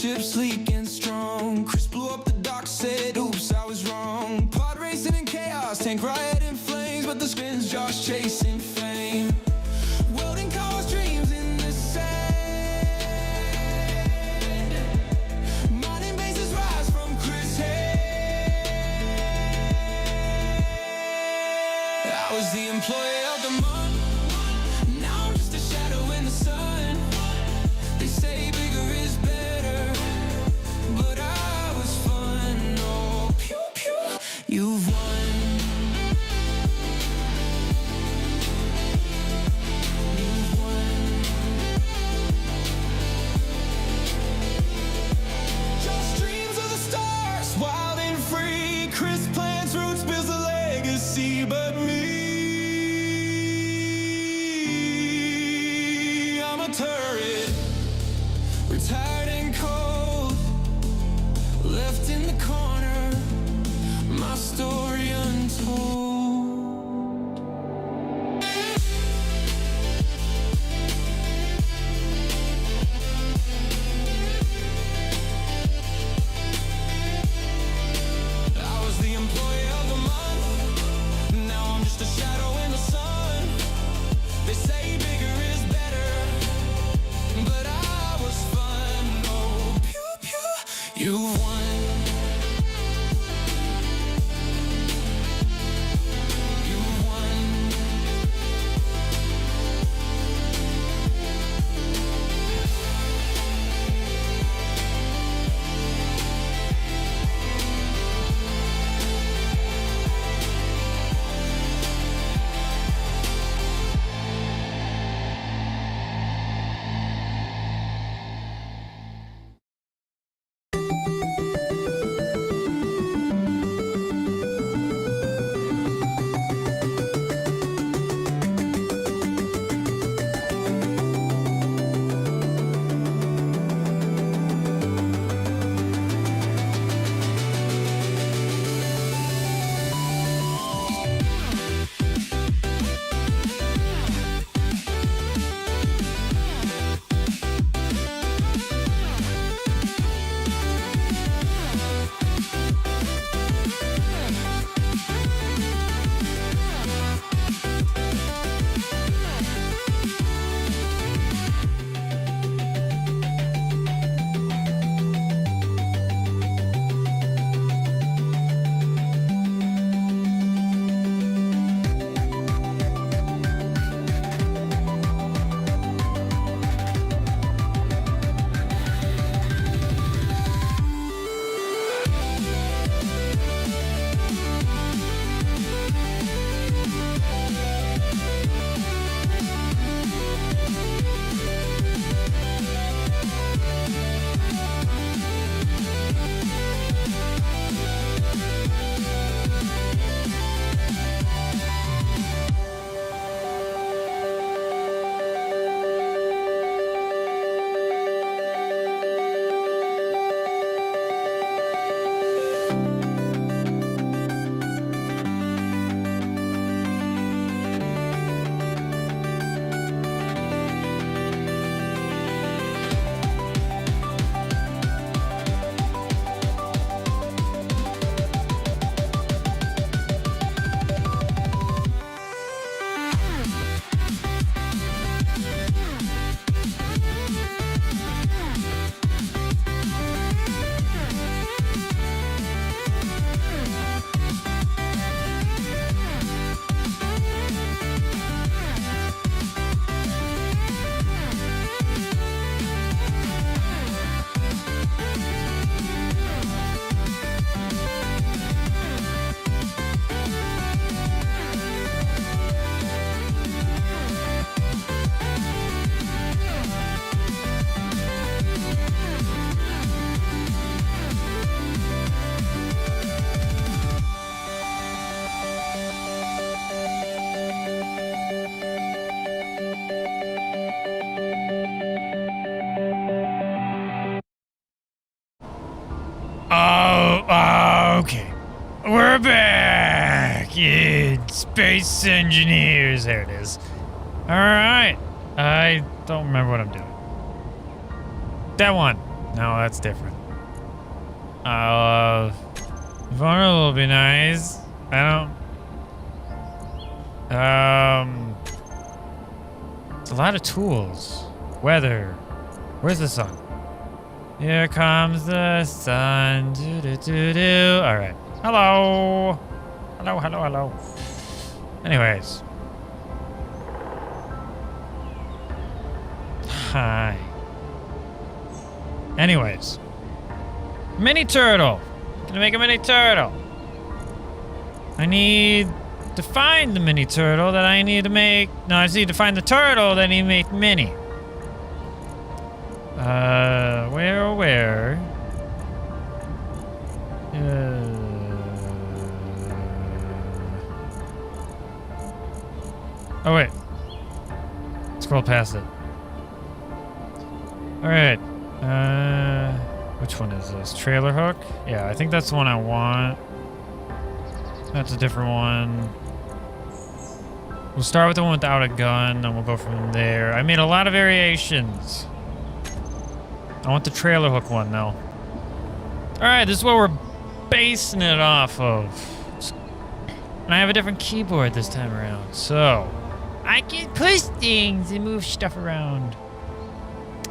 ship's leaking strong. Chris blew up the dock, said, oops, I was wrong. Pod racing in chaos, tank riot in flames, but the spins Josh chasing fame. Welding cars, dreams in the sand. Mining bases rise from Chris' hand. I was the employee of the month. Now I'm just a shadow in the sun. They say bigger is better, but I was fun. Oh, pew pew, you've won. You've won. Just dreams of the stars, wild and free. Chris plants roots, builds a legacy, but me, I'm a turret. Retired and cold, left in the corner, my story untold. I was the employee of the month, now I'm just a shadow in the sun. They say bigger is better, but I was fun. Oh, pew pew, you won. You won. Okay. We're back, you space engineers. There it is. Alright. I don't remember what I'm doing. That one. No, that's different. Vulnerable would be nice. I don't... It's a lot of tools. Weather. Where's the sun? Here comes the sun. Do do do do. All right. Hello. Hello. Hello. Hello. Anyways. Hi. Anyways. Mini turtle. Gonna make a mini turtle. I need to find the mini turtle that I need to make. No, I just need to find the turtle that I need to make mini. Where? Oh, wait. Scroll past it. Alright. Which one is this? Trailer hook? Yeah, I think that's the one I want. That's a different one. We'll start with the one without a gun, and we'll go from there. I made a lot of variations. I want the trailer hook one, though. Alright, this is what we're basing it off of. And I have a different keyboard this time around, so I can push things and move stuff around.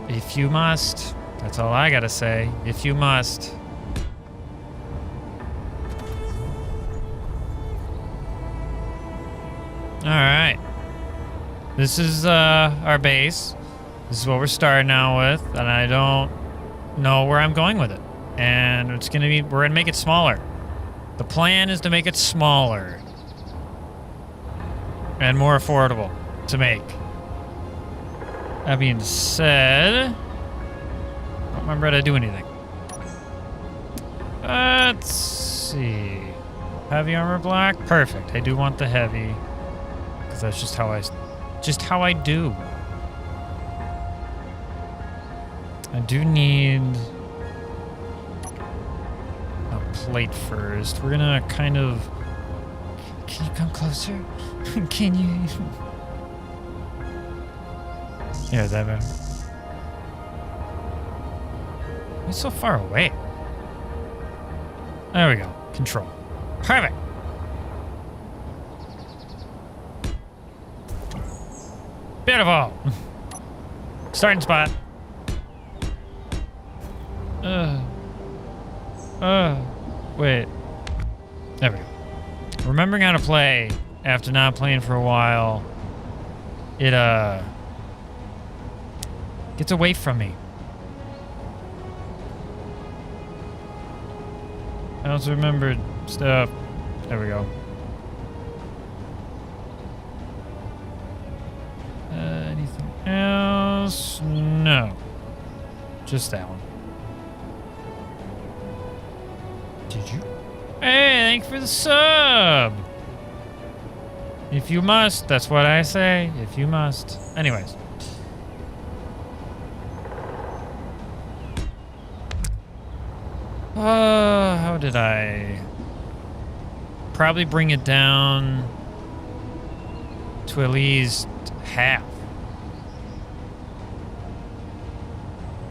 If you must. That's all I gotta say. If you must. Alright. This is our base. This is what we're starting out with, and I don't know where I'm going with it. And it's gonna be, we're gonna make it smaller. The plan is to make it smaller. And more affordable to make. That being said, I don't remember how to do anything. Let's see. Heavy armor block? Perfect. I do want the heavy. Because that's just how I do. I do need a plate first. We're gonna kind of... Can you come closer? Can you? Yeah, is that better? He's so far away. There we go. Control. Perfect. Beautiful. Starting spot. Wait. There we go. Remembering how to play after not playing for a while, it gets away from me. I also remembered stuff. There we go. Anything else? No. Just that one. Did you? Hey, thanks for the sub! If you must, that's what I say. If you must. Anyways. How did I... Probably bring it down to at least half.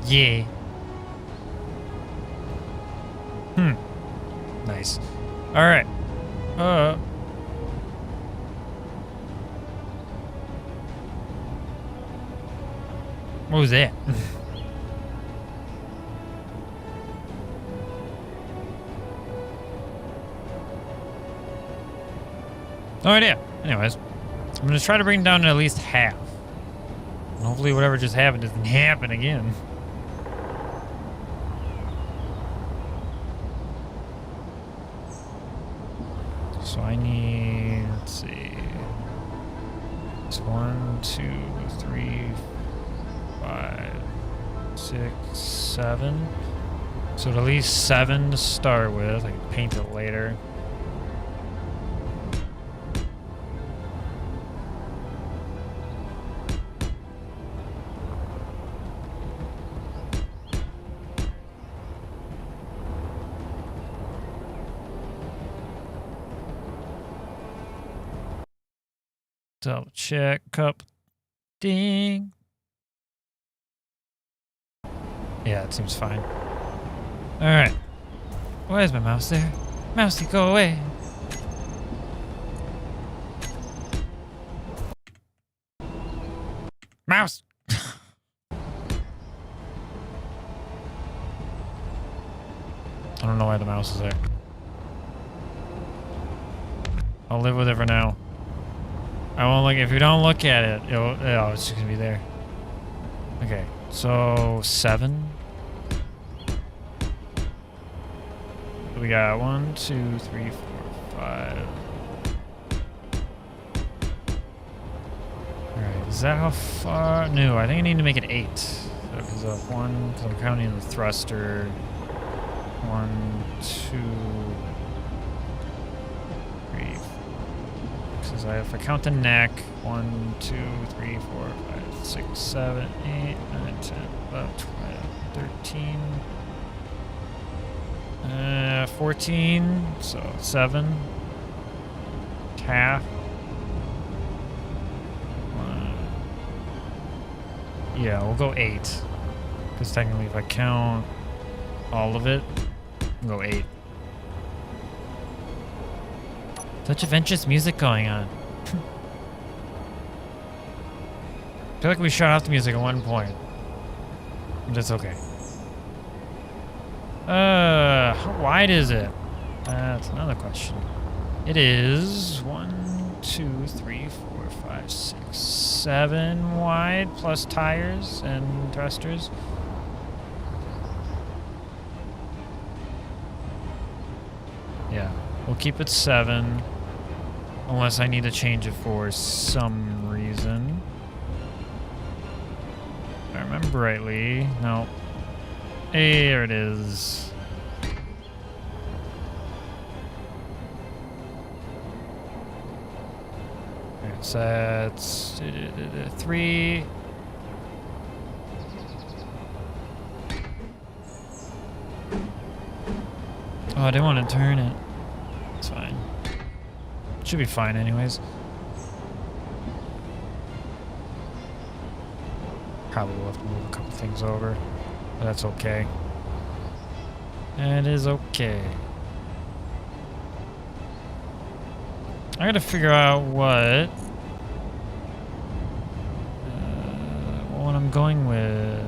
Yeah. Nice. Alright. What was that? No idea. Anyways, I'm gonna try to bring it down to at least half. And hopefully whatever just happened doesn't happen again. So I need, let's see. It's 1, 2, 3, 5, 6, 7. So at least 7 to start with. I can paint it later. Double check, cup, ding. Yeah, it seems fine. Alright. Why is my mouse there? Mousey, go away. Mouse! I don't know why the mouse is there. I'll live with it for now. I won't look. If you don't look at it, it's just gonna be there. Okay, so 7. We got 1, 2, 3, 4, 5. Alright, is that how far? No, I think I need to make it 8. Because of 1, because I'm counting the thruster. 1, 2, 3. Because if I count the neck, 1, 2, 3, 4, 5, 6, 7, 8, 9, 10, 11, 12, 13. 14, so 7, half. Yeah, we'll go 8. Because technically if I count all of it, we'll go 8. Such adventurous music going on. I feel like we shut off the music at one point. But it's okay. How wide is it? That's another question. It is 1, 2, 3, 4, 5, 6, 7 wide, plus tires and thrusters. Yeah, we'll keep it 7, unless I need to change it for some reason. If I remember rightly, no. Hey, there it is. Alright, so that's 3. Oh, I didn't want to turn it. It's fine. Should be fine anyways. Probably will have to move a couple things over. But that's okay. It is okay. I gotta figure out what I'm going with.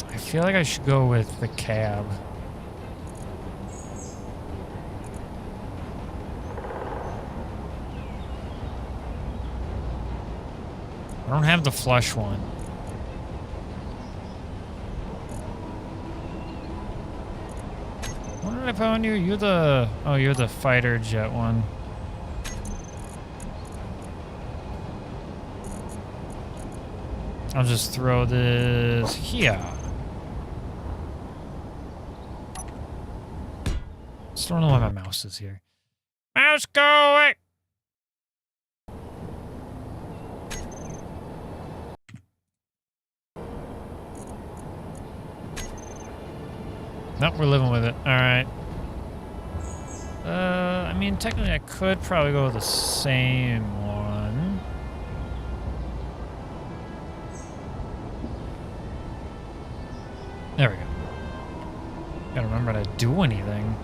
I feel like I should go with the cab. I don't have the flush one. What did I put on you? You're the... Oh, you're the fighter jet one. I'll just throw this here. Still don't know why my mouse is here. Mouse, go away! Nope, we're living with it. Alright. I mean, technically I could probably go with the same one. There we go. Gotta remember to do anything.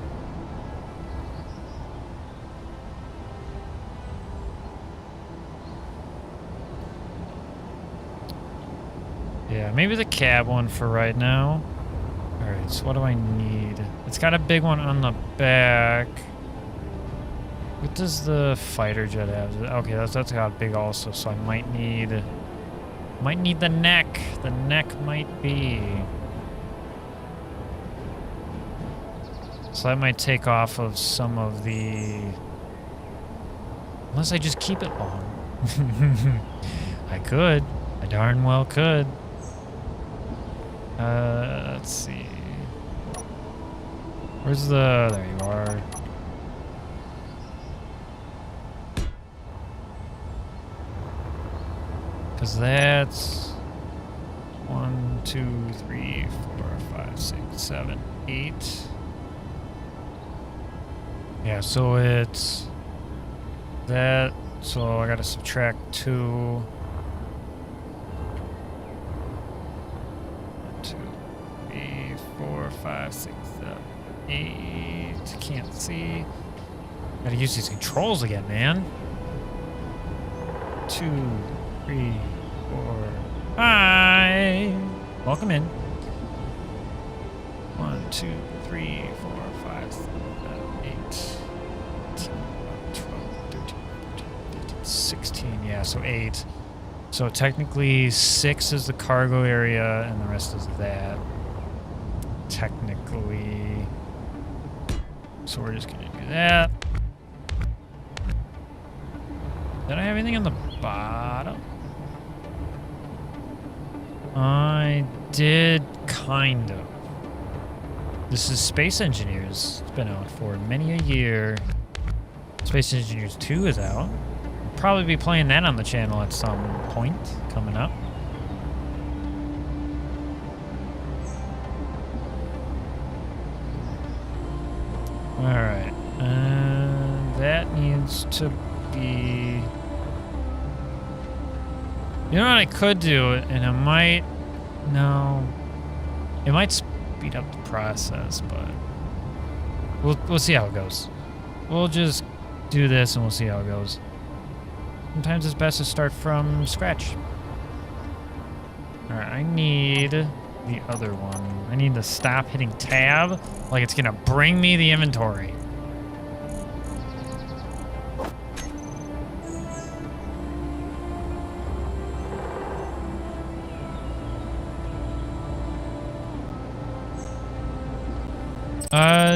Yeah, maybe the cab one for right now. Alright, so what do I need? It's got a big one on the back. What does the fighter jet have? Okay, that's got big also, so I might need the neck. The neck might be. So that might take off of some of the... Unless I just keep it long. I could. I darn well could. Let's see. Where's the... There you are. Because that's... 1, 2, 3, 4, 5, 6, 7, 8. Yeah, so it's that. So I gotta subtract 2. 1, 2, 3, 4, 5, 6, 7, 8. Can't see. Gotta use these controls again, man. 2, 3, 4. Hi. Welcome in. 1, 2, 3, 4, 5, 6, 7, 8, 10, 12, 13, 14, 15, 16. Yeah, so 8. So technically 6 is the cargo area and the rest is that. Technically. So we're just gonna do that. Did I have anything on the bottom? I did, kind of. This is Space Engineers. It's been out for many a year. Space Engineers 2 is out. I'll probably be playing that on the channel at some point coming up. Alright. That needs to be... You know what I could do, and it might... No. It might speed up the process, but... We'll see how it goes. We'll just do this and we'll see how it goes. Sometimes it's best to start from scratch. Alright, I need the other one. I need to stop hitting tab like it's gonna bring me the inventory.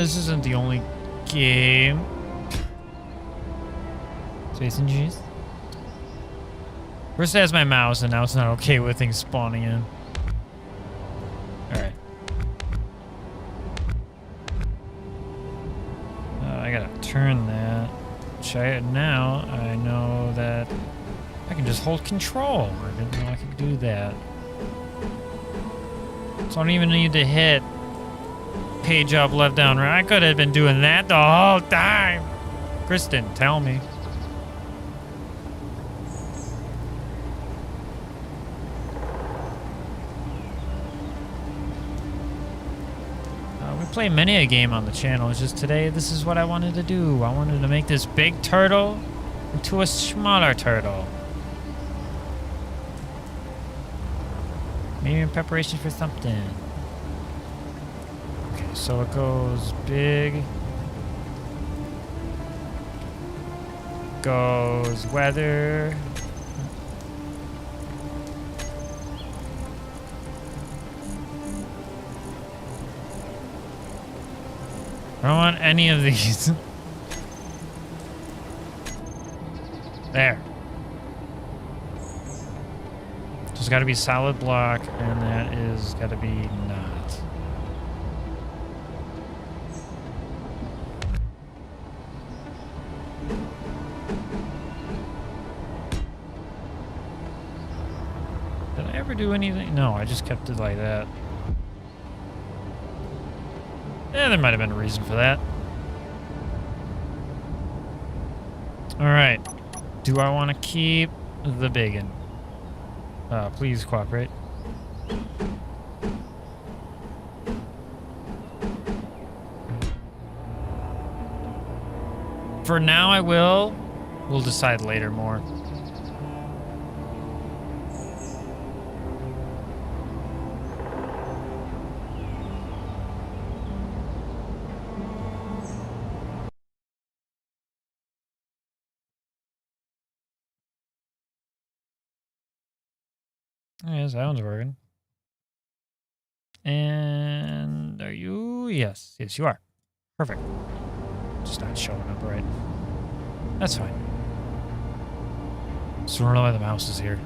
This isn't the only game. Space Engineers. First it has my mouse, and now it's not okay with things spawning in. Alright. I gotta turn that. Now I know that I can just hold control. I didn't know I could do that. So I don't even need to hit page up, left, down, right. I could have been doing that the whole time. Kristen, tell me. We play many a game on the channel. It's just today, this is what I wanted to do. I wanted to make this big turtle into a smaller turtle. Maybe in preparation for something. So it goes big, goes weather, I don't want any of these. There. Just gotta be solid block, and that is gotta be not. Do anything? No, I just kept it like that. Yeah, there might have been a reason for that. Alright. Do I want to keep the biggin? Please cooperate. For now, I will. We'll decide later more. Yes, that one's working. And are you? Yes. Yes, you are. Perfect. Just not showing up right. That's fine. Just don't know why the mouse is here.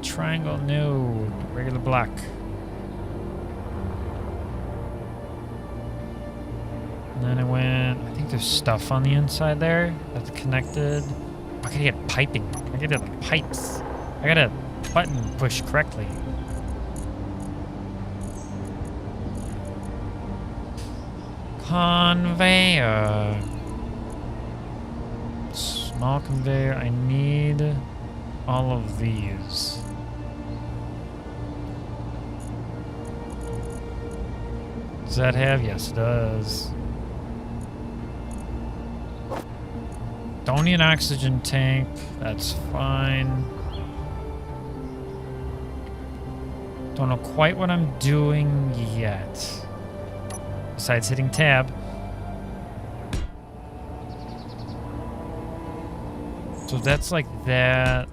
Triangle, no. Regular block. And then it went, I think there's stuff on the inside there that's connected. I gotta get piping. I gotta get the pipes. I gotta button push correctly. Conveyor. Small conveyor. I need all of these. Does that have? Yes, it does. Don't need an oxygen tank. That's fine. Don't know quite what I'm doing yet. Besides hitting tab. So that's like that.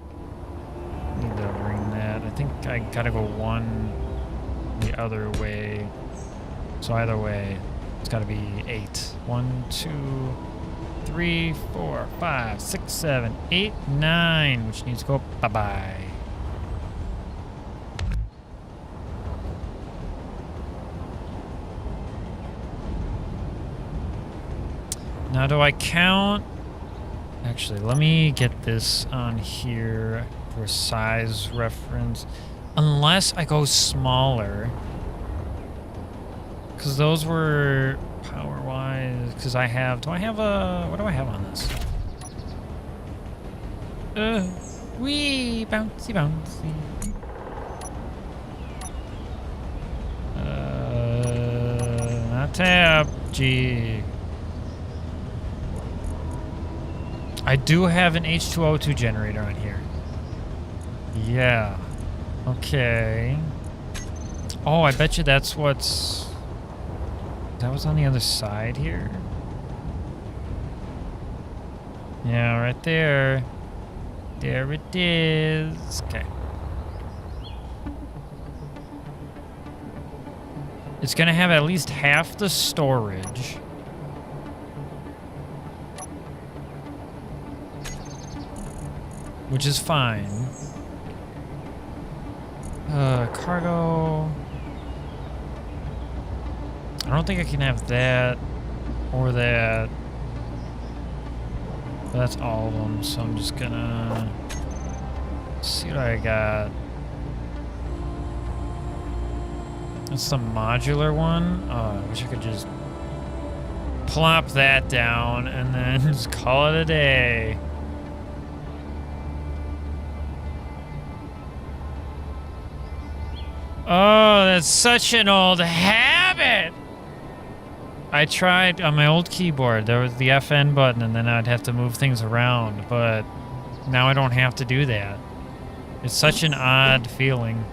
Need to bring that. I think I gotta go one the other way. So either way, it's gotta be 8. 1, 2, 3, 4, 5, 6, 7, 8, 9, which needs to go bye-bye. Now do I count? Actually, let me get this on here for size reference. Unless I go smaller. Because those were power-wise. Because I have... Do I have a... What do I have on this? Wee! Bouncy, bouncy. Not tab. G. I do have an H2O2 generator on here. Yeah. Okay. Oh, I bet you that's what's... That was on the other side here. Yeah, right there. There it is. Okay. It's gonna have at least half the storage. Which is fine. Cargo. I don't think I can have that or that. But that's all of them, so I'm just gonna see what I got. That's the modular one. Oh, I wish I could just plop that down and then just call it a day. Oh, that's such an old habit. I tried on my old keyboard. There was the FN button, and then I'd have to move things around. But now I don't have to do that. It's such an odd feeling.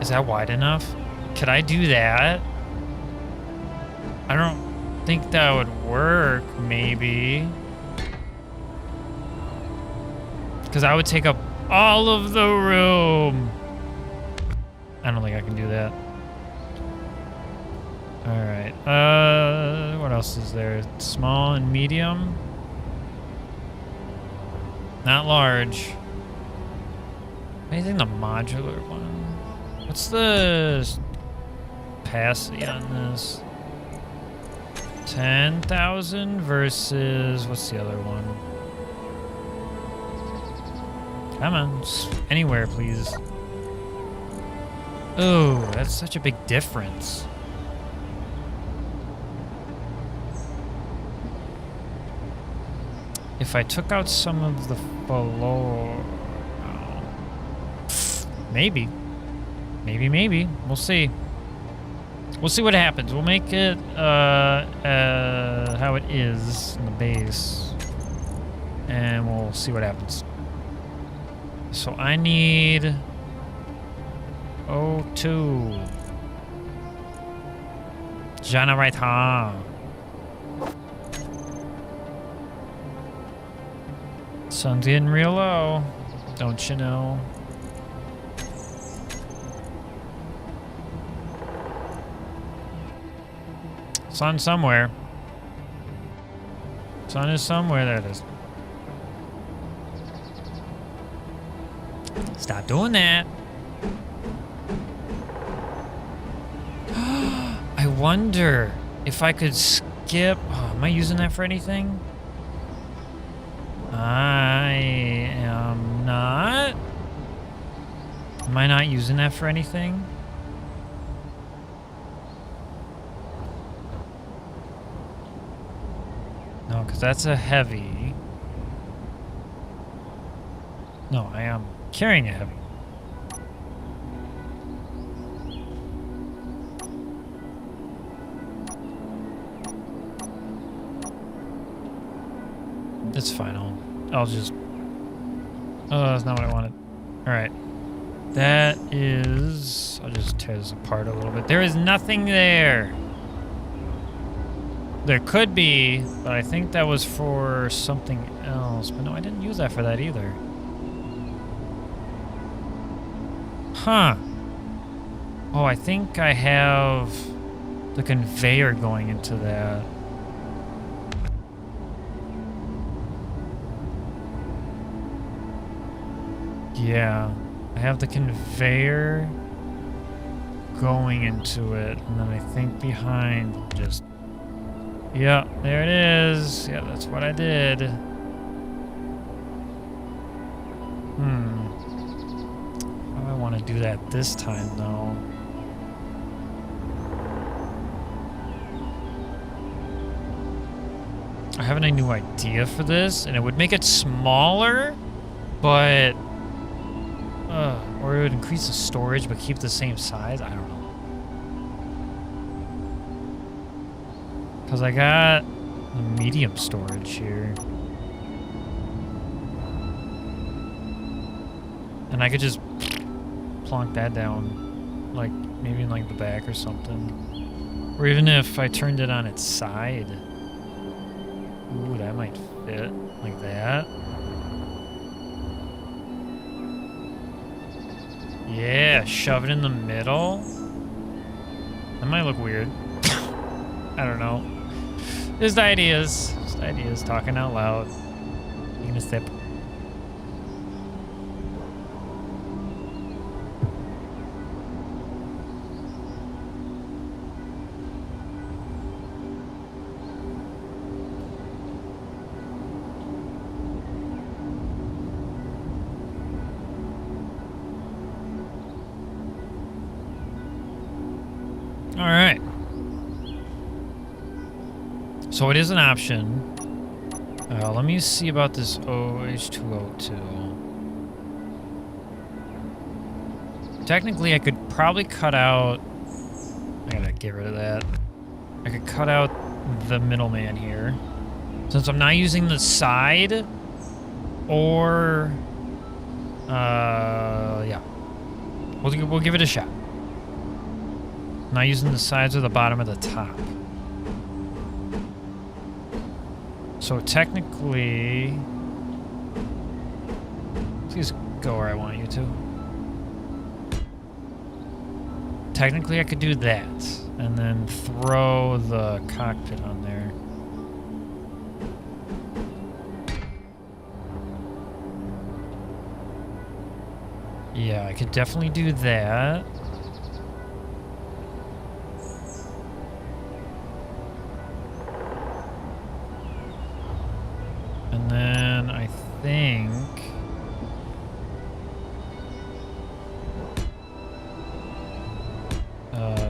Is that wide enough? Could I do that? I don't think that would work, maybe. Because I would take up all of the room. I don't think I can do that. Alright. What else is there? Small and medium? Not large. Anything the modular one? What's the capacity on this? 10,000 versus... What's the other one? Come on. Just anywhere, please. Oh, that's such a big difference. If I took out some of the below... Oh. Maybe. Maybe. We'll see. We'll see what happens. We'll make it how it is in the base. And we'll see what happens. So I need... O2. Generator. Sun's getting real low, don't you know? Sun somewhere. Sun is somewhere. There it is. Stop doing that. I wonder if I could skip... Oh, am I using that for anything? I am not. Am I not using that for anything? No, because that's a heavy. No, I am carrying a heavy. It's fine. I'll just. Oh, that's not what I wanted. All right. That is. I'll just tear this apart a little bit. There is nothing there. There could be, but I think that was for something else. But no, I didn't use that for that either. Huh. Oh, I think I have the conveyor going into that. Yeah, I have the conveyor going into it, and then I think behind just... Yeah, there it is. Yeah, that's what I did. How do I want to do that this time, though? I have a new idea for this, and it would make it smaller, but... or it would increase the storage but keep the same size? I don't know. Because I got the medium storage here. And I could just plonk that down, like maybe in like the back or something. Or even if I turned it on its side. Ooh, that might fit like that. Yeah, shove it in the middle. That might look weird. I don't know. Just ideas. Just ideas, talking out loud. Taking a sip. All right. So it is an option. Let me see about this OH2O2. Technically, I could probably cut out... I gotta get rid of that. I could cut out the middleman here. Since I'm not using the side or... yeah. We'll give it a shot. Not using the sides or the bottom or the top. So technically, please go where I want you to. Technically, I could do that and then throw the cockpit on there. Yeah, I could definitely do that. And then I think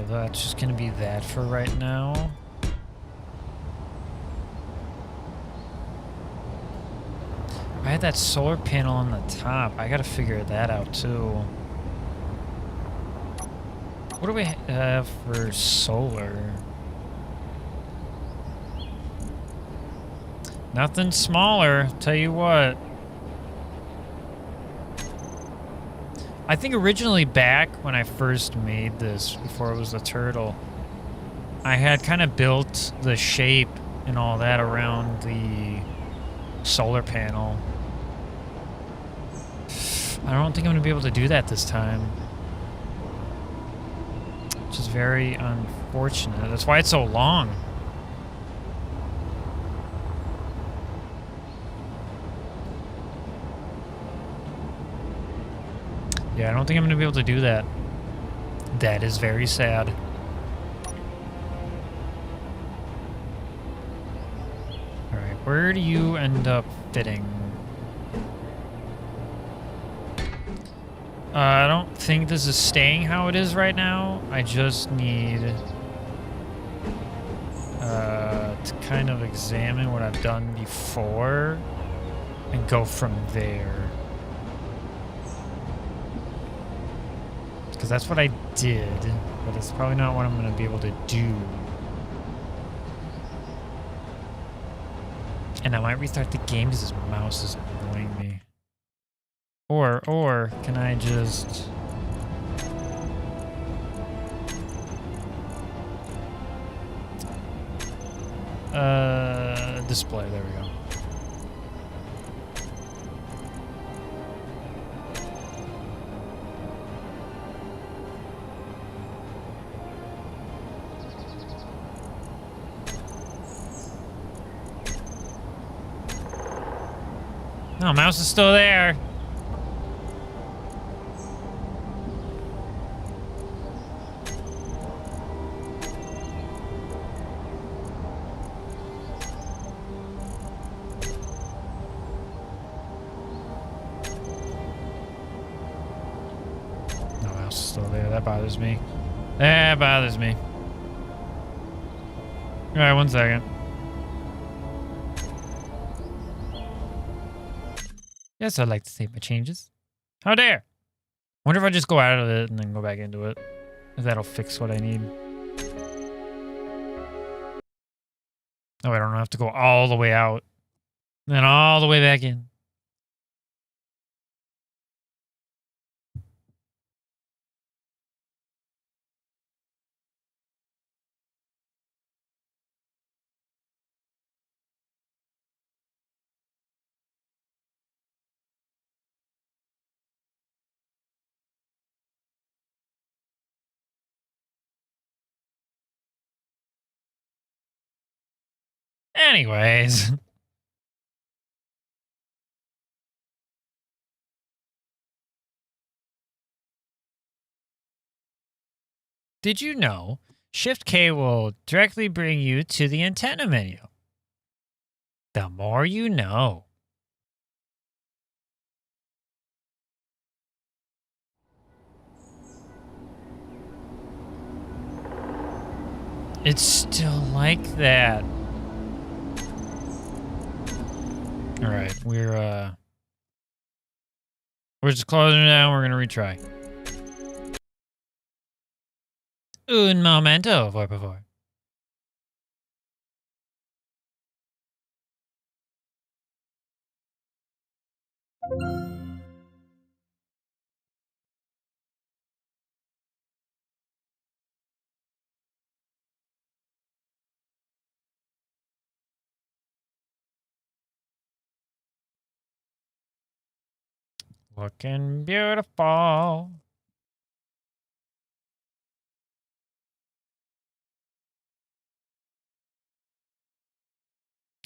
that's just gonna be that for right now. I had that solar panel on the top. I gotta figure that out too. What do we have for solar? Nothing smaller, tell you what. I think originally back when I first made this, before it was the turtle, I had kind of built the shape and all that around the solar panel. I don't think I'm going to be able to do that this time. Which is very unfortunate. That's why it's so long. Yeah, I don't think I'm going to be able to do that. That is very sad. Alright, where do you end up fitting? I don't think this is staying how it is right now. I just need to kind of examine what I've done before and go from there. Because that's what I did, but it's probably not what I'm going to be able to do. And I might restart the game because this mouse is annoying me. Or can I just... display, there we go. No, mouse is still there. No, mouse is still there. That bothers me. That bothers me. All right, 1 second. Yes, I'd like to save my changes. How dare! Wonder if I just go out of it and then go back into it. If that'll fix what I need. Oh, I don't have to go all the way out. Then all the way back in. Anyways. Did you know Shift K will directly bring you to the antenna menu? The more you know. It's still like that. All right, we're just closing it down. We're gonna retry. Un momento, por favor. Looking beautiful.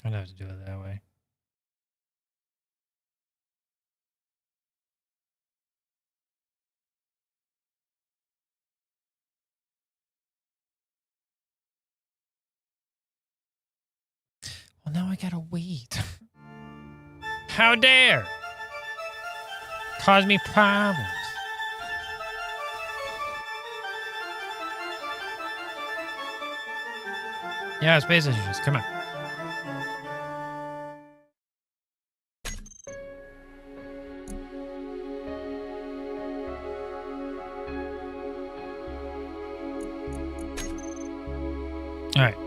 I'd have to do it that way. Well, now I gotta wait. How dare! Cause me problems. Yeah, space issues. Come on. All right.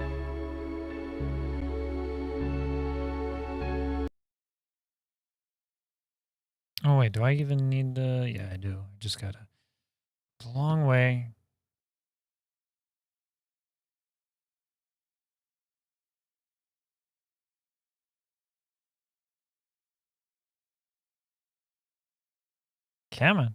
Oh, wait. Do I even need the... Yeah, I do. I just gotta... It's a long way. Come on.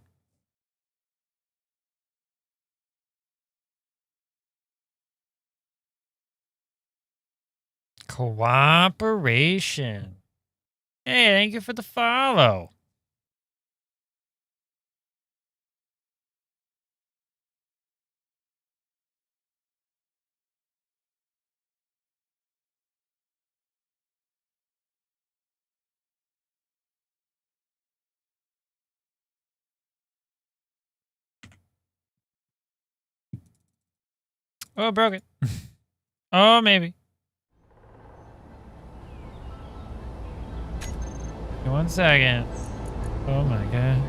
Cooperation. Hey, thank you for the follow. Oh, broke it. Oh, maybe. One second. Oh my god.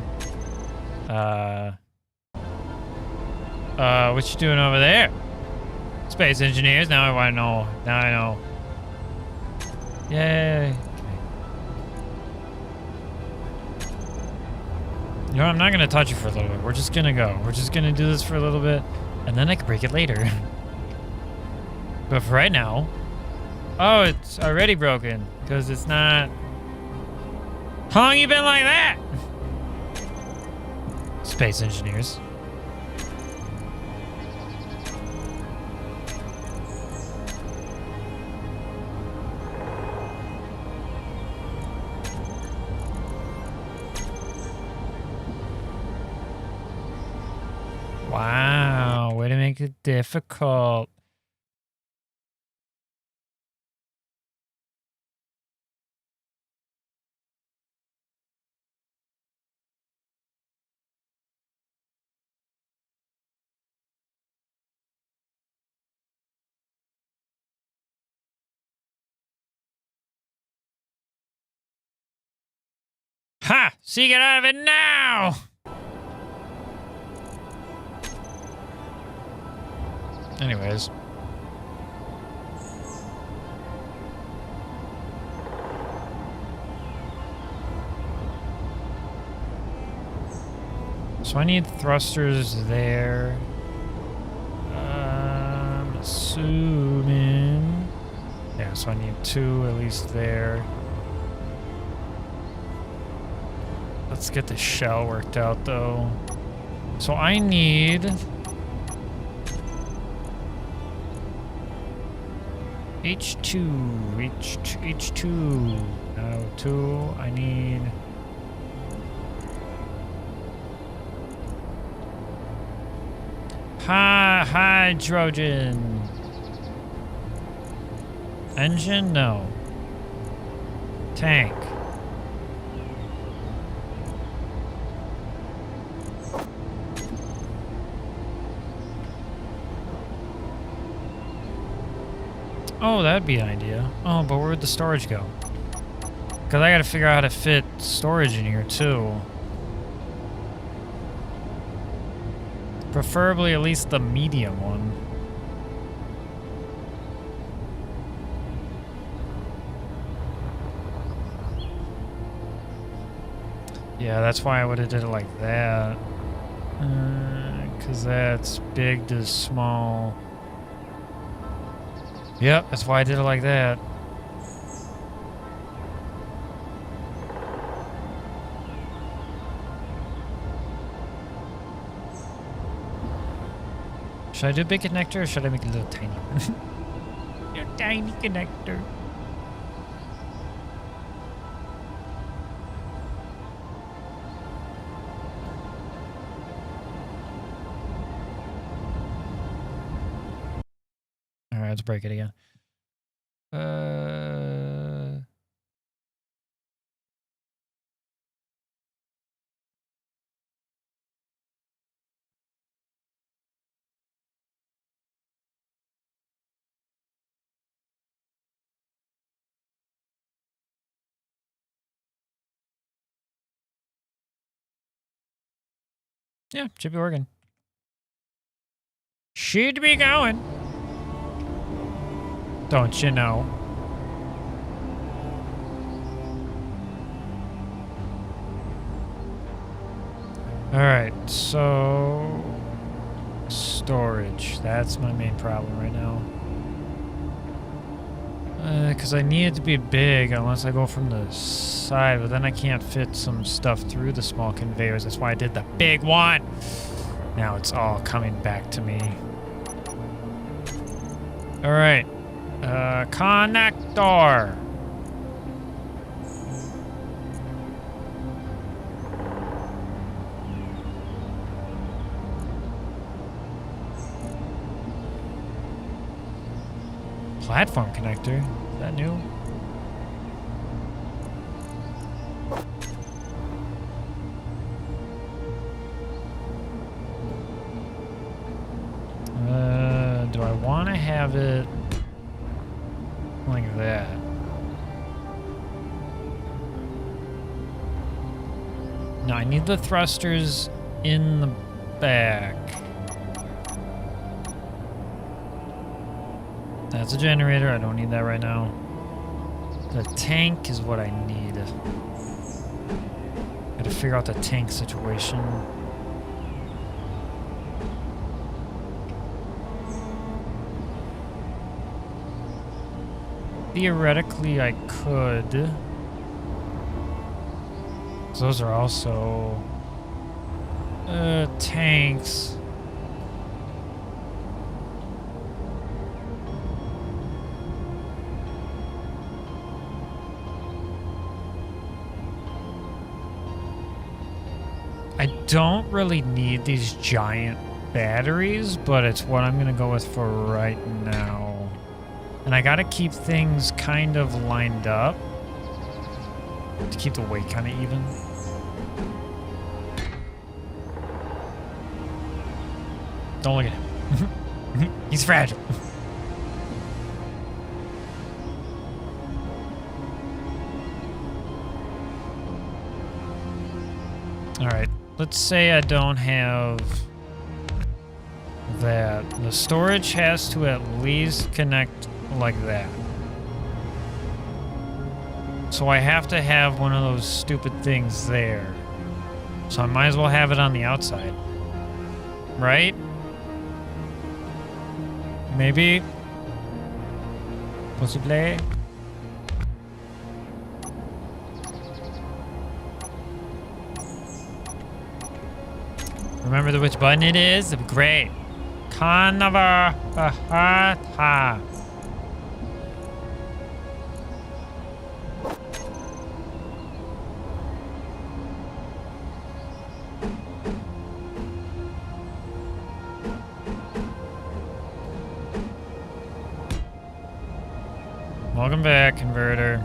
What you doing over there? Space engineers. Now I want to know. Now I know. Yay. You know, I'm not gonna touch you for a little bit. We're just gonna go. We're just gonna do this for a little bit, and then I can break it later. But for right now, oh, it's already broken because it's not. How long you been like that? Space engineers. Wow, way to make it difficult. Ha! So you get out of it now! Anyways. So I need thrusters there. I'm assuming. Yeah, so I need 2 at least there. Let's get the shell worked out though. So I need H2. No, 2. I need hydrogen. Engine? No. Tank. Oh, that'd be an idea. Oh, but where'd the storage go? Because I gotta figure out how to fit storage in here, too. Preferably at least the medium one. Yeah, that's why I would have did it like that. Because that's big to small. Yep, that's why I did it like that. Should I do a big connector or should I make a little tiny one? Your tiny connector. Alright, let's break it again. Yeah, should be working. Should be going. Don't you know? Alright, so storage. That's my main problem right now. Because I need it to be big unless I go from the side, but then I can't fit some stuff through the small conveyors. That's why I did the big one. Now it's all coming back to me. Alright. Connector. Platform connector. Is that new? Do I have it like that. No, I need the thrusters in the back. That's a generator. I don't need that right now. The tank is what I need. Gotta figure out the tank situation. Theoretically, I could. 'Cause those are also tanks. I don't really need these giant batteries, but it's what I'm gonna go with for right now. And I gotta keep things kind of lined up to keep the weight kind of even. Don't look at him. He's fragile. All right, let's say I don't have that. The storage has to at least connect like that. So I have to have one of those stupid things there. So I might as well have it on the outside. Right? Maybe? Possibly? Remember which button it is? Great. Carnivore. Ha. Welcome back, converter.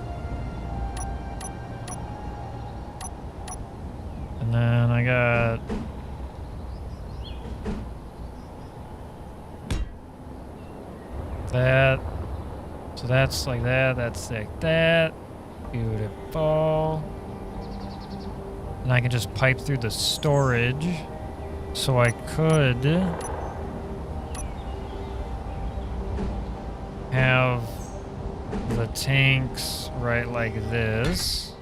And then I got that. So that's like that. That's like that. Beautiful. And I can just pipe through the storage. So I could have the tanks right like this.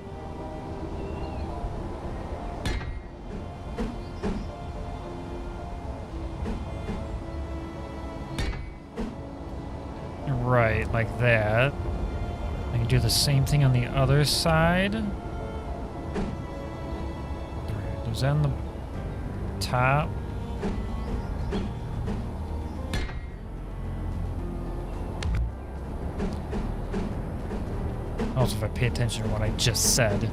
Right, like that. I can do the same thing on the other side. Alright, there's that on the top. Also, if I pay attention to what I just said.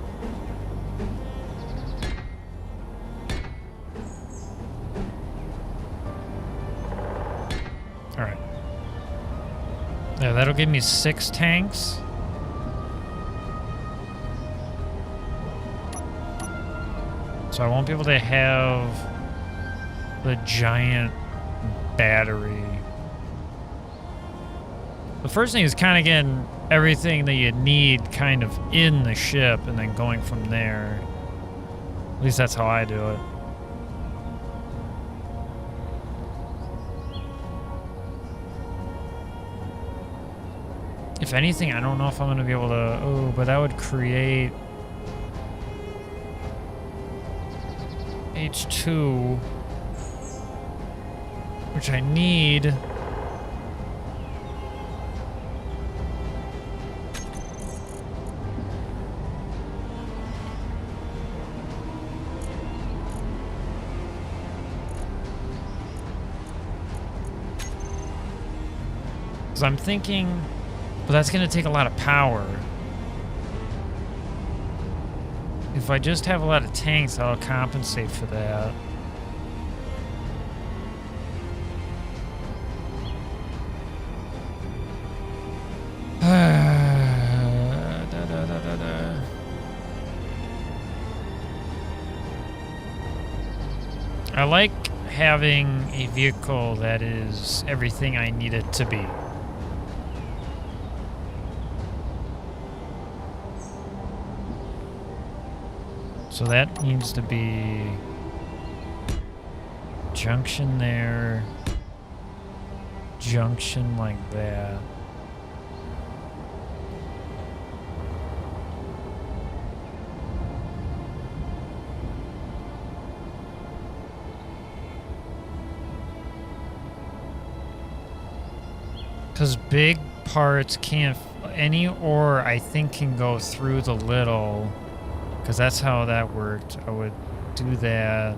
Alright. Yeah, that'll give me 6 tanks. So I won't be able to have the giant battery. The first thing is kind of getting everything that you need kind of in the ship and then going from there. At least that's how I do it. If anything, I don't know if I'm going to be able to... Oh, but that would create H2, which I need. Because I'm thinking, but that's going to take a lot of power. If I just have a lot of tanks, that'll compensate for that. I like having a vehicle that is everything I need it to be. So that needs to be junction there, junction like that. Because big parts can't, any ore I think can go through the little, because that's how that worked. I would do that,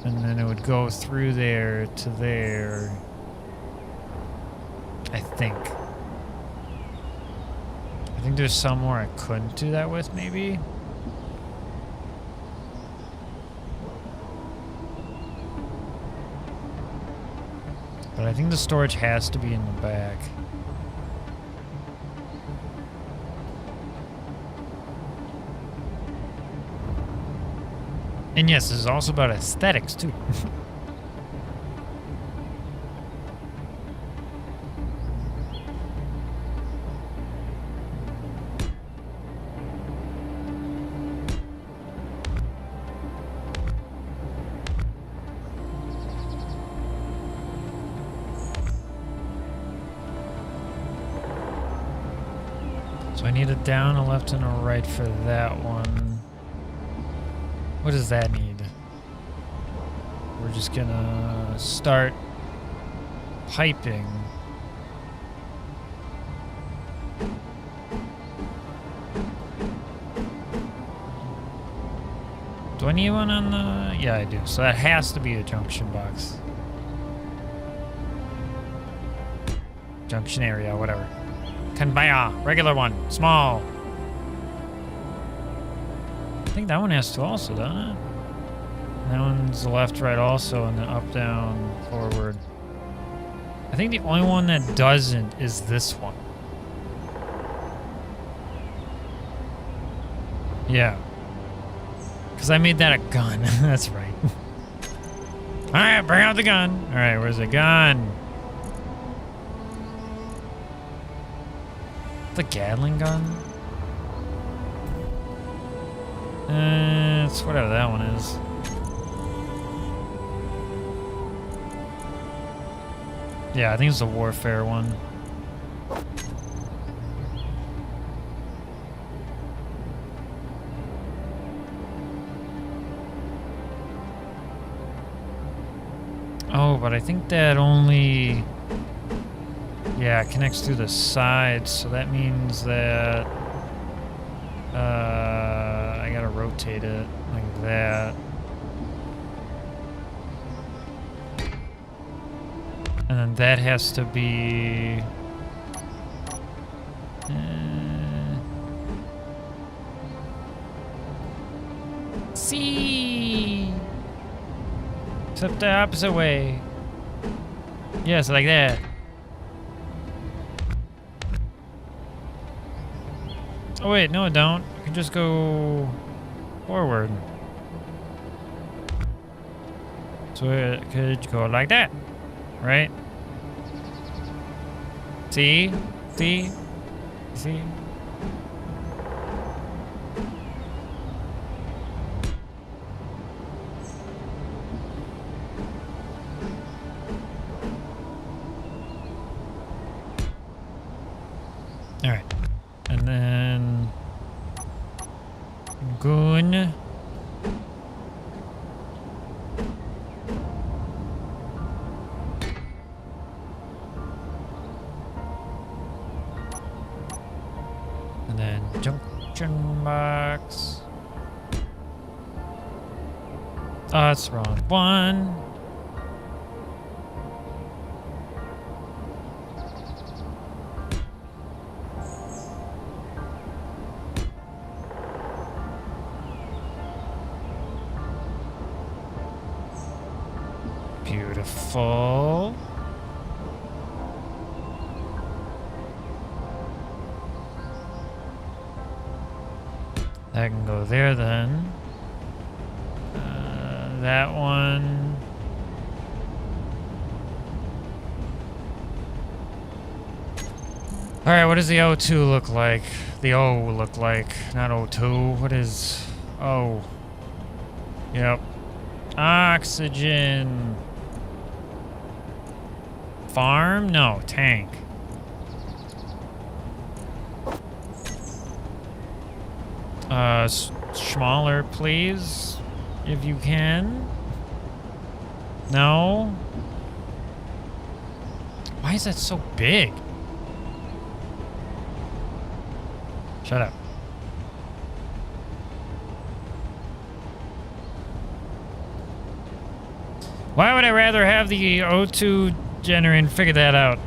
and then it would go through there to there, I think. I think there's somewhere I couldn't do that with, maybe. But I think the storage has to be in the back. And yes, this is also about aesthetics, too. So I need a down, a left, and a right for that one. What does that need? We're just gonna start piping. Do I need one on the... Yeah, I do. So that has to be a junction box. Junction area, whatever. Conveyor, regular one, small. I think that one has to also, doesn't it? That one's left, right also, and then up, down, forward. I think the only one that doesn't is this one. Yeah. Because I made that a gun. That's right. Alright, bring out the gun. Alright, where's the gun? The Gatling gun? It's whatever that one is. Yeah, I think it's the warfare one. Oh, but I think that only... Yeah, it connects through the sides, so that means that... I gotta rotate it like that. And then that has to be... C. Except the opposite way. Yes, like that. Oh wait, no, don't. I can just go forward. So it could go like that, right? See? See? See? All right. And then Goon. And then junction box. Oh, that's the wrong one. Beautiful. That can go there then. That one. All right, what does the O2 look like? The O look like, not O2. What is Oh. Yep. Oxygen. Farm? No, tank. Smaller, please. If you can. No? Why is that so big? Shut up. Why would I rather have the O2 generator and figure that out?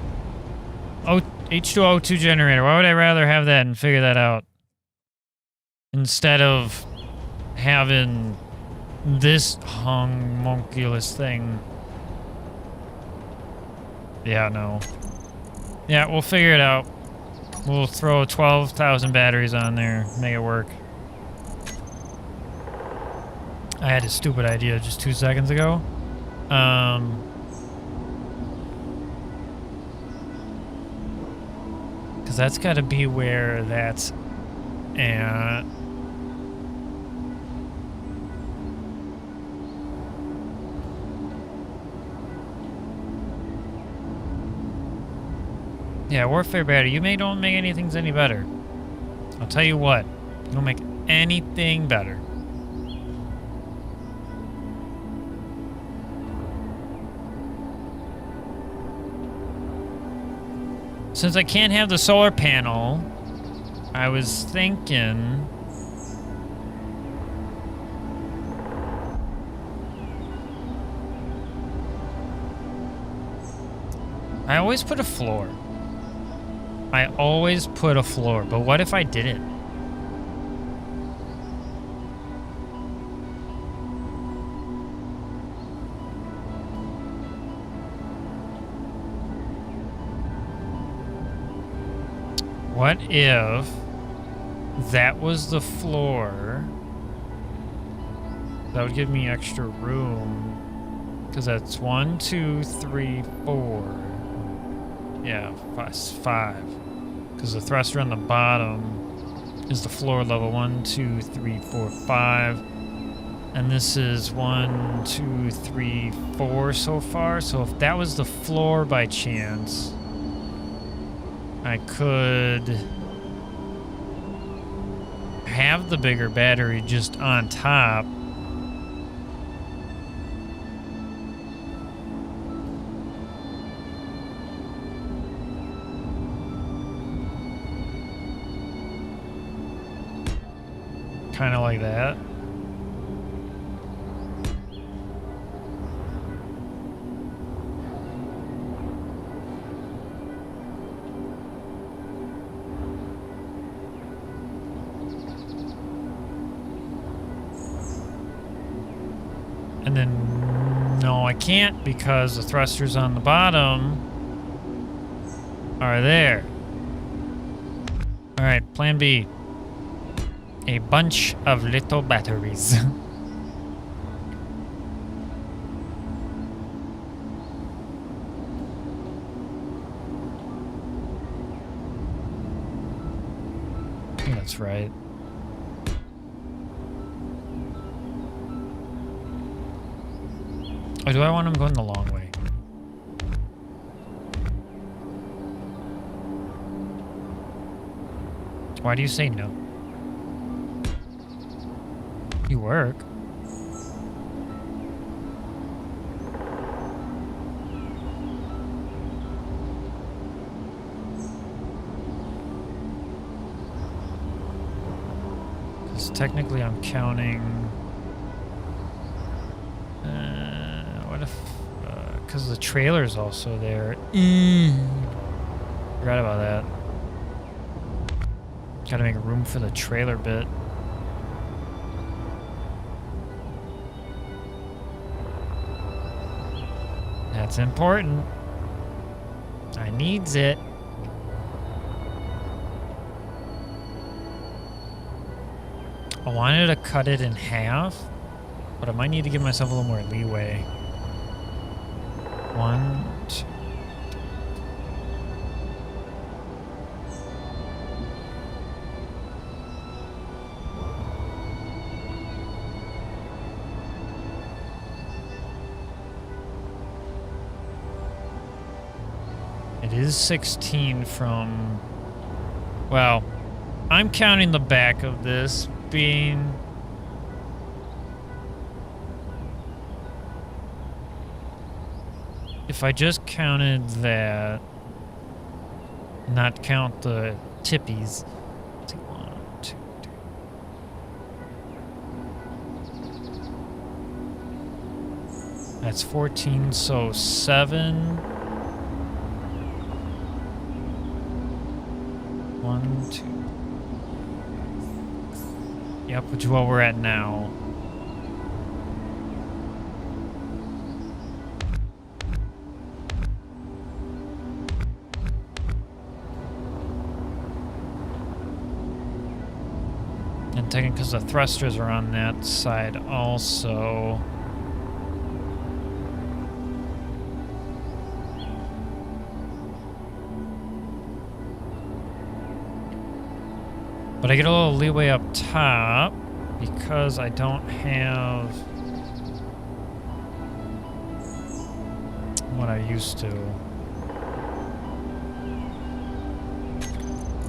H2O2 generator. Why would I rather have that and figure that out? Instead of having this homunculus thing. Yeah, no. Yeah, we'll figure it out. We'll throw 12,000 batteries on there, make it work. I had a stupid idea just 2 seconds ago. Because that's got to be where that's at. Yeah, warfare battery. You don't make anything any better. I'll tell you what. You don't make anything better. Since I can't have the solar panel, I was thinking... I always put a floor. I always put a floor, but what if I didn't? What if that was the floor? That would give me extra room. Because that's 1, 2, 3, 4. Yeah, 5. Because the thruster on the bottom is the floor level. 1, 2, 3, 4, 5. And this is 1, 2, 3, 4 so far. So if that was the floor by chance, I could have the bigger battery just on top. Kind of like that. And then, no, I can't because the thrusters on the bottom are there. All right, plan B. A bunch of little batteries. I think that's right. Or do I want him going the long way? Why do you say no? You work. Because technically I'm counting... what if... because the trailer's also there. Forgot about that. Gotta make room for the trailer bit. That's important. I needs it. I wanted to cut it in half, but I might need to give myself a little more leeway. 1, 2. is 16 from... Well, I'm counting the back of this being... If I just counted that, not count the tippies. Let's see, 1, 2, 3. That's 14, so 7. 1, 2. Yep, which is what we're at now. And taking because the thrusters are on that side also. But I get a little leeway up top because I don't have what I used to.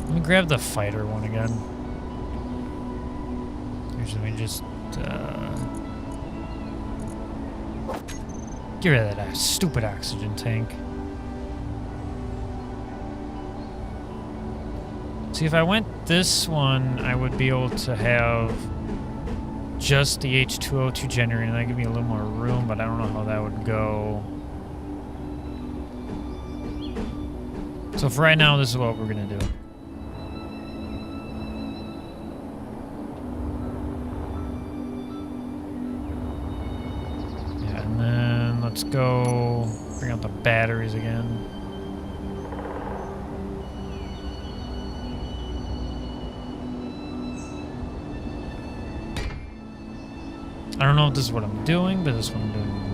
Let me grab the fighter one again. Let me just get rid of that stupid oxygen tank. See, if I went this one, I would be able to have just the H2O2 generator, and that would give me a little more room, but I don't know how that would go. So for right now, this is what we're gonna do. Let's go bring out the batteries again. I don't know if this is what I'm doing, but this is what I'm doing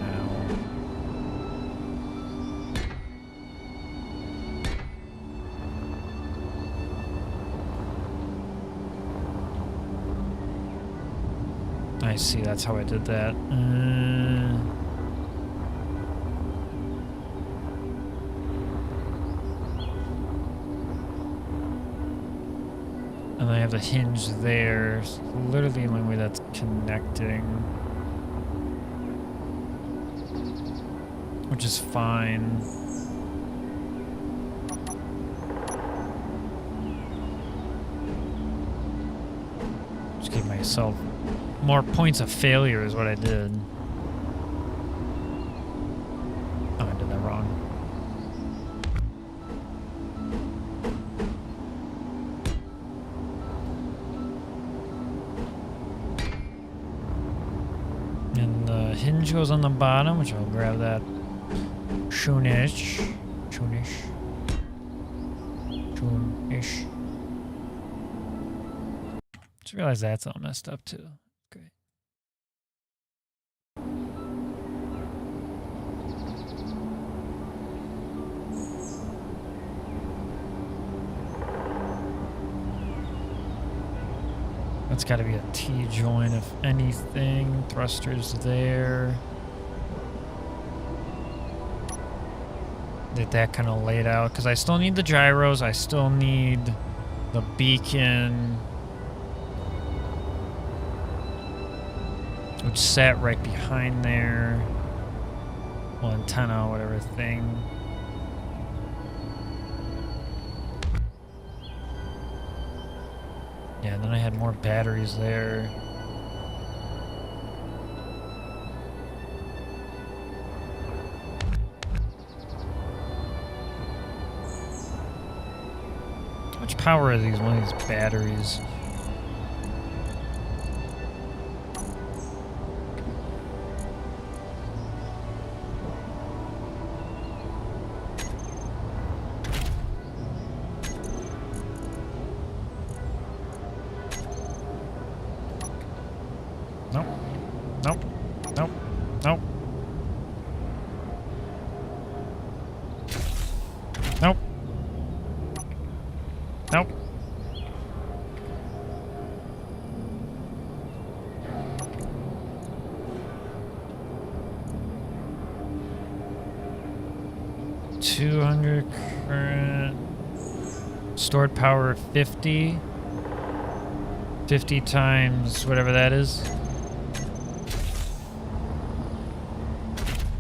now. I see, that's how I did that. And I have the hinge there. It's literally the only way that's connecting. Which is fine. Just give myself more points of failure is what I did. Oh, I did that wrong. Hinge goes on the bottom, which I'll grab that soonish. Just realized that's all messed up too. Great. That's got to be a T-joint, if anything. Thrusters there. Get that kind of laid out, because I still need the gyros. I still need the beacon, which sat right behind there. Well, antenna, whatever thing. Yeah, and then I had more batteries there. How much power are these? One of these batteries? Nope. Nope. Nope. Nope. Nope. Nope. 200 current. Stored power of 50. 50 times whatever that is.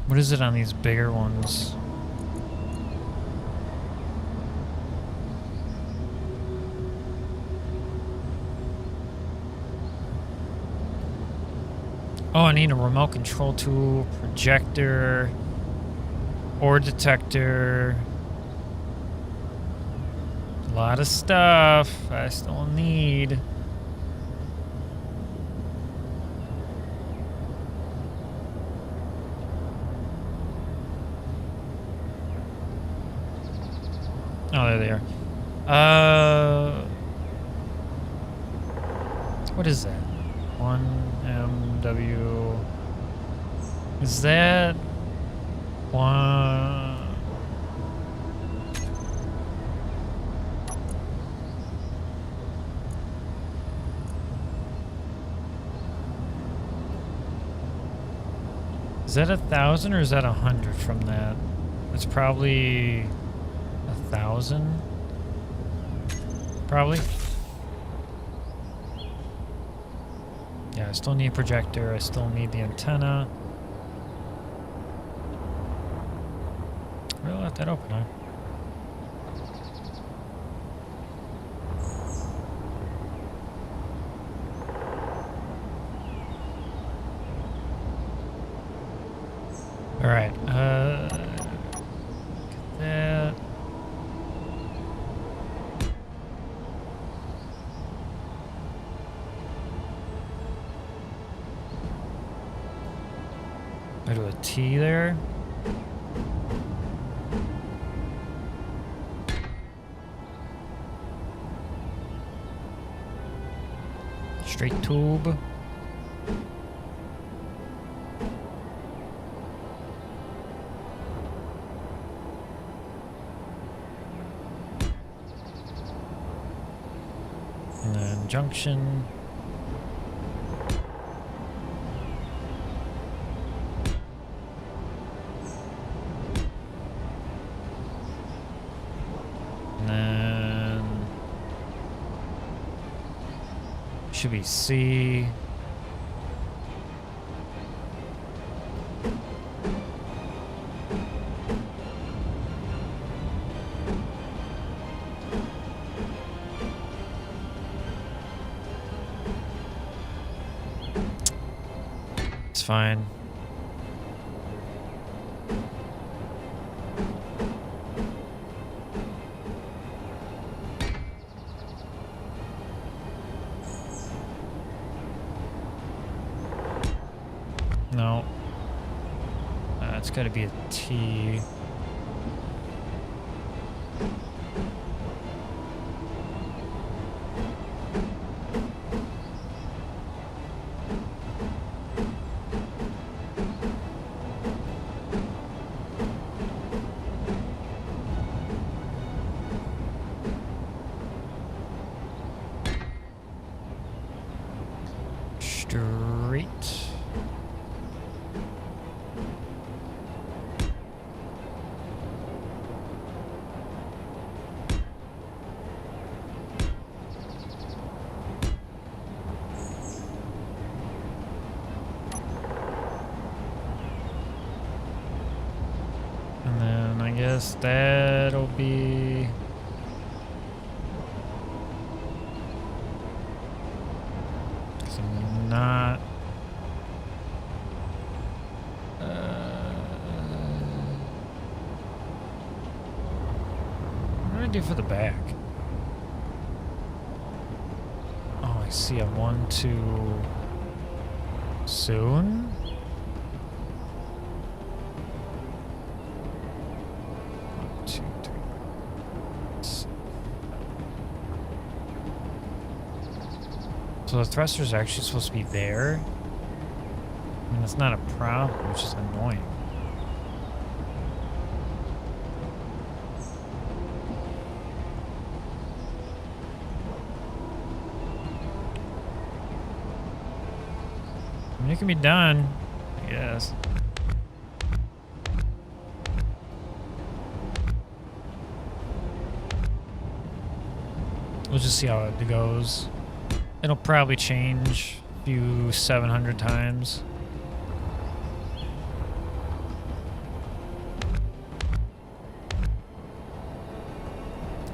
What is it on these bigger ones? Oh, I need a remote control tool, projector, ore detector. A lot of stuff I still need. Oh, there they are. What is that? 1MW. Is that one? Is that 1,000 or is that 100 from that? It's probably 1,000. Probably. Yeah, I still need a projector. I still need the antenna. Really left that open, huh? All right. Get that. I do a T there. Straight tube. And then junction. And then should be C. It's fine. No. It's got to be a T. Straight. And then I guess that'll be... Cause I'm not... What do I do for the back? Oh, I see a 1, 2... Soon? So the thruster's actually supposed to be there? I mean, it's not a problem, it's just annoying. I mean, it can be done, I guess. We'll just see how it goes. It'll probably change a few 700 times.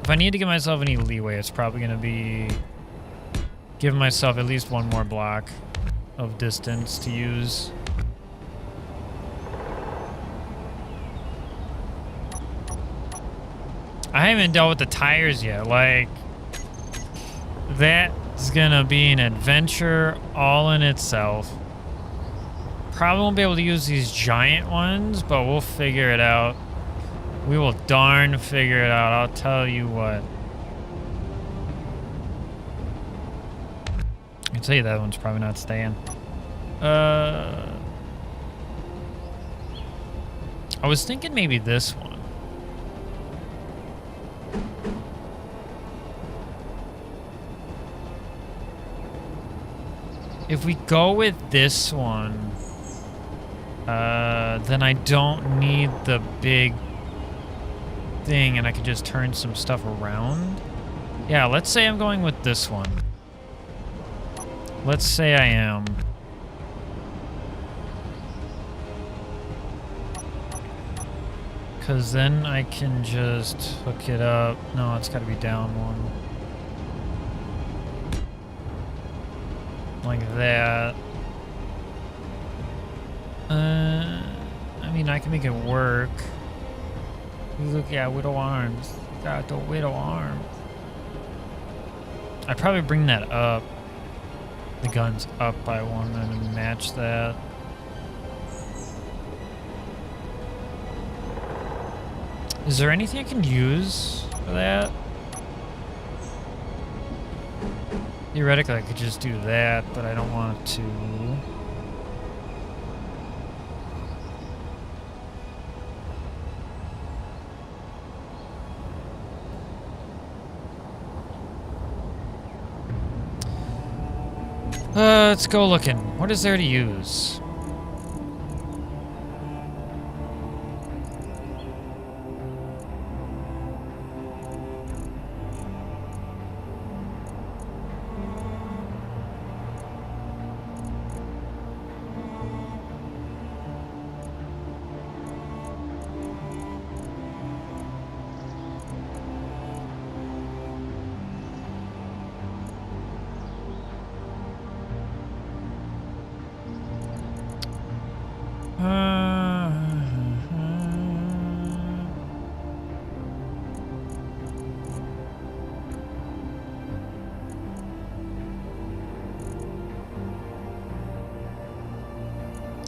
If I need to give myself any leeway, it's probably going to be giving myself at least one more block of distance to use. I haven't dealt with the tires yet. Like, that's gonna be an adventure all in itself. Probably won't be able to use these giant ones, but we'll figure it out. We will darn figure it out, I'll tell you what. I can tell you that one's probably not staying. I was thinking maybe this one. If we go with this one, then I don't need the big thing and I can just turn some stuff around. Yeah, let's say I'm going with this one. Let's say I am. Because then I can just hook it up. No, it's got to be down one. Like that. I mean, I can make it work. Look, yeah, widow arms. Got the widow arms. I'd probably bring that up. The gun's up by one and match that. Is there anything I can use for that? Theoretically, I could just do that, but I don't want to. Let's go looking. What is there to use?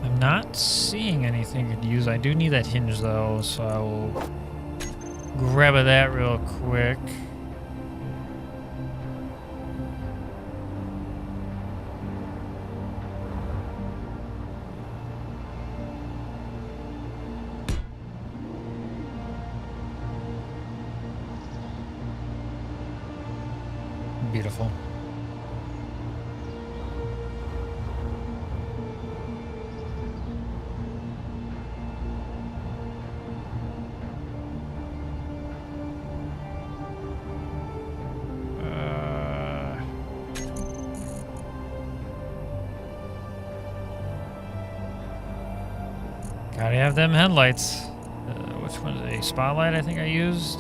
I'm not seeing anything I could use. I do need that hinge though, so I will grab that real quick. Beautiful. Gotta have them headlights. Which one is a spotlight I think I used?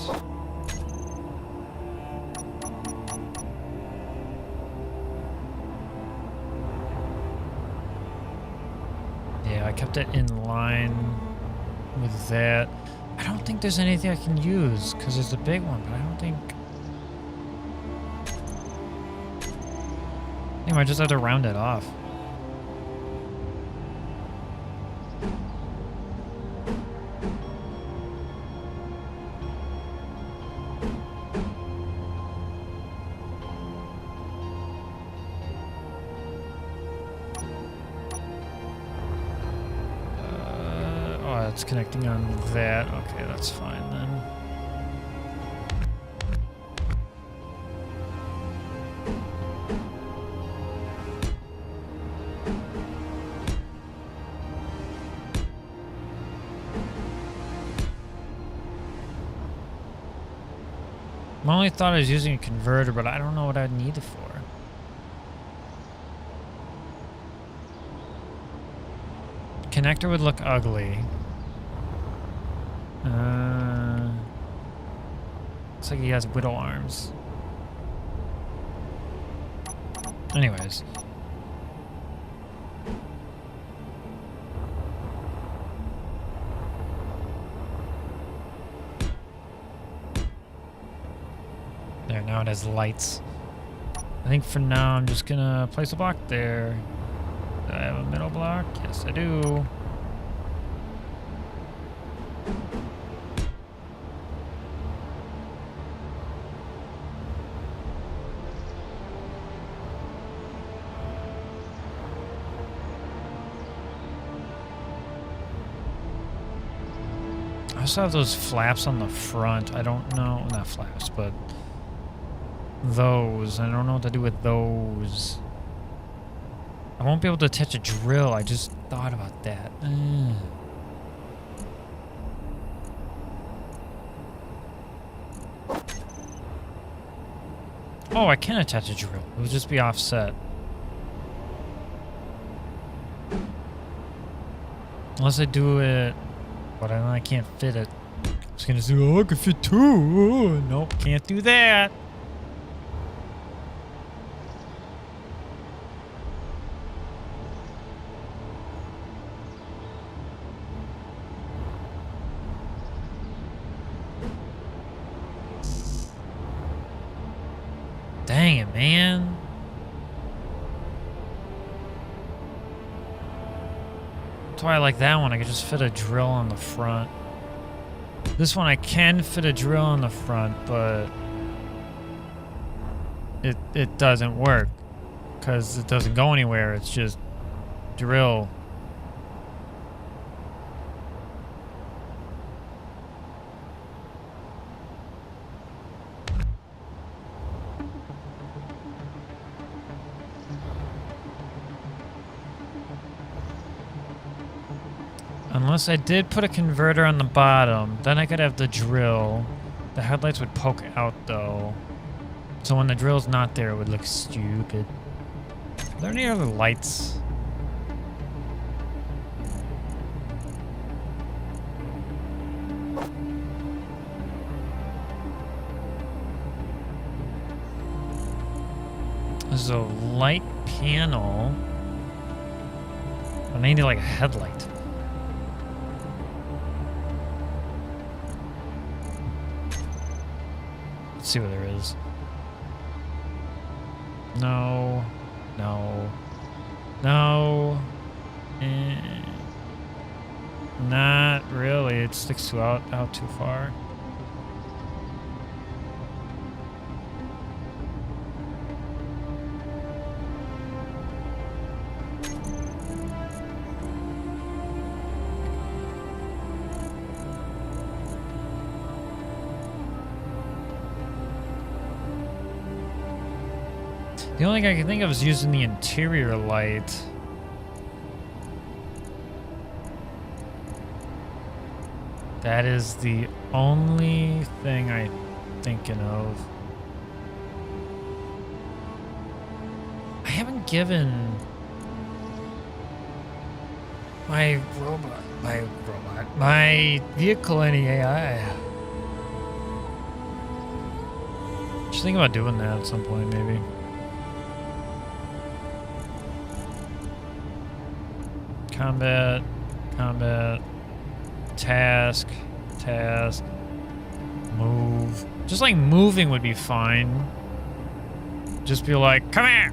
Yeah, I kept it in line with that. I don't think there's anything I can use because there's a big one, but I don't think... I think I just have to round it off. It's connecting on that. Okay, that's fine then. I only thought I was using a converter, but I don't know what I'd need it for. Connector would look ugly. Looks like he has widow arms. Anyways. There, now it has lights. I think for now I'm just gonna place a block there. Do I have a middle block? Yes, I do. I also have those flaps on the front. I don't know, not flaps, but those. I don't know what to do with those. I won't be able to attach a drill. I just thought about that. Oh, I can attach a drill. It would just be offset. Unless I do it, but I can't fit it. I was gonna say, oh, I could fit two. Oh, nope, can't do that. Dang it, man. That's why I like that one. I could just fit a drill on the front. This one I can fit a drill on the front, but it doesn't work because it doesn't go anywhere. It's just drill. Unless I did put a converter on the bottom, then I could have the drill. The headlights would poke out though. So when the drill's not there, it would look stupid. Are there any other lights? There's a light panel. I need like a headlight. Let's see what there is. No. No. No. Not really. It sticks out too far. The only thing I can think of is using the interior light. That is the only thing I'm thinking of. I haven't given my vehicle any AI. Just think about doing that at some point, maybe. Combat, task, move. Just like moving would be fine. Just be like, come here!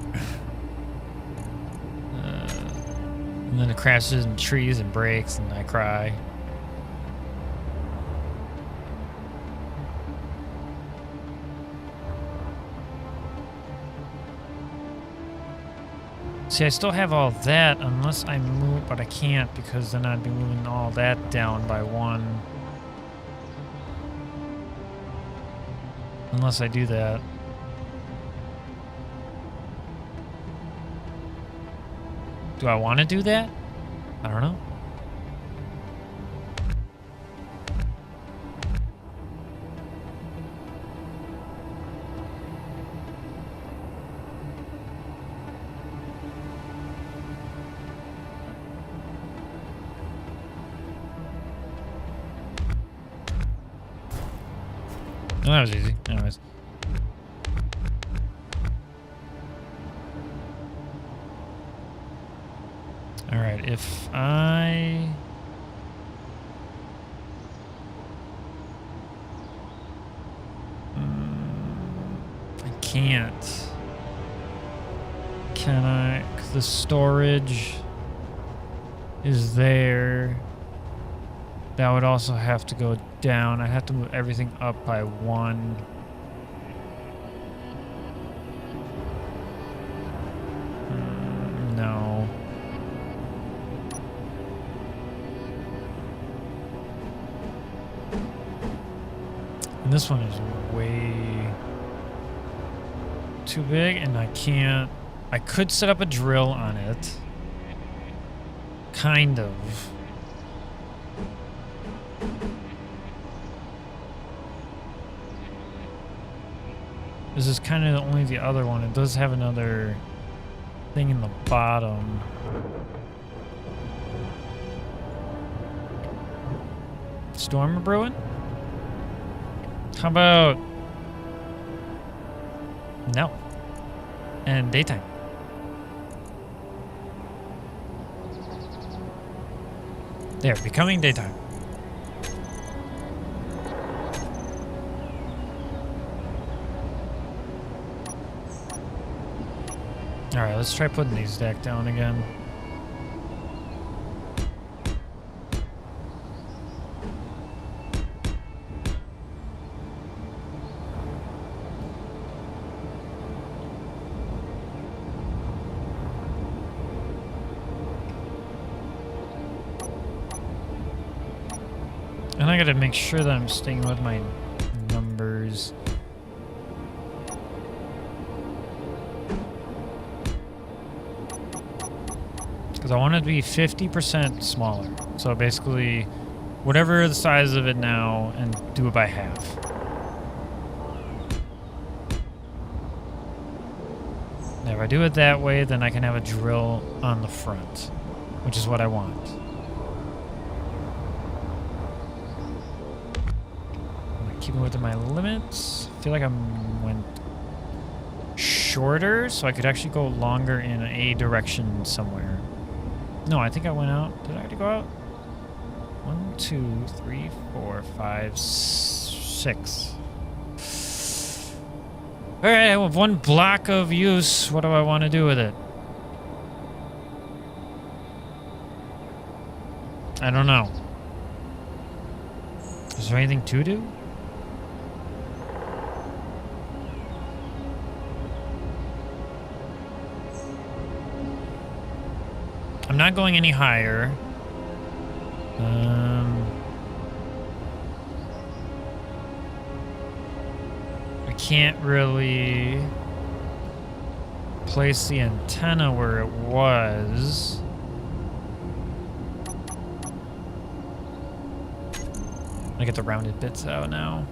And then it crashes in trees and breaks and I cry. See, I still have all that unless I move, but I can't because then I'd be moving all that down by one. Unless I do that. Do I want to do that? I don't know. Well, that was easy. Anyways. Alright, if I... I can't. Can I? 'Cause the storage is there. That would also have to go down. I'd have to move everything up by 1. No. And this one is way too big, and I can't. I could set up a drill on it. Kind of. This is kind of only the other one. It does have another thing in the bottom. Storm brewing? How about no? And daytime. There, becoming daytime. Alright, let's try putting these back down again. And I gotta make sure that I'm staying with my numbers. Because I want it to be 50% smaller. So basically, whatever the size of it now, and do it by half. Now, if I do it that way, then I can have a drill on the front, which is what I want. Keeping within my limits. I feel like I went shorter, so I could actually go longer in a direction somewhere. No, I think I went out. Did I already go out? 1, 2, 3, 4, 5, 6. All right, I have 1 block of use. What do I want to do with it? I don't know. Is there anything to do? I'm not going any higher. I can't really place the antenna where it was. I get the rounded bits out now.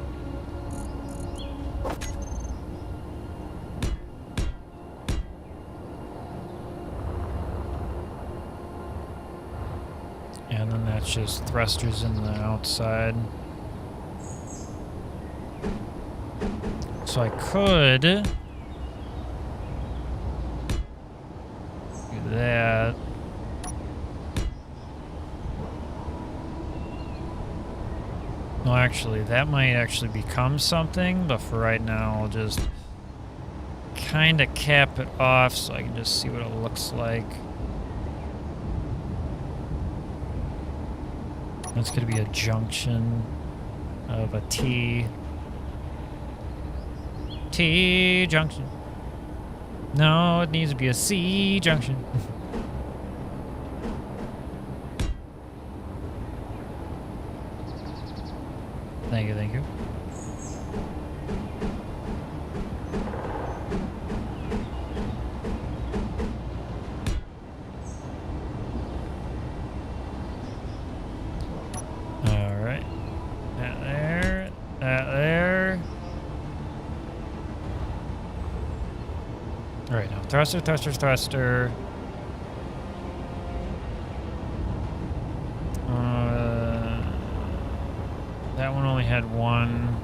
And then that's just thrusters in the outside. So I could do that. No, actually, that might actually become something, but for right now, I'll just kind of cap it off so I can just see what it looks like. It's going to be a junction of a T junction. No, it needs to be a C junction. Thank you, thank you. Alright, now thruster, thruster, thruster. That one only had 1.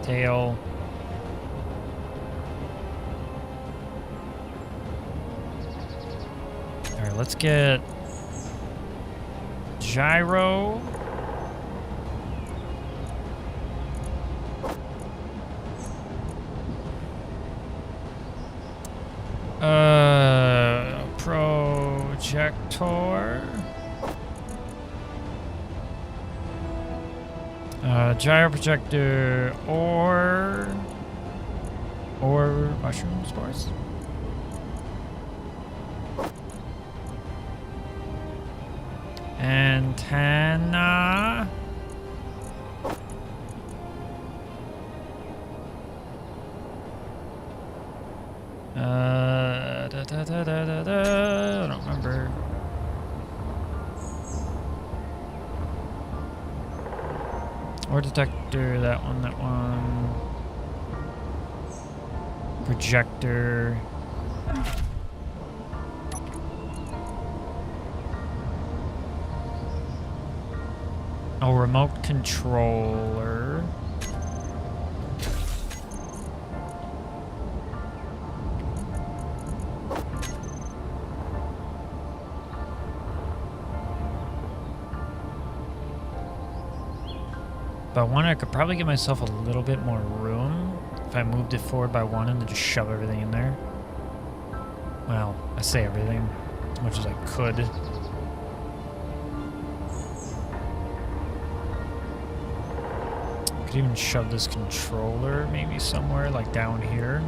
scale. All right, let's get gyro. Projector. Gyro projector or mushroom spores. Antenna. I don't remember. Or detector, that one. Projector. Oh, remote controller. But one, I could probably give myself a little bit more room if I moved it forward by one and then just shove everything in there. Well, I say everything, as much as I could. Could even shove this controller maybe somewhere, like down here.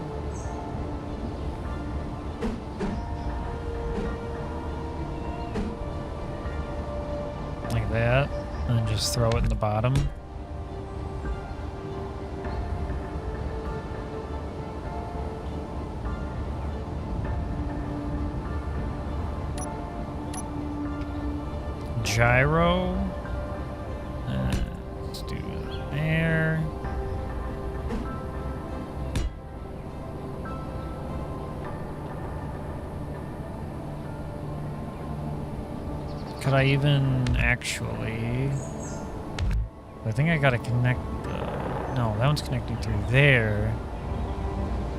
Like that, and then just throw it in the bottom. Gyro. Let's do there. Could I even actually? I think I gotta connect the. No, that one's connecting through there.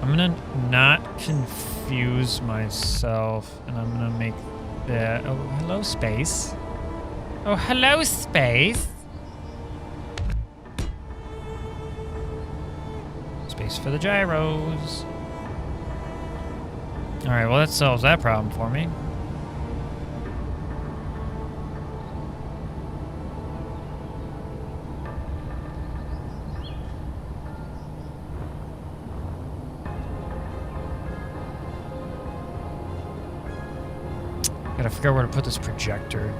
I'm gonna not confuse myself, and I'm gonna make that. Oh, hello, space. Oh, hello, space. Space for the gyros. All right, well, that solves that problem for me. Gotta figure out where to put this projector.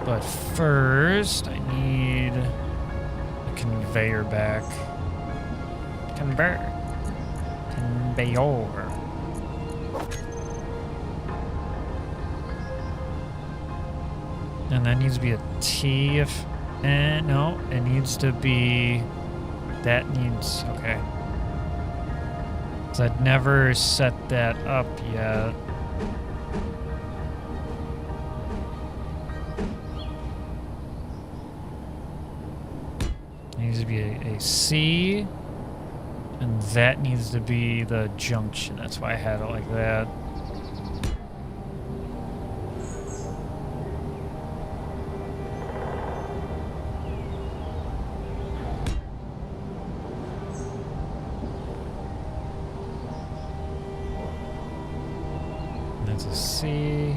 But first, I need a conveyor back. Conveyor. And that needs to be a T if... no, it needs to be... That needs... Okay. I'd never set that up yet. It needs to be a C, and that needs to be the junction. That's why I had it like that. That's a C.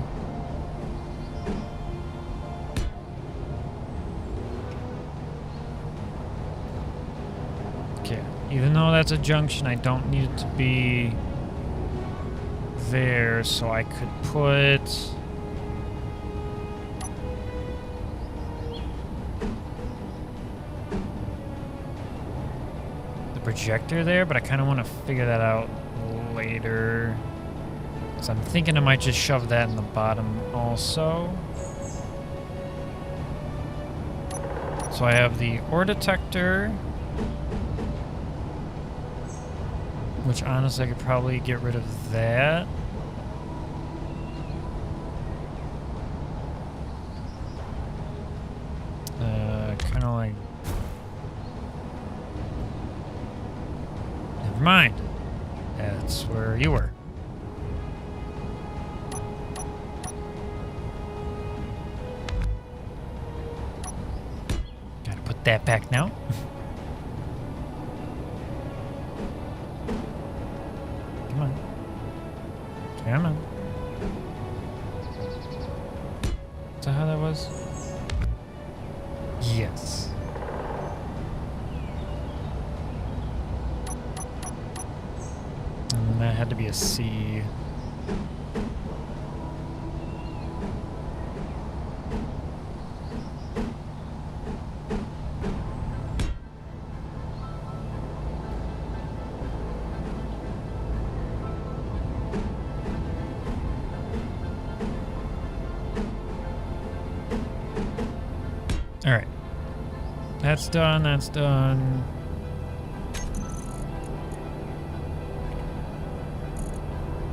Okay, even though that's a junction, I don't need it to be there, so I could put the projector there, but I kind of want to figure that out later. So I'm thinking I might just shove that in the bottom also. So I have the ore detector, which honestly I could probably get rid of that. mind. That's where you were. Gotta put that back now. Come on. Come on. Is that how that was? Yes. And that had to be a C. All right. That's done. That's done.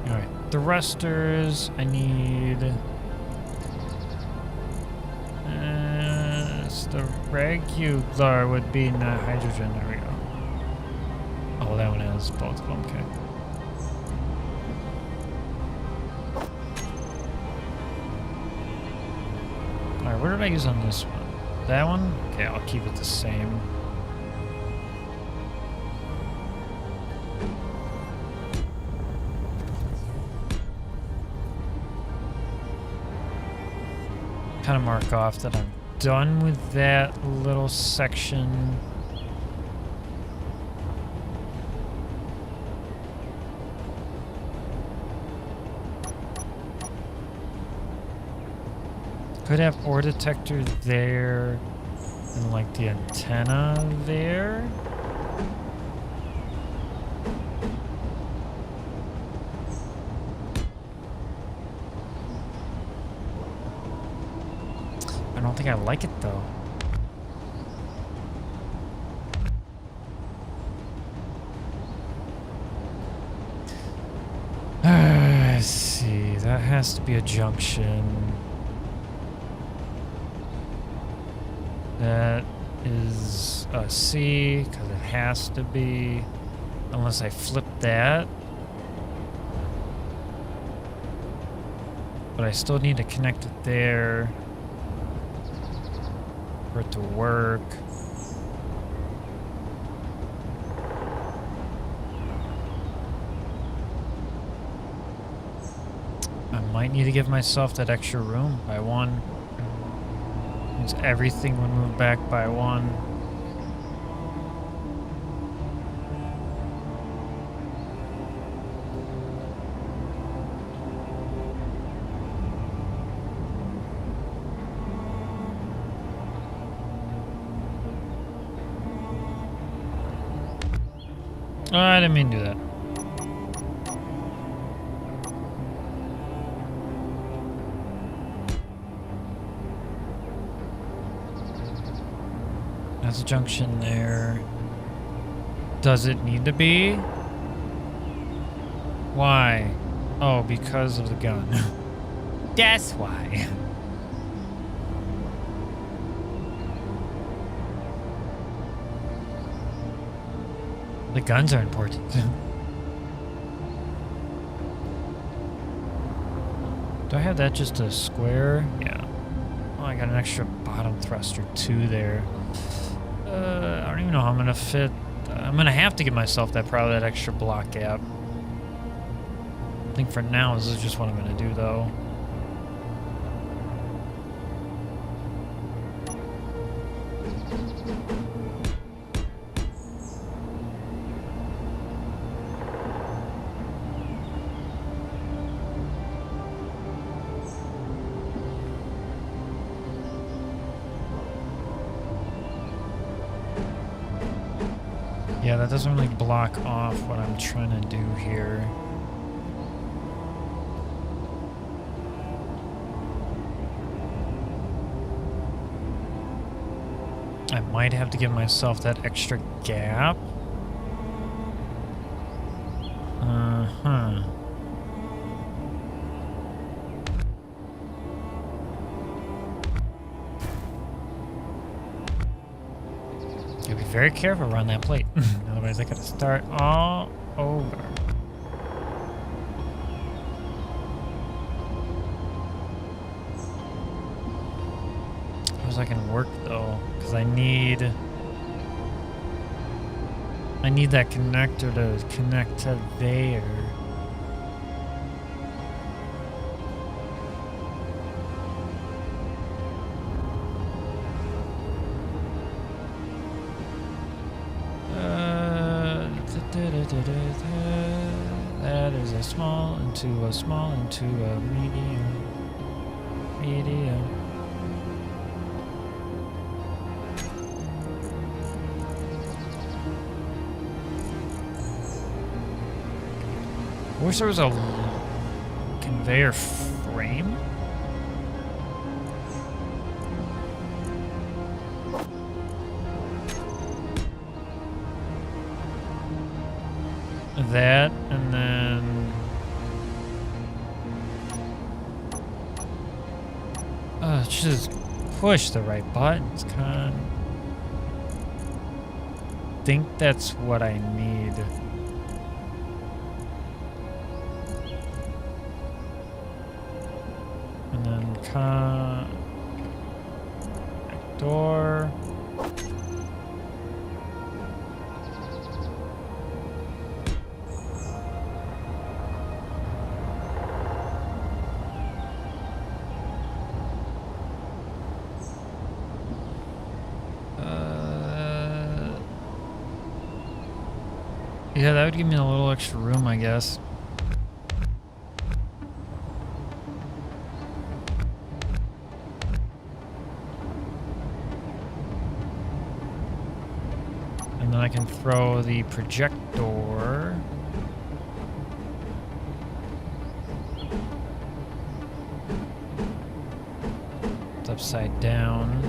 All right. Thrusters. I need. It's the regular would be not hydrogen. There we go. Oh, that one has both of them. Okay. All right. What did I use on this one? That one? Okay, I'll keep it the same. Kind of mark off that I'm done with that little section. Could have ore detector there and like the antenna there. I don't think I like it though. Let's see, that has to be a junction. That is a C, because it has to be, unless I flip that. But I still need to connect it there for it to work. I might need to give myself that extra room by one. Means everything would move back by one. Oh, I didn't mean to do that. That's a junction there. Does it need to be? Why? Oh, because of the gun. That's why. The guns are important. Do I have that just a square? Yeah. Oh, I got an extra bottom thruster too there. I don't even know how I'm gonna fit. I'm gonna have to give myself that extra block gap. I think for now this is just what I'm gonna do though. Yeah, that doesn't really block off what I'm trying to do here. I might have to give myself that extra gap. Uh-huh. Gotta be very careful around that plate. Otherwise I gotta start all over. How's that gonna work though? Because I need that connector to connect to there. That is a small into a medium. I wish there was a conveyor frame. That, and then just push the right buttons, think that's what I need. And then door. Yeah, that would give me a little extra room, I guess. And then I can throw the projector. It's upside down.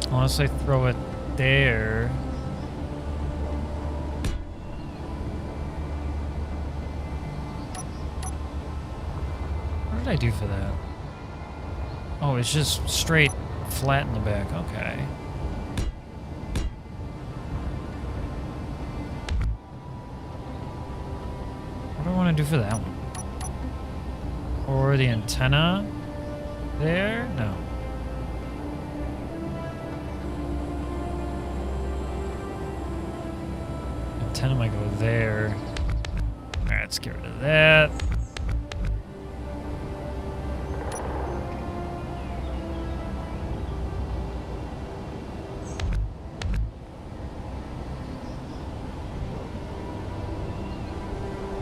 Unless I throw it there. What did I do for that? Oh, it's just straight flat in the back. Okay. What do I want to do for that one? Or the antenna there? No. Antenna might go there. Alright, let's get rid of that.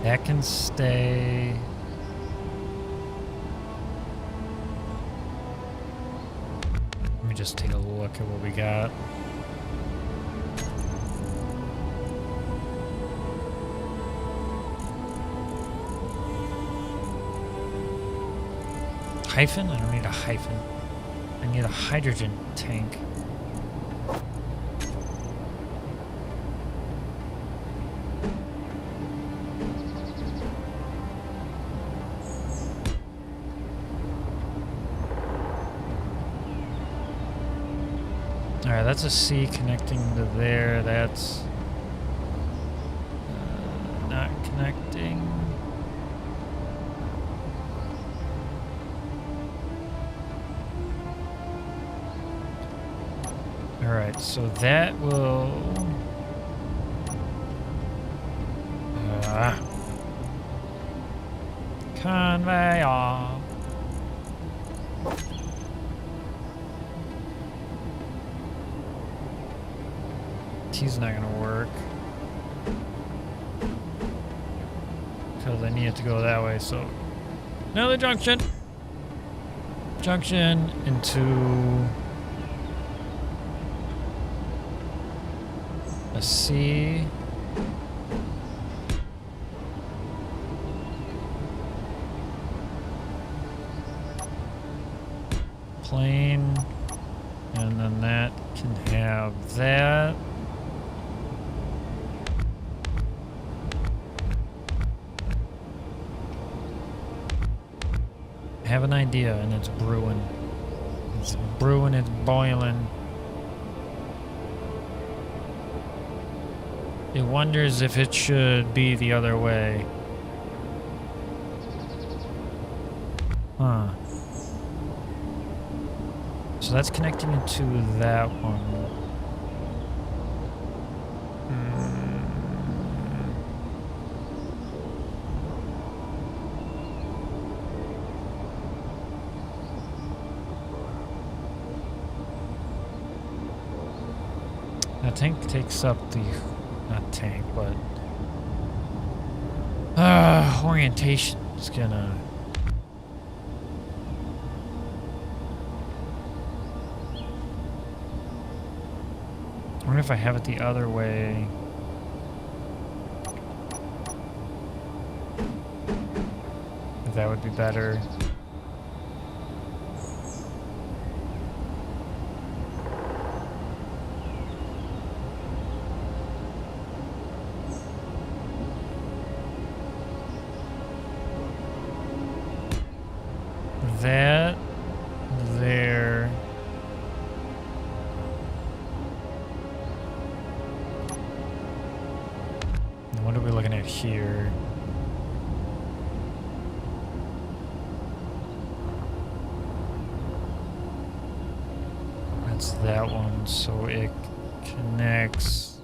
That can stay. Let me just take a look at what we got. Hyphen? I don't need a hyphen. I need a hydrogen tank. Alright, that's a C connecting to there. That's not connecting. Alright, so that will... conveyor. T's not gonna work. Because I need it to go that way, so... Another junction! Junction into... a C. Plane. And then that can have that. have an idea, and it's brewing. It's brewing, it's boiling. It wonders if it should be the other way. Huh. So that's connecting into that one. That tank takes up the... Not tank, but... orientation is gonna... I wonder if I have it the other way. If that would be better. That there. What are we looking at here? That's that one, so it connects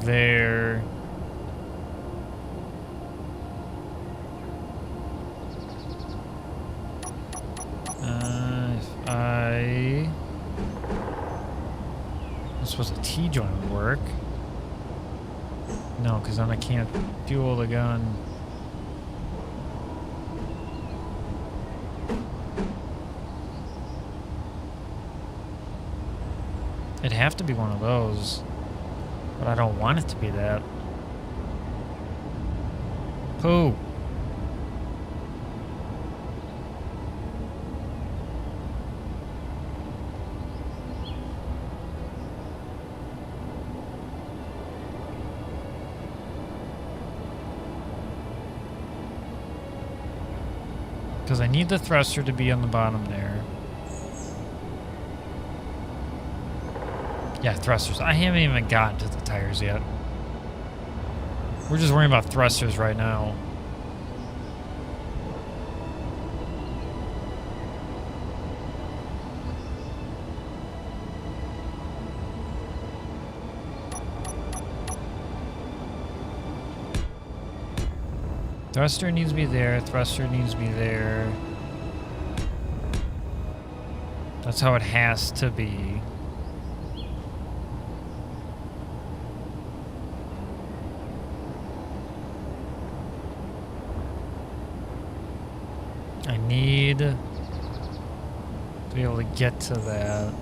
there. If I... I suppose a T-joint would work. No, because then I can't fuel the gun. It'd have to be one of those. But I don't want it to be that. Pooh. Because I need the thruster to be on the bottom there. Yeah, thrusters. I haven't even gotten to the tires yet. We're just worrying about thrusters right now. Thruster needs to be there, thruster needs to be there. That's how it has to be. I need to be able to get to that.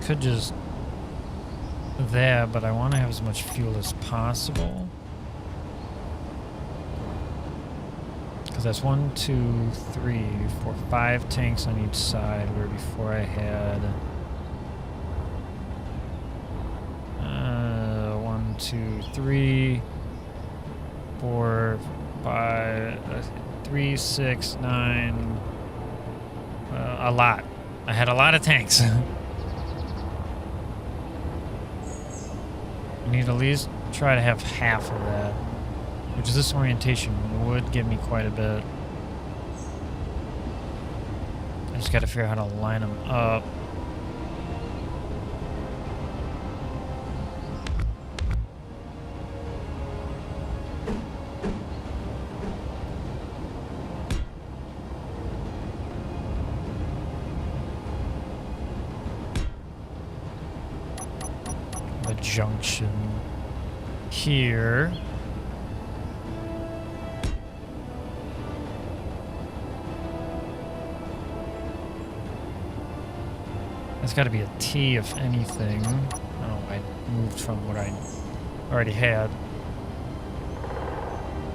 Could just there, but I want to have as much fuel as possible. Because that's 1, 2, 3, 4, 5 tanks on each side, where before I had 1, 2, 3, 4, 5, 3, 6, 9. A lot. I had a lot of tanks. I need to at least try to have half of that, which is this orientation would give me quite a bit. I just got to figure out how to line them up. Junction here. It's got to be a T if anything. Oh, I moved from what I already had.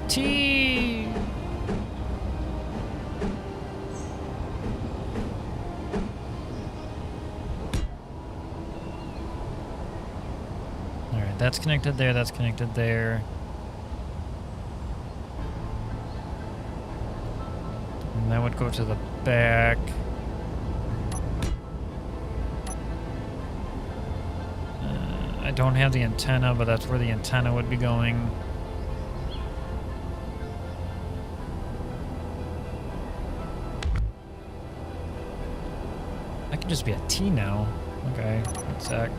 T. That's connected there, that's connected there. And that would go to the back. I don't have the antenna, but that's where the antenna would be going. That could just be a T now. Okay, one sec.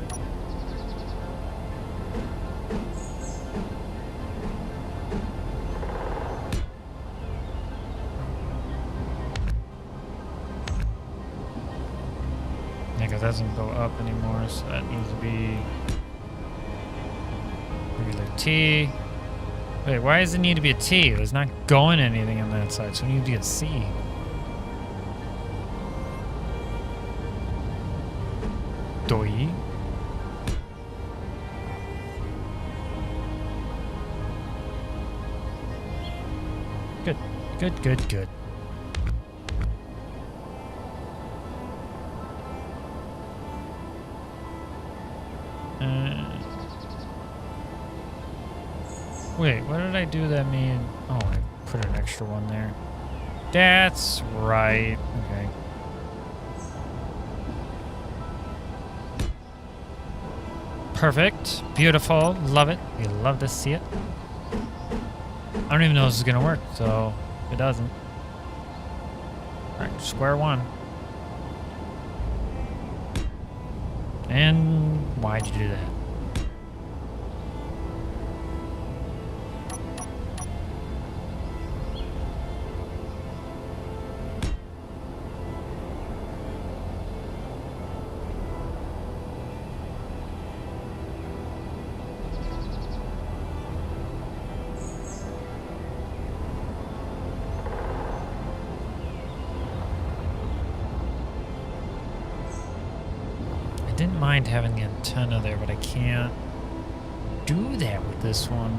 Yeah, because that doesn't go up anymore, so that needs to be regular T. Wait, why does it need to be a T? There's not going anything on that side, so it needs to be a C. Doi. Good, good, good, good. Wait, what did I do that made? Oh, I put an extra one there. That's right. Okay. Perfect. Beautiful. Love it. We love to see it. I don't even know if this is going to work, so it doesn't. Alright, square one. And why'd you do that? I didn't mind having the antenna there, but I can't do that with this one.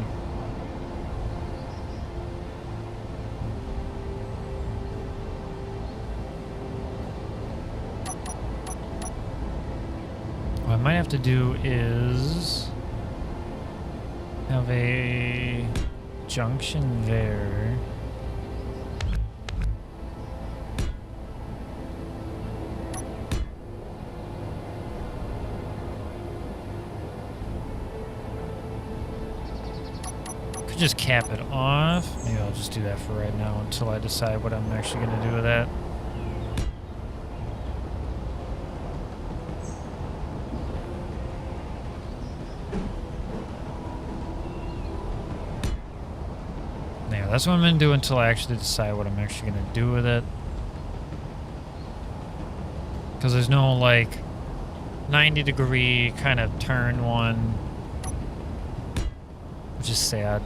What I might have to do is have a junction there. Just cap it off. Maybe I'll just do that for right now until I decide what I'm actually going to do with that. Yeah, that's what I'm going to do until I actually decide what I'm actually going to do with it. Because there's no, like, 90-degree kind of turn one. Which is sad.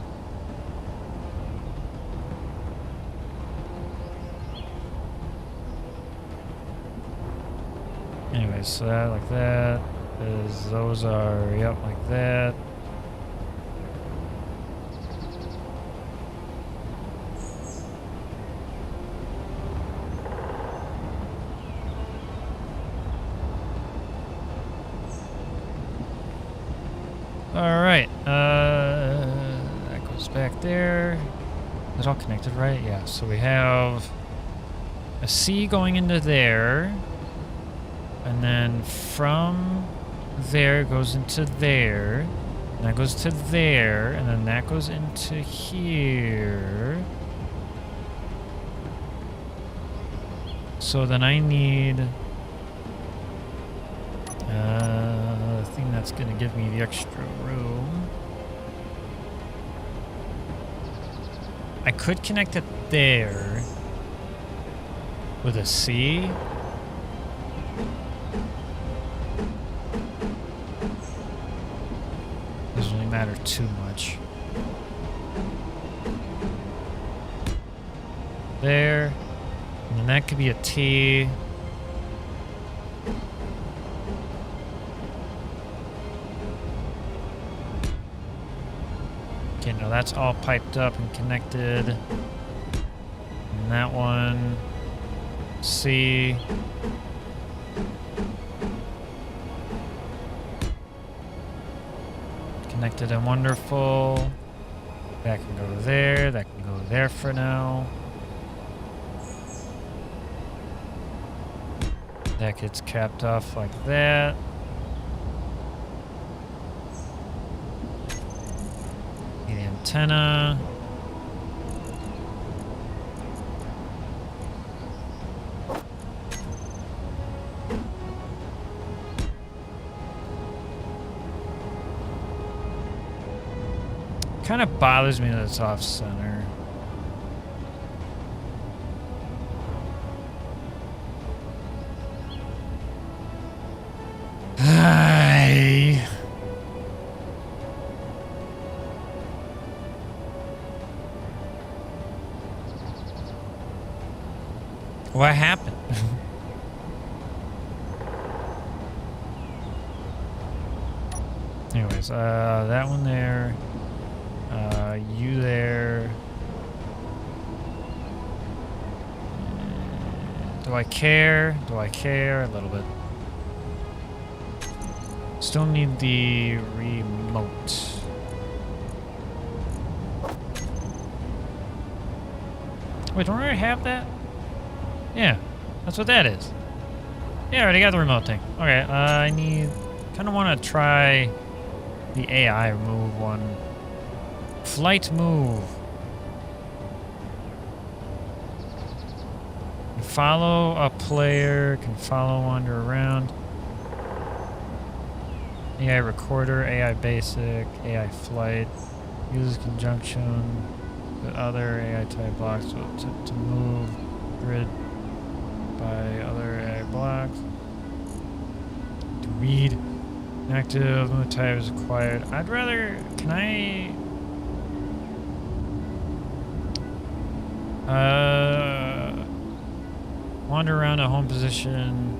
Anyways, so that, like that, is, those are, yep, like that. Alright, that goes back there. Is it all connected, right? Yeah, so we have a C going into there. And then from there goes into there. And that goes to there. And then that goes into here. So then I need the thing that's going to give me the extra room. I could connect it there with a C. Doesn't really matter too much. There. And then that could be a T. Okay, now that's all piped up and connected. And that one. C. connected and wonderful. That can go there. That can go there for now. That gets capped off like that. The antenna. Kind of bothers me that it's off center. Hi. What happened? Anyways, that one there. You there. Do I care? Do I care? A little bit. Still need the remote. Wait, don't I already have that? Yeah, that's what that is. Yeah, I already got the remote thing. Okay, I need... kind of want to try the AI move one. Flight move. Can follow a player, can follow, wander around. AI recorder, AI basic, AI flight. Uses conjunction with other AI type blocks to move grid by other AI blocks. To read. Active move type is acquired. I'd rather... can I... wander around a home position.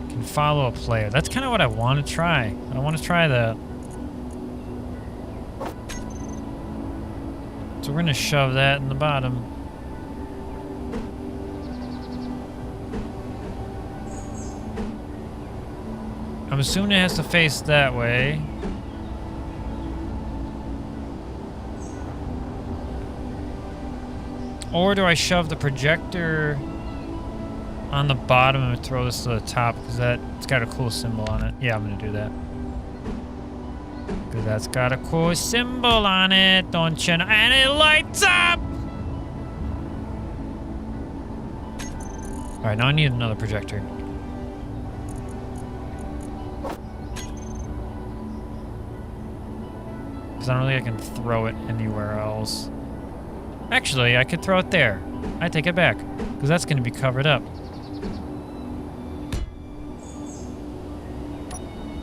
Can follow a player. That's kind of what I want to try. I want to try that. So we're going to shove that in the bottom. I'm assuming it has to face that way. Or do I shove the projector on the bottom and throw this to the top because it's got a cool symbol on it? Yeah, I'm gonna do that. Because that's got a cool symbol on it, don't you know? And it lights up! Alright, now I need another projector. Because I don't think I can throw it anywhere else. Actually, I could throw it there. I take it back, because that's going to be covered up.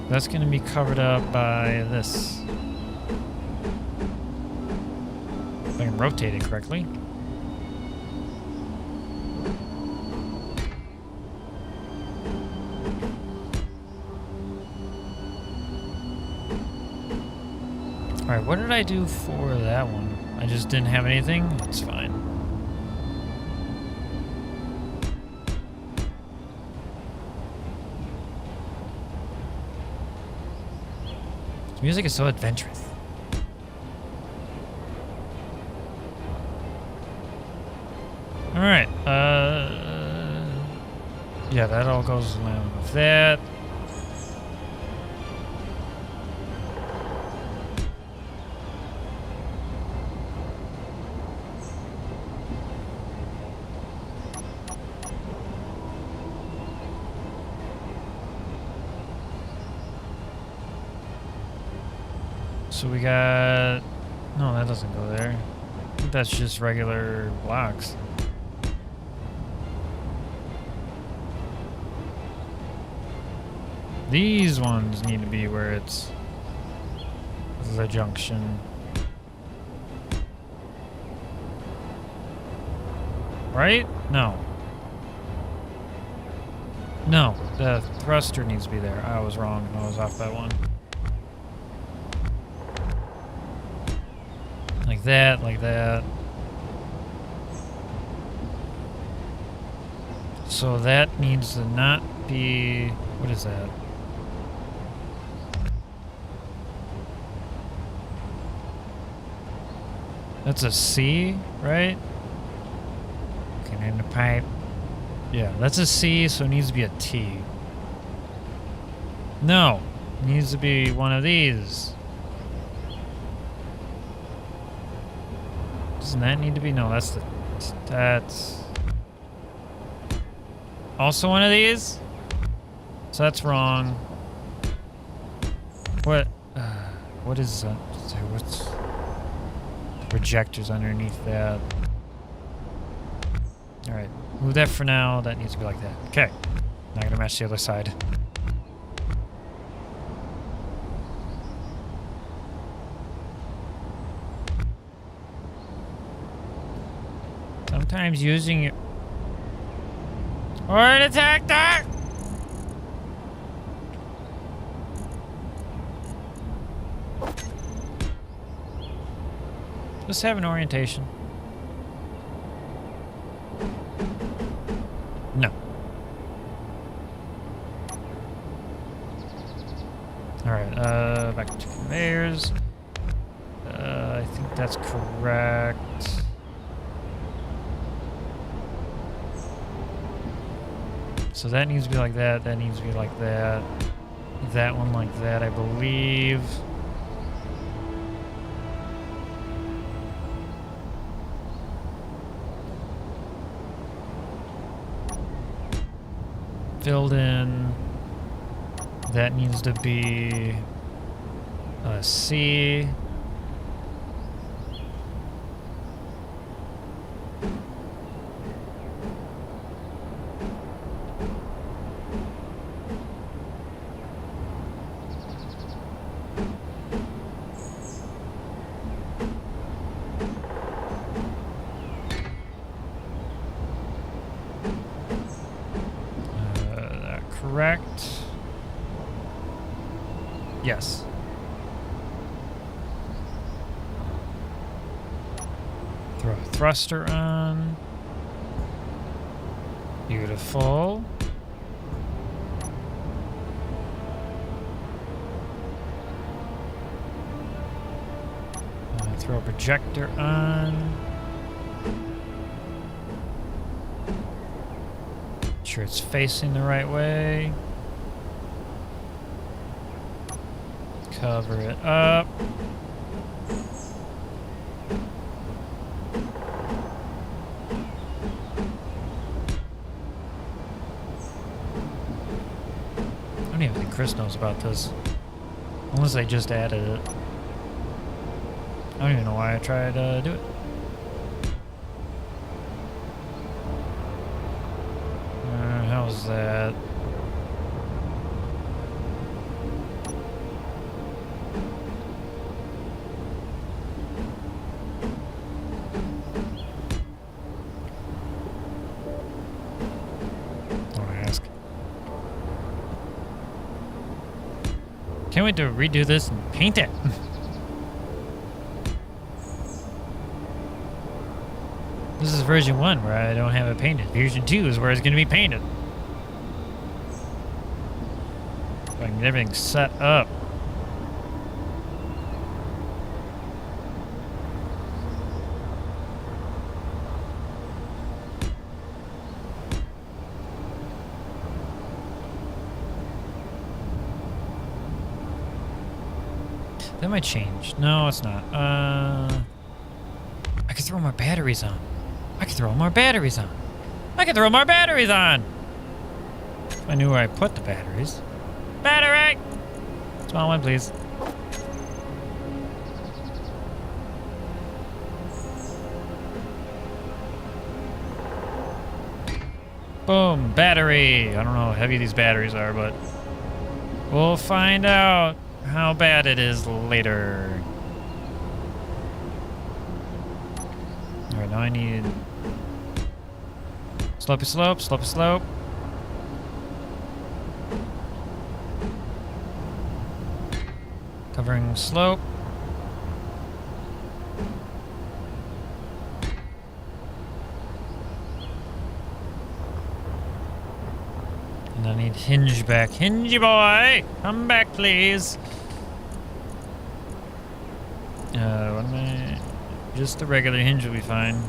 That's going to be covered up by this. If I can rotate it correctly. Alright, what did I do for that one? I just didn't have anything? It's fine. The music is so adventurous. Alright, yeah, that all goes along with that. So we got... no, that doesn't go there. I think that's just regular blocks. These ones need to be where it's the junction. Right? No. No, the thruster needs to be there. I was wrong. I was off by one. Like that, like that. So that needs to not be... what is that? That's a C, right? Okay, in the pipe. Yeah, that's a C, so it needs to be a T. No, it needs to be one of these. Doesn't that need to be? No, that's also one of these. So that's wrong. What is that? What's projectors underneath that? All right, move that for now. That needs to be like that. Okay, not gonna match the other side. Sometimes using it. Or an attack that. Just have an orientation. No. Alright, back to conveyors. I think that's correct. So that needs to be like that, that needs to be like that. That one like that, I believe. Filled in. That needs to be a C. Correct. Yes. Throw a thruster on. Beautiful. Throw a projector on. Sure it's facing the right way. Cover it up. I don't even think Chris knows about this. Unless I just added it. I don't even know why I tried to do it. How's that? Don't ask. Can't wait to redo this and paint it. This is version 1 where I don't have it painted. Version 2 is where it's going to be painted. I can get everything set up. That might change. No, it's not. I could throw more batteries on. I could throw more batteries on. I could throw more batteries on! If I knew where I put the batteries. Battery! Small one, please. Boom, battery. I don't know how heavy these batteries are, but we'll find out how bad it is later. Alright, now I need slopey slope, slopey slope. Covering slope. And I need hinge back. Hingy boy! Come back, please. What am I... Just the regular hinge will be fine.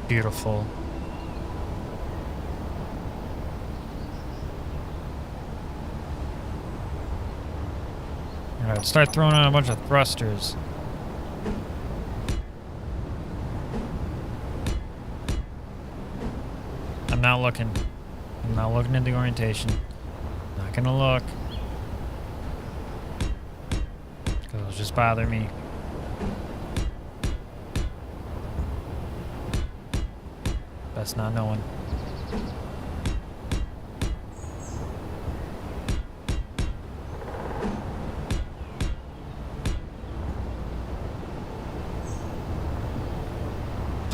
Beautiful. Alright, start throwing on a bunch of thrusters. I'm not looking. I'm not looking at the orientation. Not gonna look. Because it'll just bother me. Best not knowing.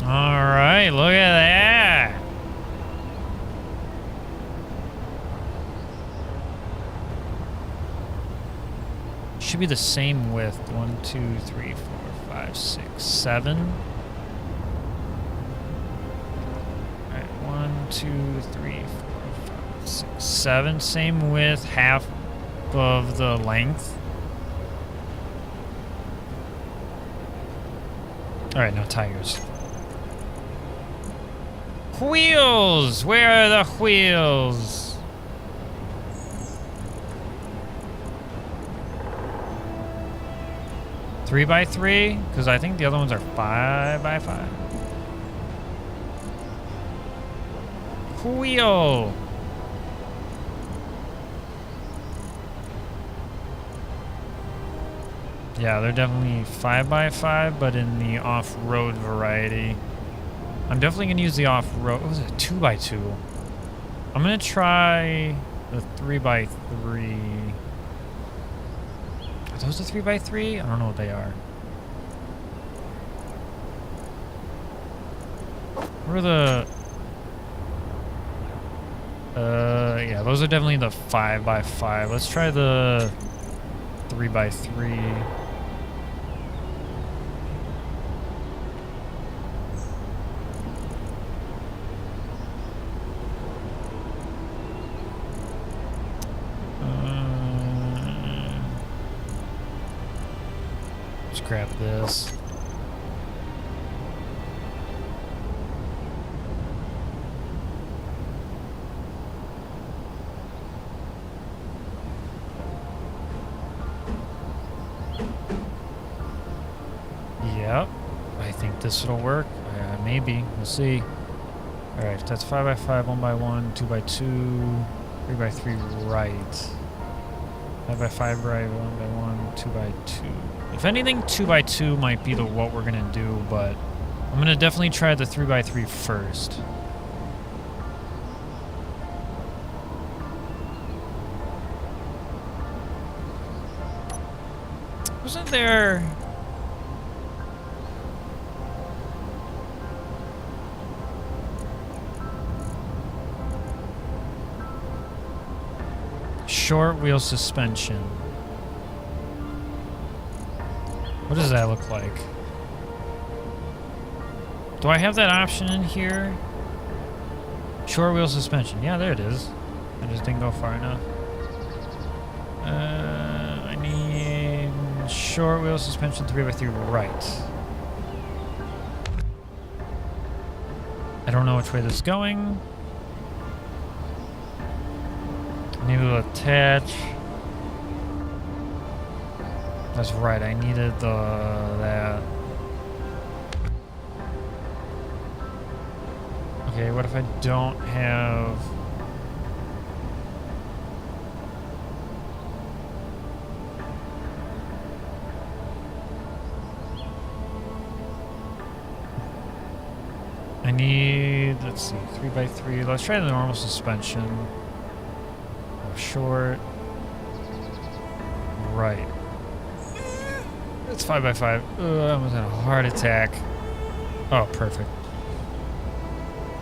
Alright, look at that. Should be the same width. 1, 2, 3, 4, 5, 6, 7. Alright, 1, 2, 3, 4, 5, 6, 7. Same width, half of the length. Alright, now tires. Wheels! Where are the wheels? Three by three? Because I think the other ones are 5 by 5. Wheel! Yeah, they're definitely 5 by 5, but in the off-road variety. I'm definitely gonna use the off-road. What was it? 2 by 2. I'm gonna try the 3 by 3. Are those the 3 by 3? I don't know what they are. What are the? Yeah, those are definitely the 5 by 5. Let's try the 3 by 3. Grab this. Yep. I think this will work. Maybe. We'll see. Alright, that's 5 by 5, 1 by 1, 2 by 2, 3 by 3 right. 5 by 5 right, 1 by 1, 2 by 2. If anything, 2 by 2 might be what we're gonna do, but I'm gonna definitely try the 3 by 3 first. Wasn't there? Short wheel suspension. What does that look like? Do I have that option in here? Short wheel suspension. Yeah, there it is. I just didn't go far enough. I need short wheel suspension 3 by 3 right. I don't know which way this is going. I need to attach. That's right, I needed that. Okay, what if I don't have... I need, let's see, 3 by 3. Let's try the normal suspension. Short. Right. It's 5 by 5. I almost had a heart attack. Oh, perfect.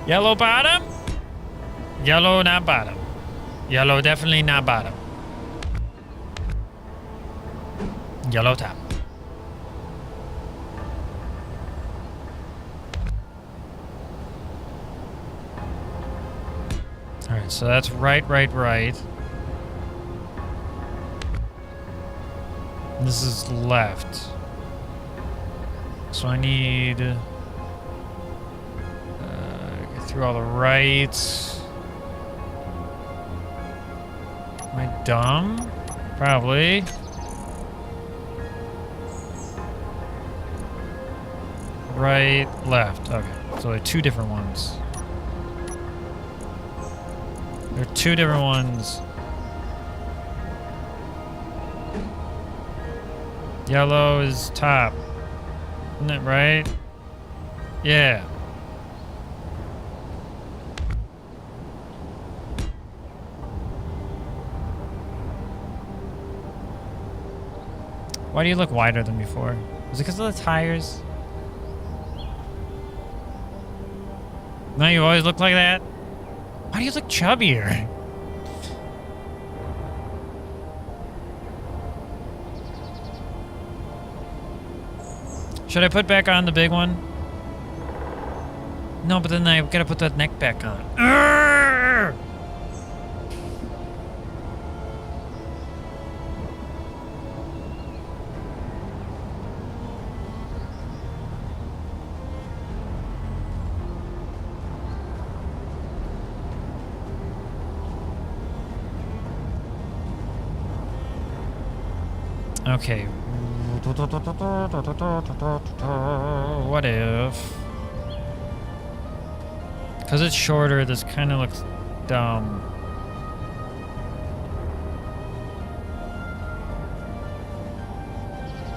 Yellow bottom? Yellow not bottom. Yellow definitely not bottom. Yellow top. Alright, so that's right. This is left. So I need... get through all the rights. Am I dumb? Probably. Right, left. Okay, so there are two different ones. There are two different ones. Yellow is top. Isn't it right? Yeah. Why do you look wider than before? Is it because of the tires? No, you always look like that? Why do you look chubbier? Should I put back on the big one? No, but then I gotta put that neck back on. Urgh! Okay. What if... Because it's shorter, this kind of looks dumb.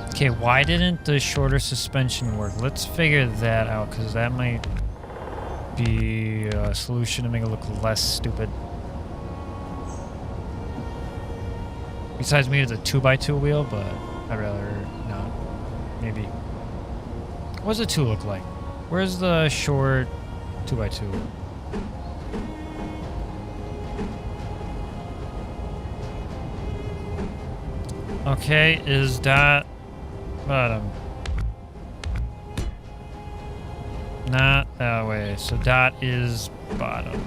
Okay, why didn't the shorter suspension work? Let's figure that out, because that might be a solution to make it look less stupid. Besides maybe the 2x2 wheel, but I'd rather not. Maybe. What does the 2 look like? Where's the short 2x2? Okay, is dot bottom? Not that way. So dot is bottom.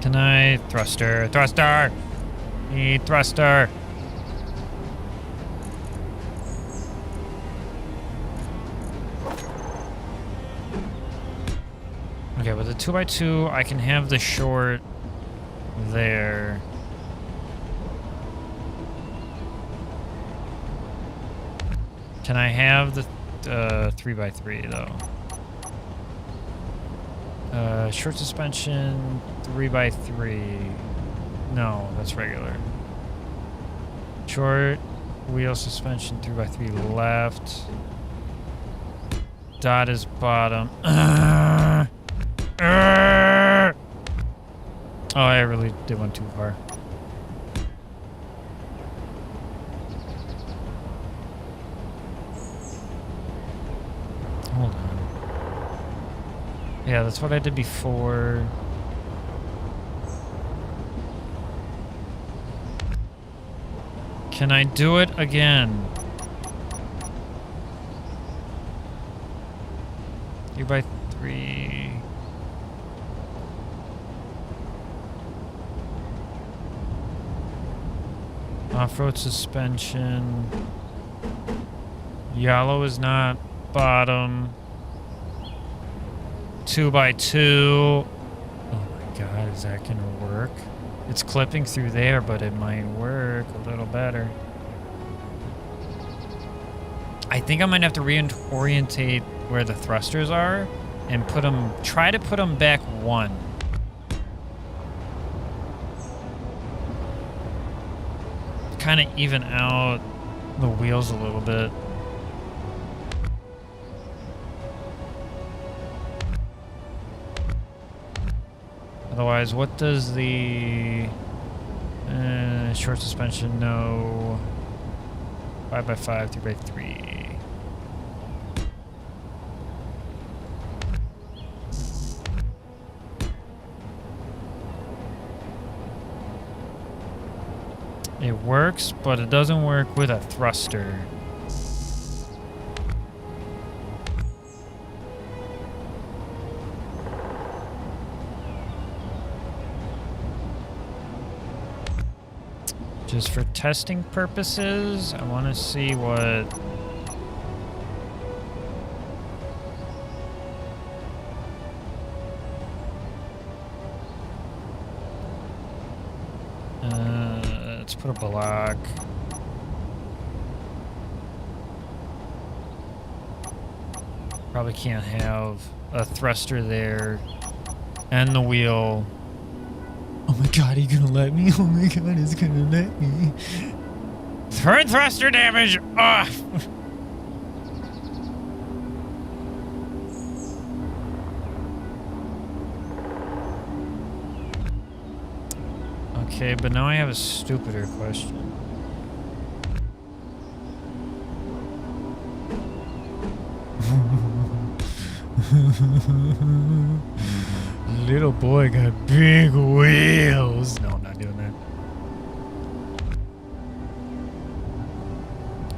Can I thruster? Thruster! Need thruster! Okay, with the 2x2, I can have the short there. Can I have the 3x3 though? Short suspension, 3x3. No, that's regular. Short wheel suspension, 3x3 left. Dot is bottom. Oh, I really did one too far. Hold on. Yeah, that's what I did before. Can I do it again? 3x3. Off-road suspension. Yellow is not bottom. 2x2. Oh my god, is that gonna work? It's clipping through there, but it might work a little better. I think I might have to reorientate where the thrusters are and put them, try to put them back one. Kind of even out the wheels a little bit. Otherwise, what does the short suspension know? 5x5, 3x3. It works, but it doesn't work with a thruster. Just for testing purposes, I want to see what... let's put a block. Probably can't have a thruster there and the wheel. Oh my god, are you gonna let me? Oh my god, it's gonna let me. Third thruster damage off! Okay, but now I have a stupider question. Little boy got big wheels. No, I'm not doing that.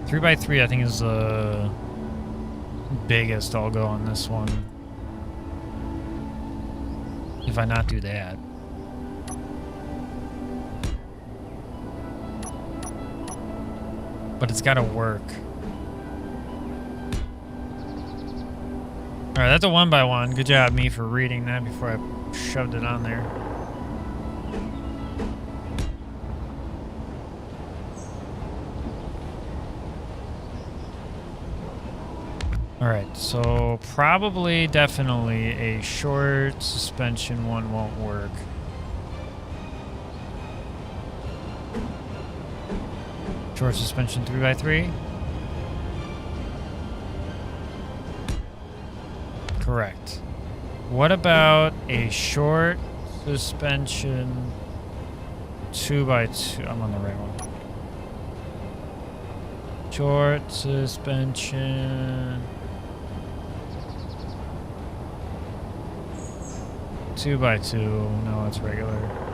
3x3 I think is the biggest I'll go on this one. If I not do that. But it's gotta work. Alright, that's a 1x1. Good job, me, for reading that before I shoved it on there. Alright, so probably, definitely, a short suspension one won't work. Short suspension 3x3? Correct. What about a short suspension 2x2? I'm on the right one. Short suspension 2x2. No, it's regular.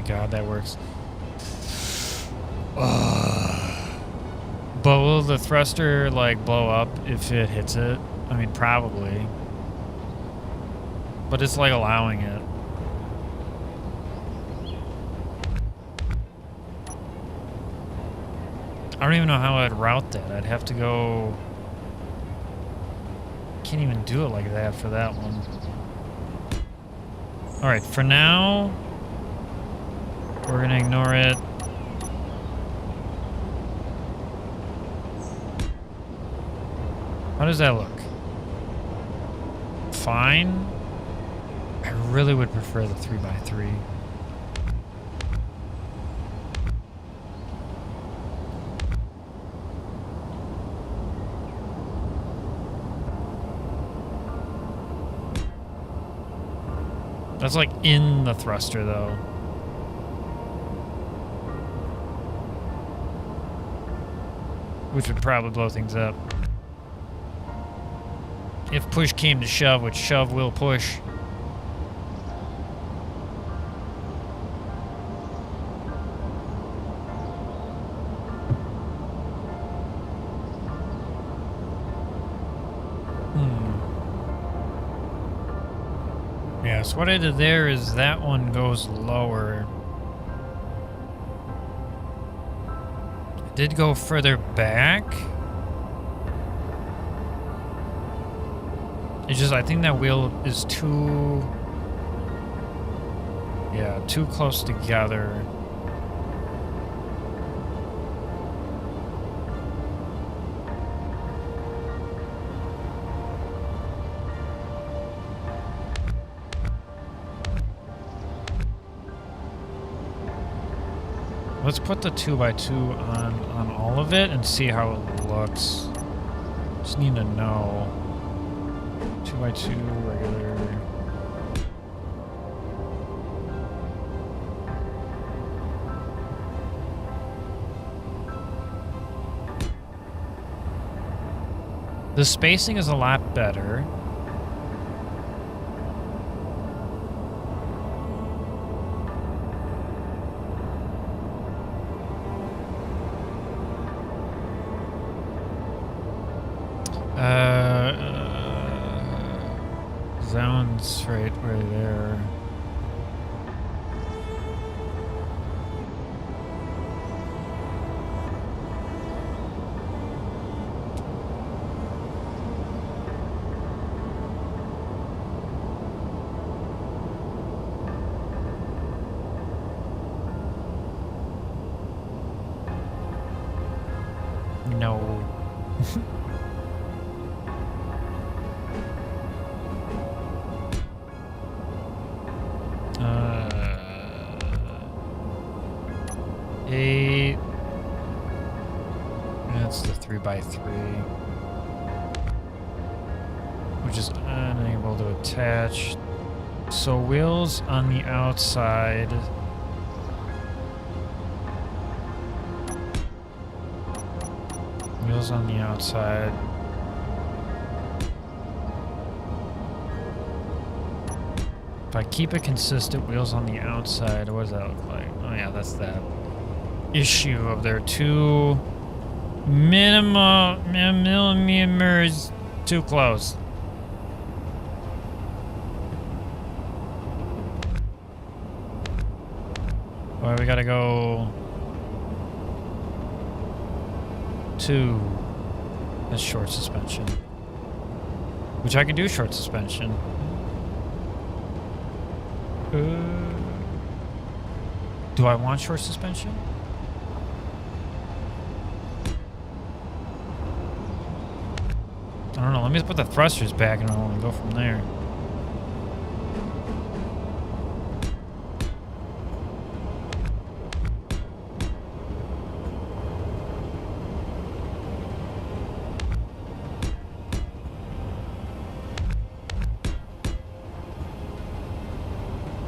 God, that works. But will the thruster like blow up if it hits it? I mean, probably. But it's like allowing it. I don't even know how I'd route that. I'd have to go... Can't even do it like that for that one. Alright, for now... We're gonna ignore it. How does that look? Fine. I really would prefer the 3x3. That's like in the thruster though. Which would probably blow things up. If push came to shove, which shove will push. Yeah, so what I did there is that one goes lower. Did go further back. It's just I think that wheel is too close together. Let's put the 2x2 on all of it and see how it looks. Just need to know. 2x2 regular. The spacing is a lot better. That one's right there. No. Eight. That's the 3x3, which is unable to attach. So wheels on the outside. Wheels on the outside. If I keep it consistent, wheels on the outside, what does that look like? Oh yeah, that's that issue of their 2 millimeters too close. Well, we gotta go 2. That's short suspension. Which I can do short suspension. Do I want short suspension? I don't know. Let me put the thrusters back and we'll go from there.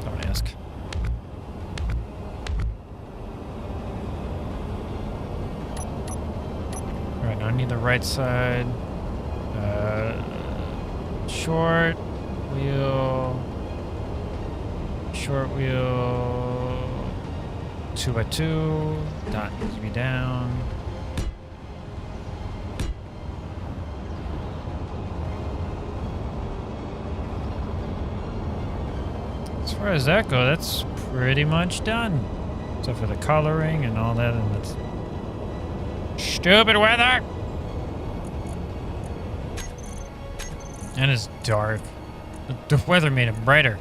Don't ask. All right, now I need the right side. Short wheel, 2x2, dot needs to be down. As far as that goes, that's pretty much done. Except for the coloring and all that, and that's stupid weather. And it's dark. The weather made it brighter.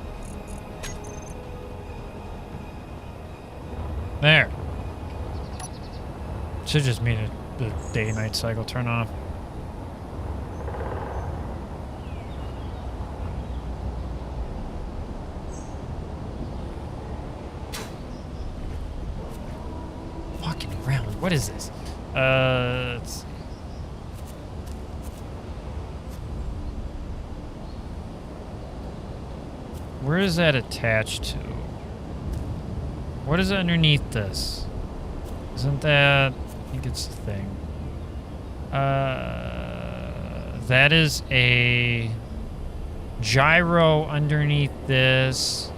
There. Should just made the day-night cycle turn off. Walking around. What is this? Let's see. Where is that attached to? What is underneath this? Isn't that... I think it's the thing. That is a gyro underneath this.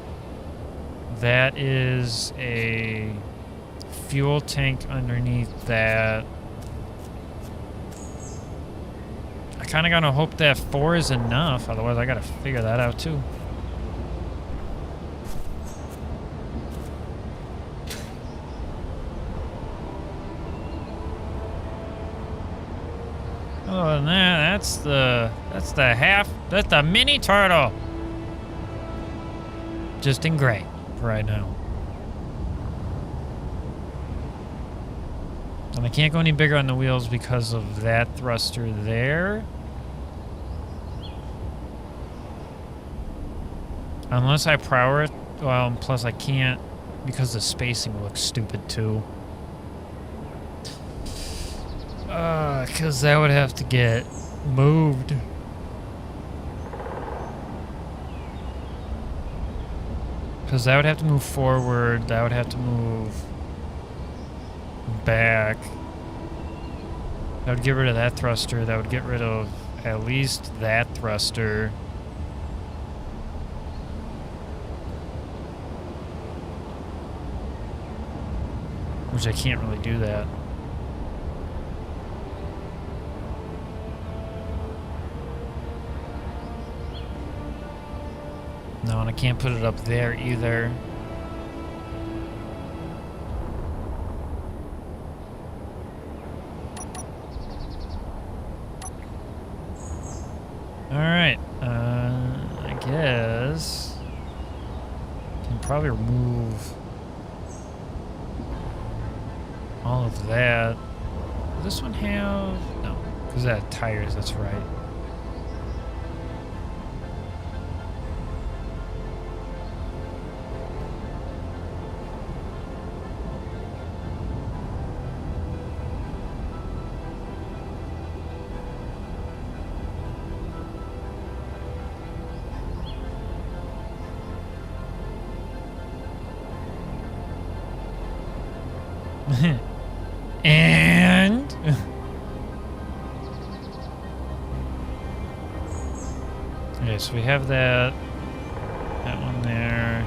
That is a fuel tank underneath that. I kind of gotta hope that 4 is enough. Otherwise, I gotta figure that out too. Other than that, that's the mini turtle. Just in gray for right now. And I can't go any bigger on the wheels because of that thruster there. Unless I power it. Well, plus I can't because the spacing looks stupid too. Because that would have to get moved. Because that would have to move forward. That would have to move back. That would get rid of that thruster. That would get rid of at least that thruster. Which I can't really do that. No, and I can't put it up there either. Alright, I guess can probably remove all of that. Does this one have? No, because that had tires, that's right. And okay, so we have that one there.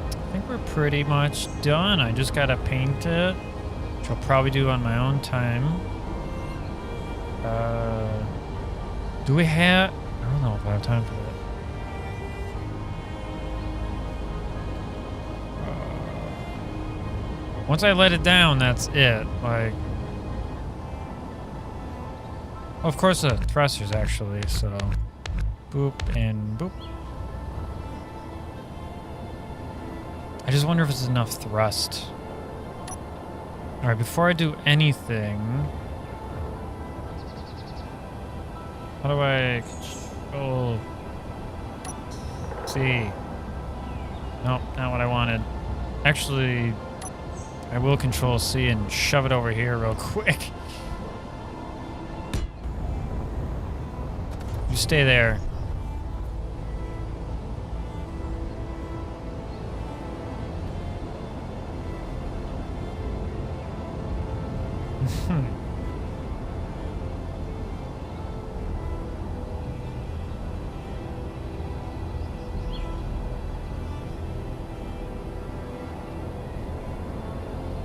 I think we're pretty much done. I just gotta paint it, which I'll probably do on my own time. Do we have? I don't know if I have time for that. Once I let it down, that's it. Like, oh, of course the thrusters actually, so boop and boop. I just wonder if it's enough thrust. All right, before I do anything, how do I control C? Nope, not what I wanted. Actually, I will control C and shove it over here real quick. You stay there.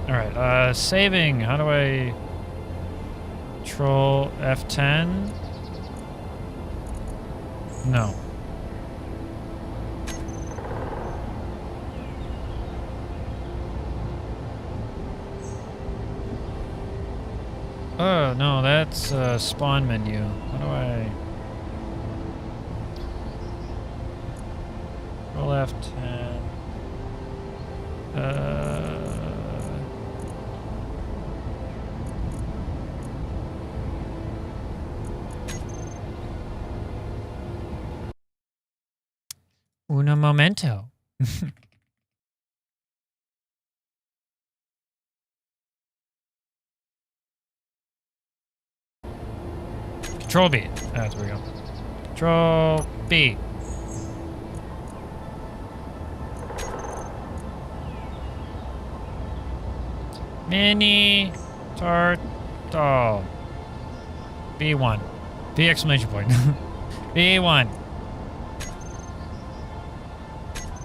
Alright, saving. How do I control F10? No. Oh, no, that's spawn menu. How do I... Control F10. Uno momento. Control B. That's where we go. Control B. Mini turtle. B1. B exclamation point. B1.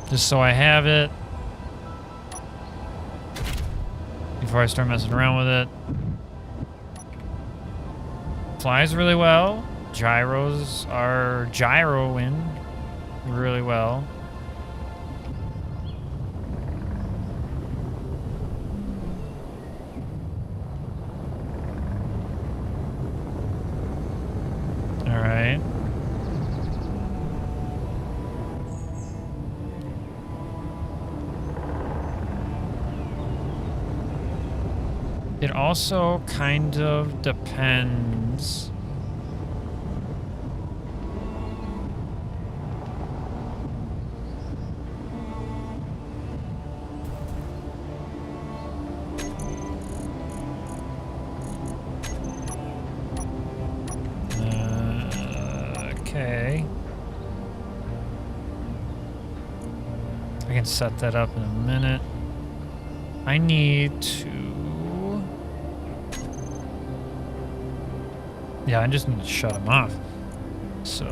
Just so I have it before I start messing around with it. Flies really well. Gyros are gyroing really well. All right. It also kind of depends. Okay. I can set that up in a minute. I need to... Yeah, I just need to shut them off. So...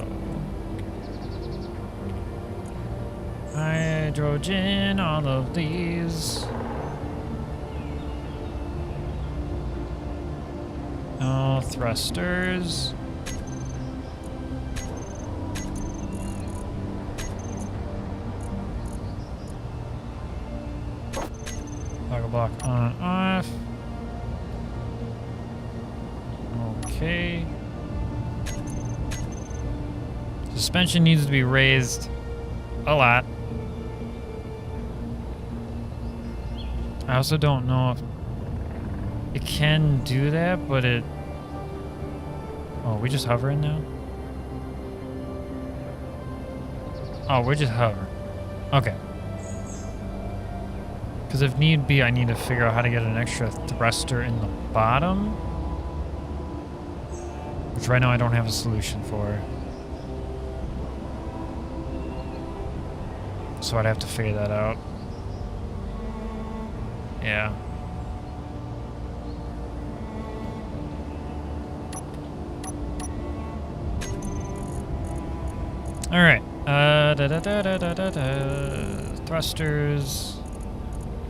hydrogen, all of these. No thrusters. block on, off. Okay. Suspension needs to be raised a lot. I also don't know if it can do that, but it... Oh, we just hovering now? Oh, we're just hovering. Okay. Because if need be, I need to figure out how to get an extra thruster in the bottom. Which right now I don't have a solution for. So I'd have to figure that out. Yeah. All right. Thrusters.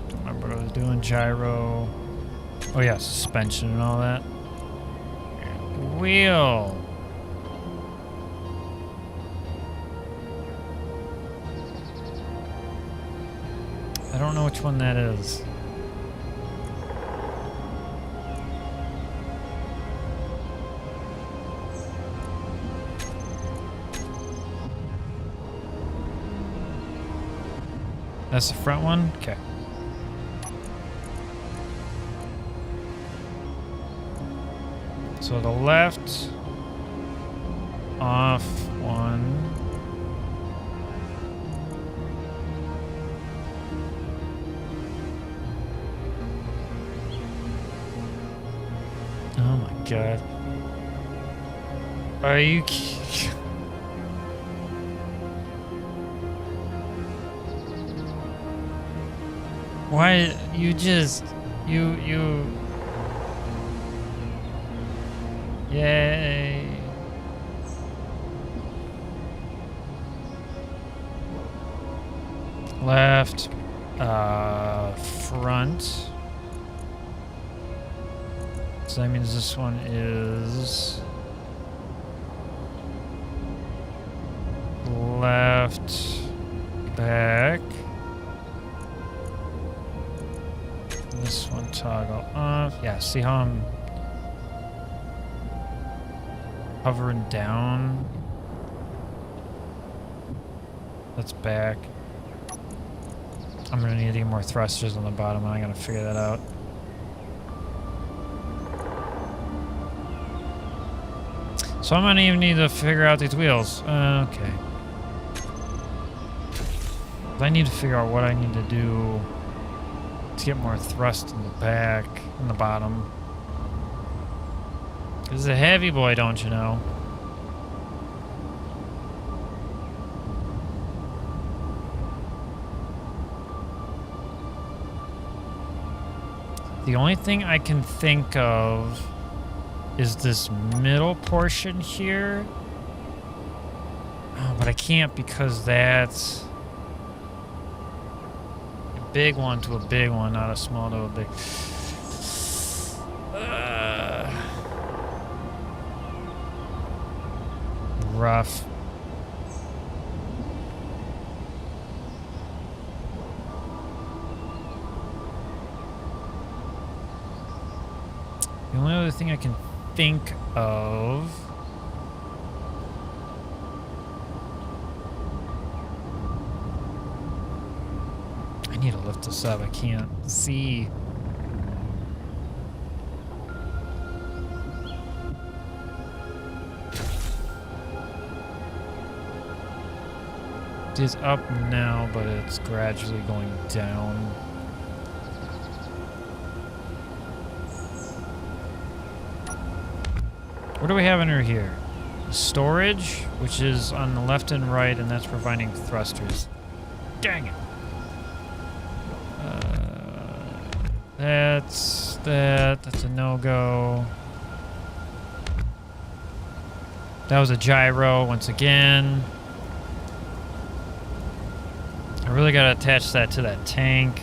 Don't remember what I was doing. Gyro. Oh yeah, suspension and all that. Wheel. I don't know which one that is. That's the front one? Okay. So the left, off one. Oh my god. Are you Why you just you Yay. Left, front. So that means this one is left, back. This one toggle off. Yeah, see how I'm hovering down? That's back. I'm gonna need to get more thrusters on the bottom, and I gotta figure that out. So I'm gonna even need to figure out these wheels. Okay. I need to figure out what I need to do to get more thrust in the back and the bottom. This is a heavy boy, don't you know? The only thing I can think of is this middle portion here. Oh, but I can't because that's a big one to a big one, not a small to a big. Rough. The only other thing I can think of I need to lift this up. I can't see. It is up now, but it's gradually going down. What do we have under here? Storage, which is on the left and right, and that's providing thrusters. Dang it. That's a no-go. That was a gyro once again. I really gotta attach that to that tank.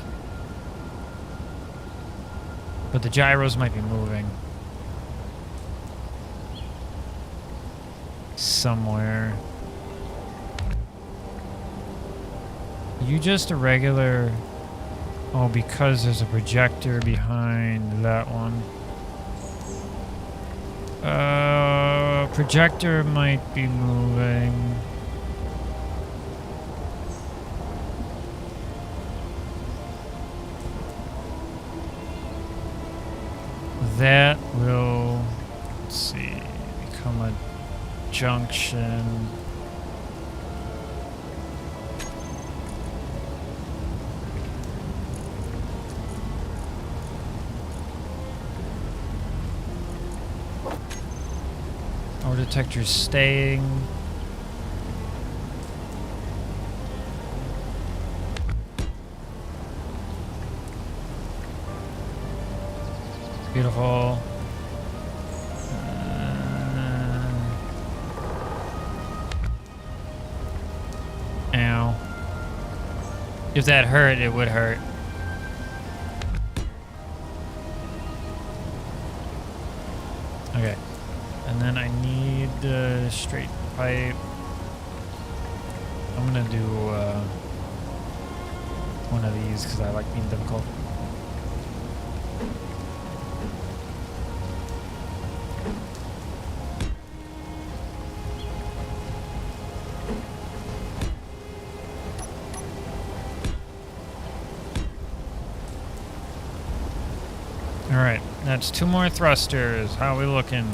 But the gyros might be moving. Somewhere. You just a regular... Oh, because there's a projector behind that one. Projector might be moving. That will, let's see, become a junction. Our detector's staying. Beautiful. Ow. If that hurt, it would hurt. Okay. And then I need the straight pipe. I'm gonna do one of these because I like being difficult. Alright, that's 2 more thrusters. How are we looking?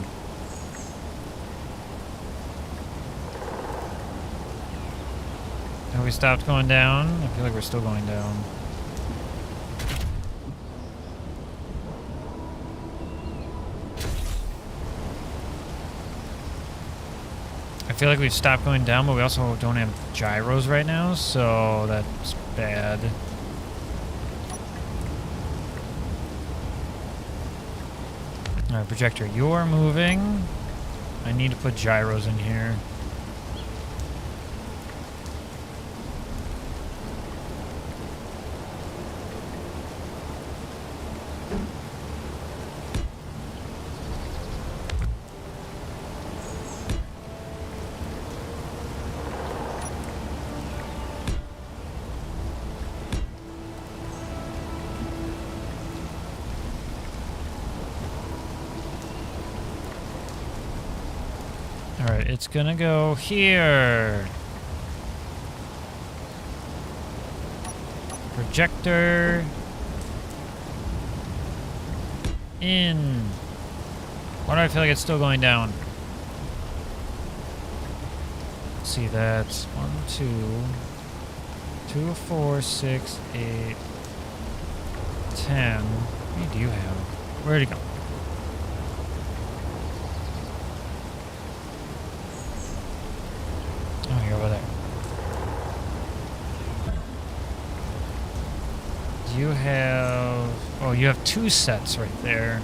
Have we stopped going down? I feel like we're still going down. I feel like we've stopped going down, but we also don't have gyros right now, so that's bad. Alright, projector, you're moving. I need to put gyros in here. Alright, it's gonna go here. Projector. In. Why do I feel like it's still going down? Let's see, that's 1, 2, 2, 4, 6, 8, 10. How many do you have? Where'd it go? Oh, you're over there. You have... Oh, you have 2 sets right there.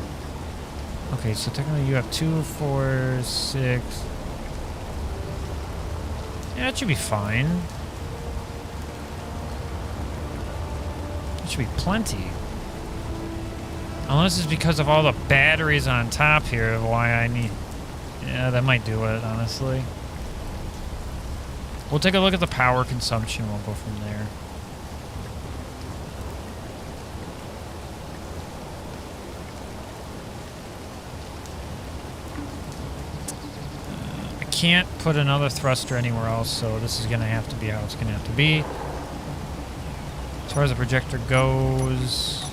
Okay, so technically you have 2, 4, 6... Yeah, that should be fine. That should be plenty. Unless it's because of all the batteries on top here, why I need... Yeah, that might do it, honestly. We'll take a look at the power consumption. We'll go from there. I can't put another thruster anywhere else, so this is going to have to be how it's going to have to be. As far as the projector goes,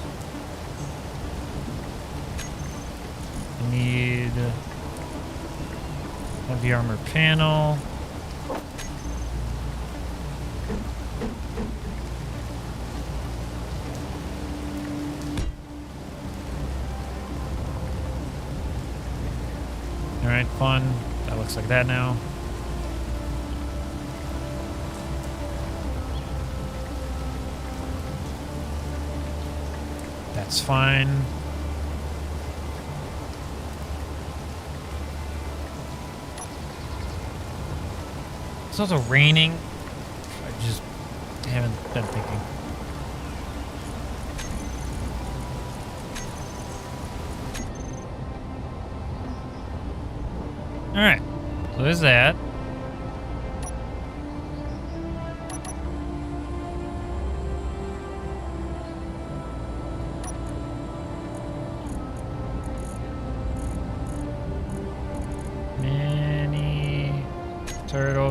I need heavy armor panel. Alright, fun. That looks like that now. That's fine. It's also raining. I just haven't been thinking. Alright, so there's that.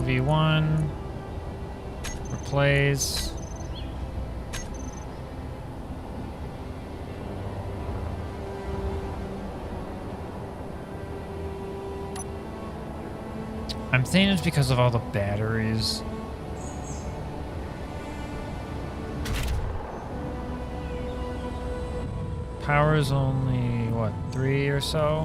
V1. Replace. I'm thinking it's because of all the batteries. Power is only, what, 3 or so?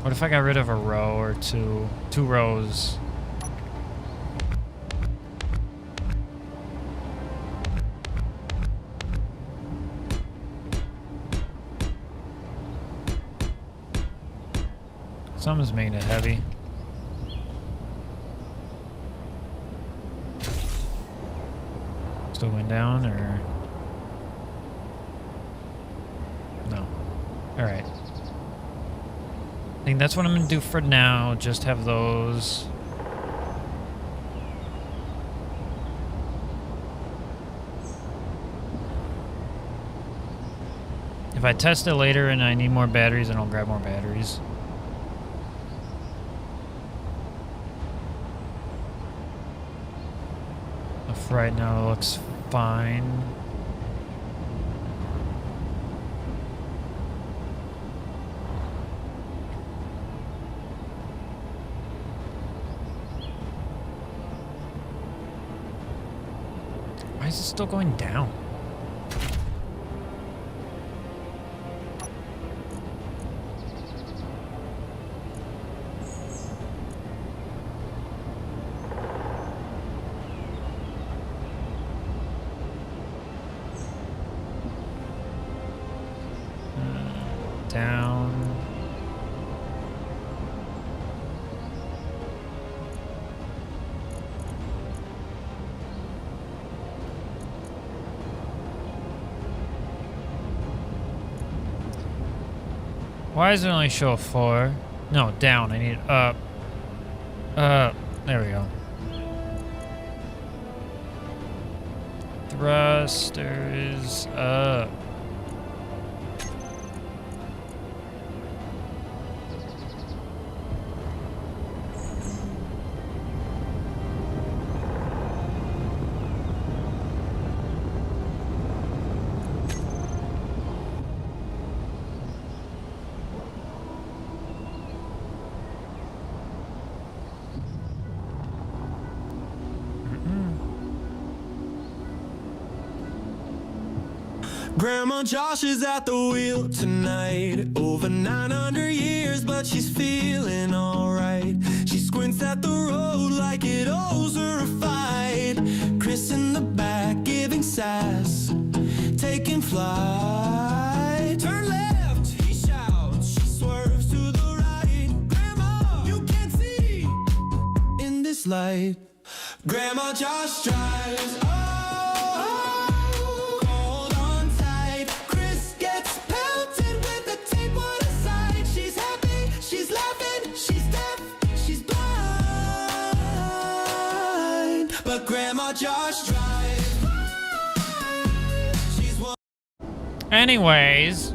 What if I got rid of a row or two? 2 rows. Something's making it heavy. Still going down, or no? All right. I think that's what I'm gonna do for now. Just have those. If I test it later and I need more batteries, then I'll grab more batteries. For right now, it looks fine. Why is it still going down? Down. Why does it only show a 4? No, down. I need up. Up. There we go. Thrusters up. Grandma Josh is at the wheel tonight. Over 900 years, but she's feeling alright. She squints at the road like it owes her a fight. Chris in the back giving sass, taking flight. Turn left, he shouts. She swerves to the right. Grandma, you can't see in this light. Grandma Josh drives. Grandma Josh drives. She's one. Anyways,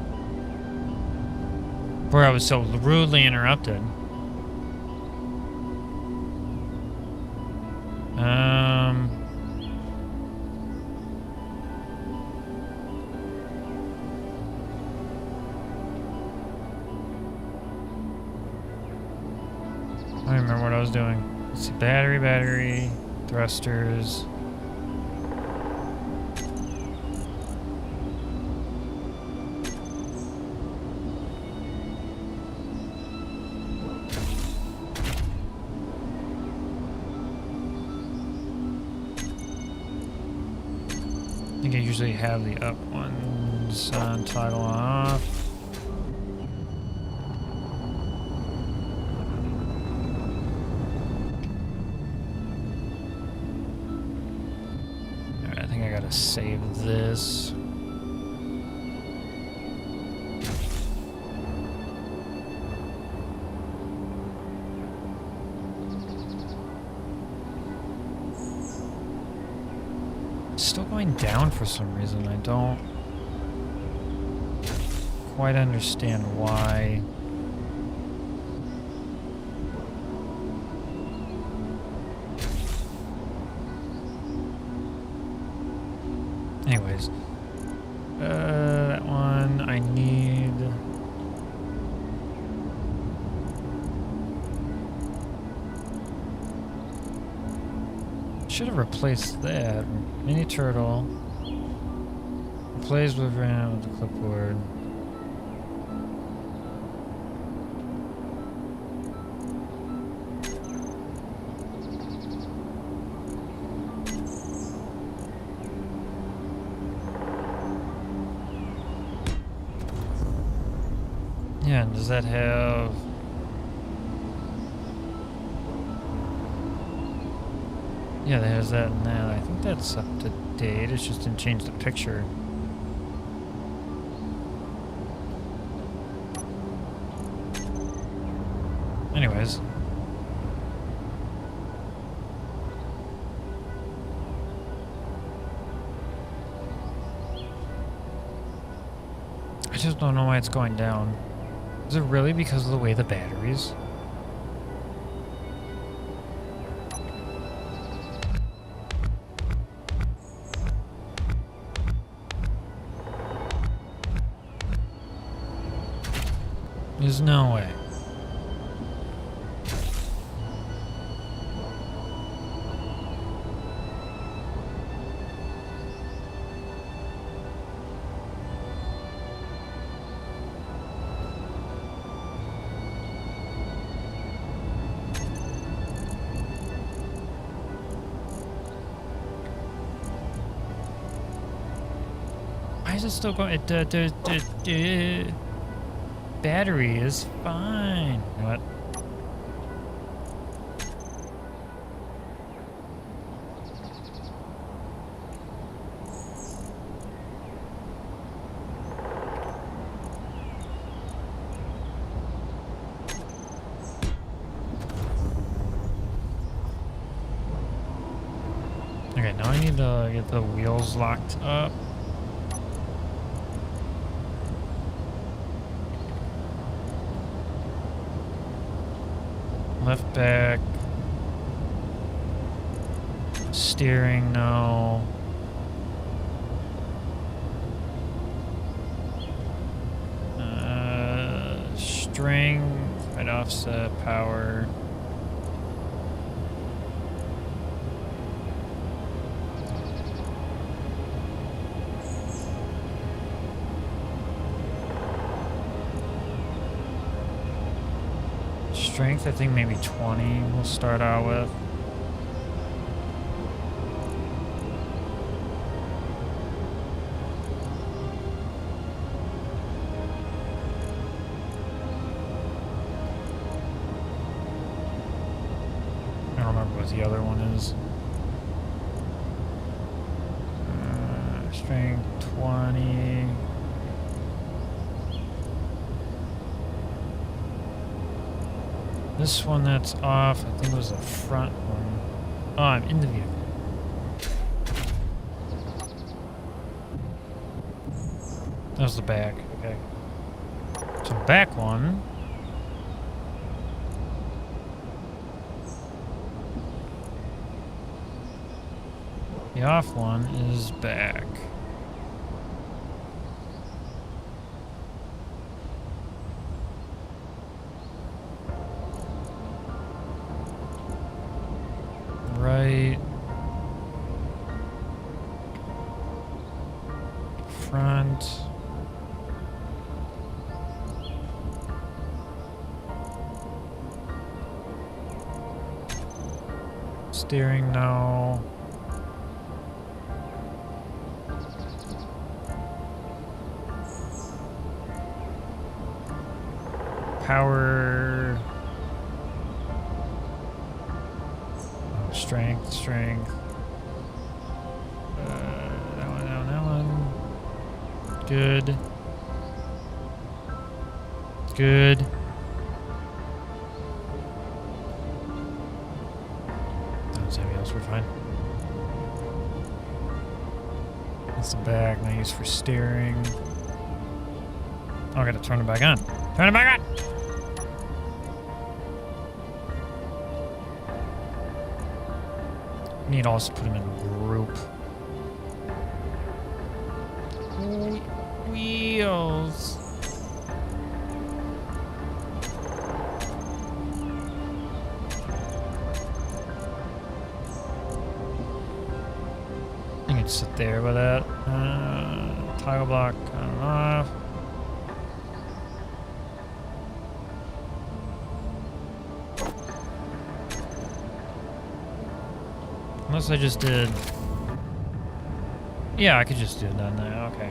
where I was so rudely interrupted. I don't remember what I was doing. Let's see, battery, thrusters. I think I usually have the up ones on toggle off. Alright, I think I gotta save this. It's still going down for some reason. I don't quite understand why. Anyways, that one I need. Should have replaced that. Mini turtle. Plays with ran with the clipboard. Yeah, and does that have... Yeah, there's that and that. I think that's up to date. It just didn't change the picture. Anyways. I just don't know why it's going down. Is it really because of the way the batteries? There's no way. Why is it still going? Battery is fine. What? Okay, now I need to get the wheels locked up. Left back. Steering, no. Strength, right offset, power. Strength, I think maybe 20 we'll start out with. I don't remember what the other one is. Strength 20. This one that's off, I think it was the front one. Oh, I'm in the vehicle. That was the back, okay. So back one. The off one is back. Right. Front. Steering, no. Power. Oh, strength. That one. Good. Everything else we're fine. That's the back, now used for steering. Oh, I gotta turn it back on. Turn it back on! Need to also put them in a group. Wheels. You can sit there with that. Toggle block on and off. Unless I just did... Yeah, I could just do it on there. Okay.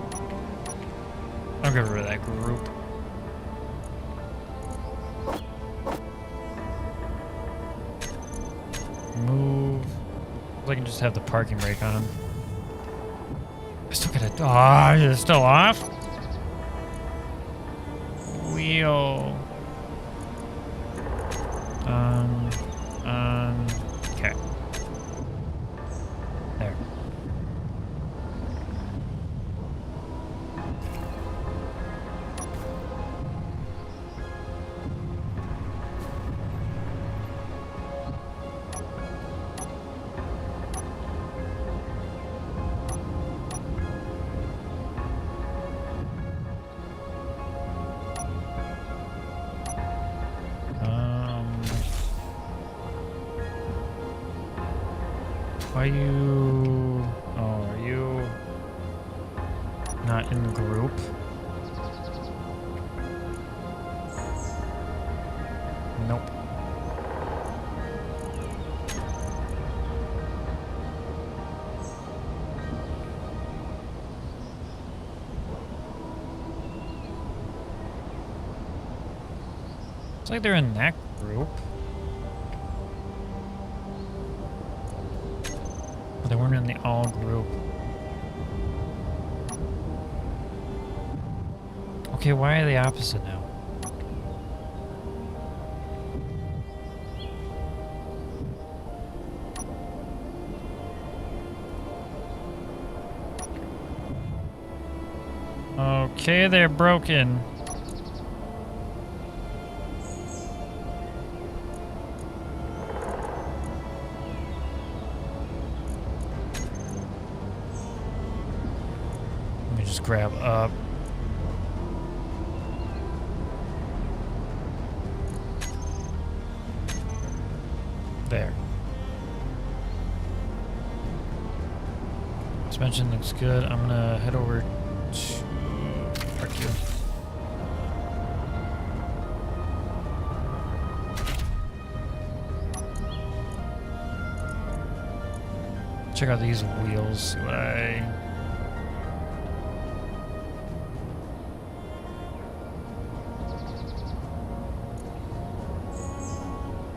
I'll get rid of that group. Move. I can just have the parking brake on. I still gotta... Ah, it's still off? Wheel. Okay. There. Why you... Oh, are you not in the group? Nope. It's like they're in that group. But they weren't in the all group. Okay, why are they opposite now? Okay, they're broken. Let me just grab up. There. Suspension looks good. I'm gonna head over to park here. Check out these wheels. See what I...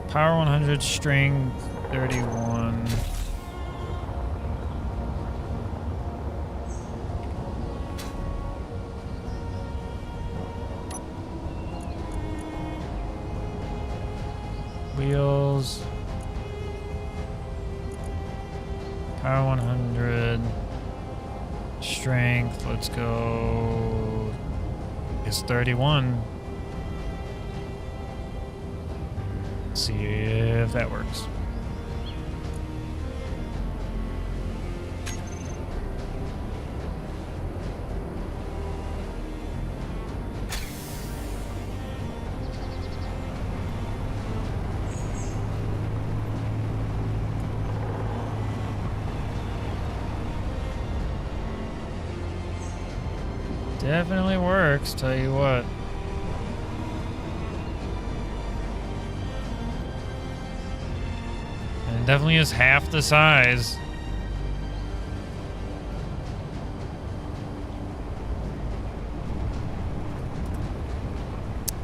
Power 100, string 31. Wheels. Power 100. Strength, let's go. It's 31. See if that works. Definitely works, tell you what. And it definitely is half the size.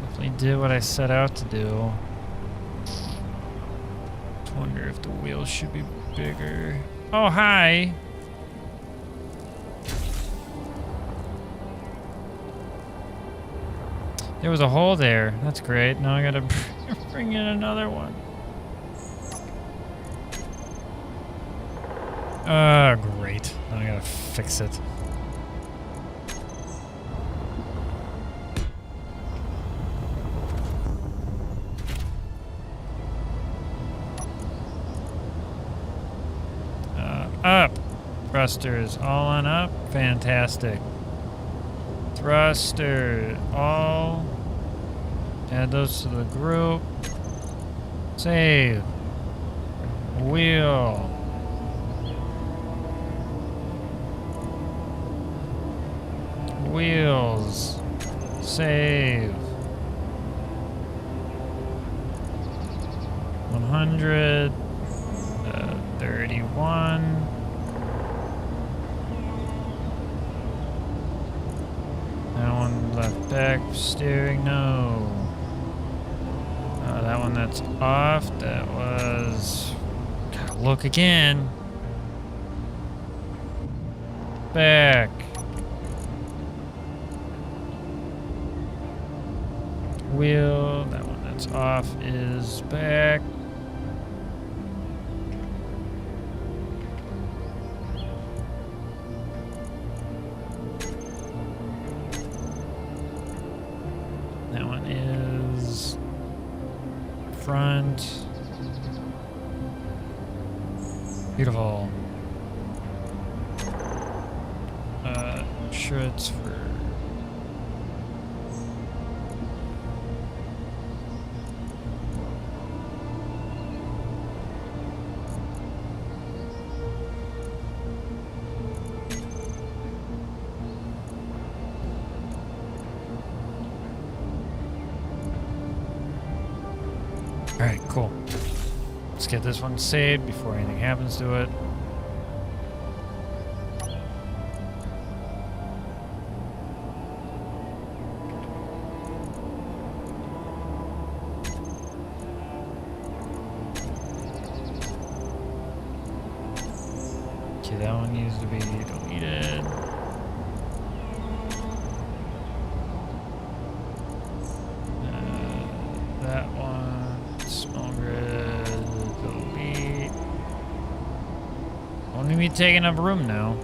Definitely did what I set out to do. Just wonder if the wheels should be bigger. Oh, hi. There was a hole there. That's great. Now I gotta bring in another one. Great. Now I gotta fix it. thrusters all on up. Fantastic. Thruster all. Add those to the group. Save. Wheel. Wheels. Save. 100. 31. That one left back steering, no. That one that's off, that was... Gotta look again. Back. Wheel, that one that's off is back. That one is front. Beautiful. Sure it's for... Alright, cool. Let's get this one saved before anything happens to it. Okay, that one needs to be deleted. That one, small grid, delete. Won't be taking up room now.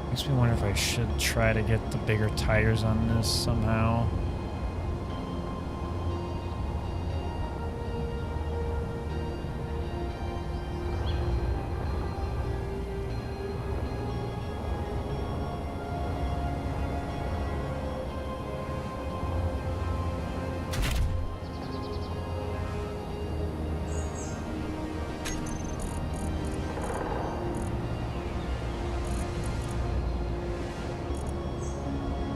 Makes me wonder if I should try to get the bigger tires on this somehow.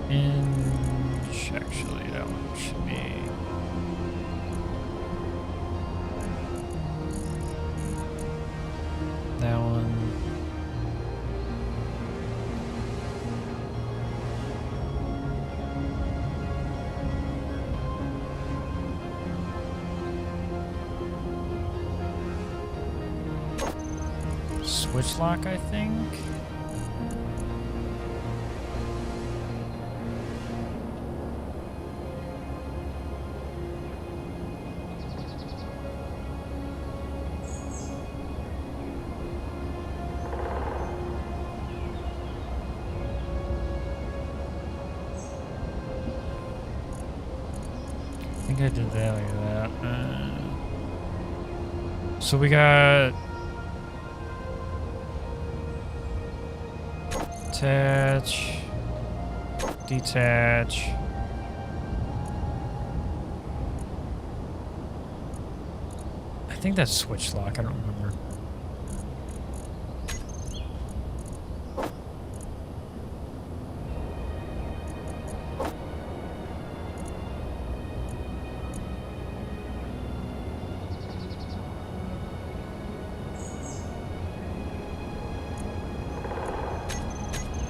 Inch, actually, that one should be. That one. Switch lock, I think. I think I did that like that. So we got attach, detach. I think that's switch lock. I don't remember.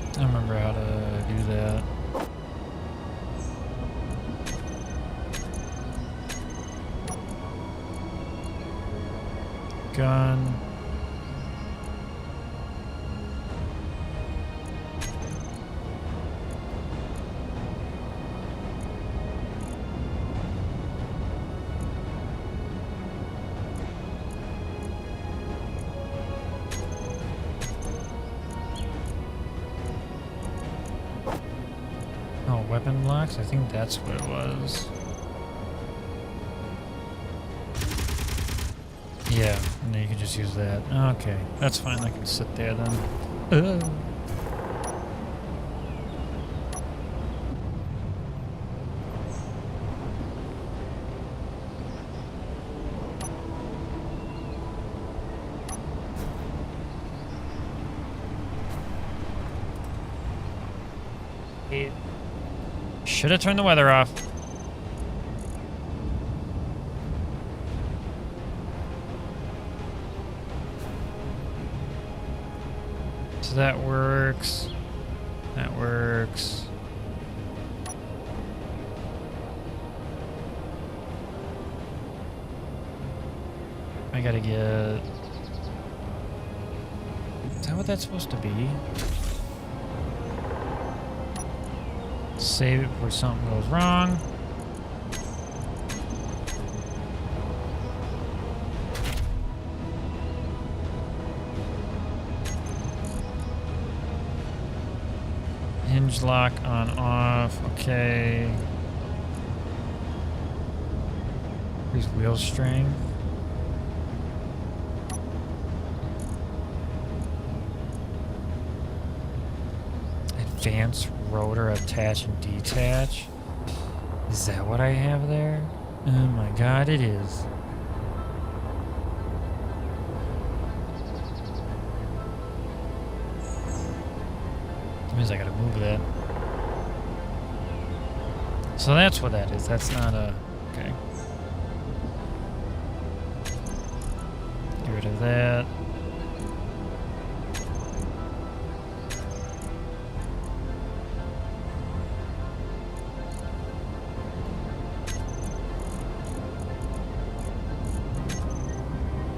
I don't remember how to do that. Gun. Oh, weapon locks? I think that's what it was. Yeah. can just use that. Okay, that's fine. I can sit there then. Should have turned the weather off. So that works. That works. I gotta get... Is that what that's supposed to be? Save it before something goes wrong. Hinge lock on off. Okay. Increase wheel string. Advanced rotor attach and detach. Is that what I have there? Oh my god, it is. That means I gotta move that. So that's what that is. That's not a... Okay. Get rid of that.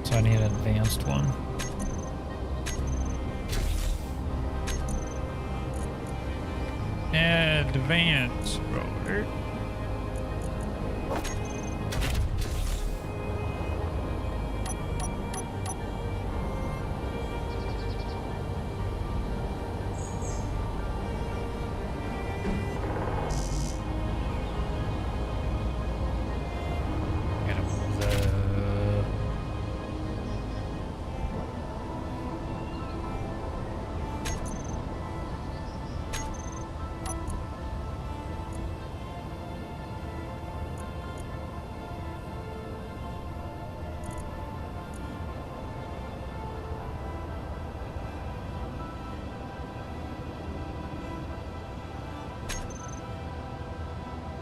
So I need an advanced one. Advanced roller. Gotta move the...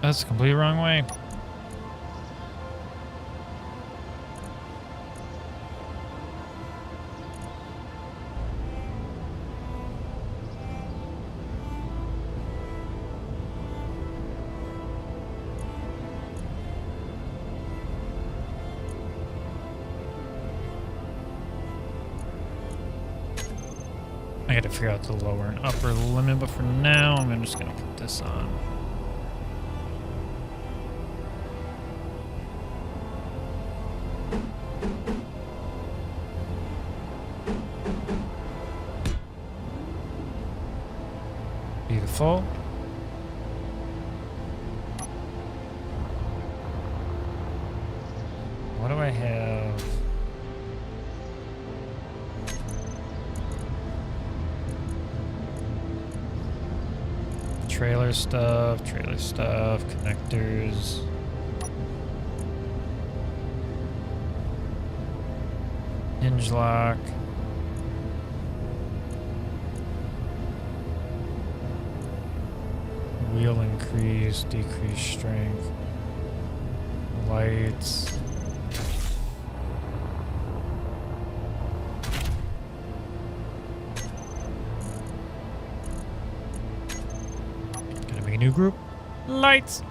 That's the complete wrong way. I gotta figure out the lower and upper limit, but for now, I'm just gonna put this on. Beautiful. What do I have? Trailer stuff, connectors. Hinge lock. Wheel increase, decrease strength. Lights. Gonna make a new group. Lights.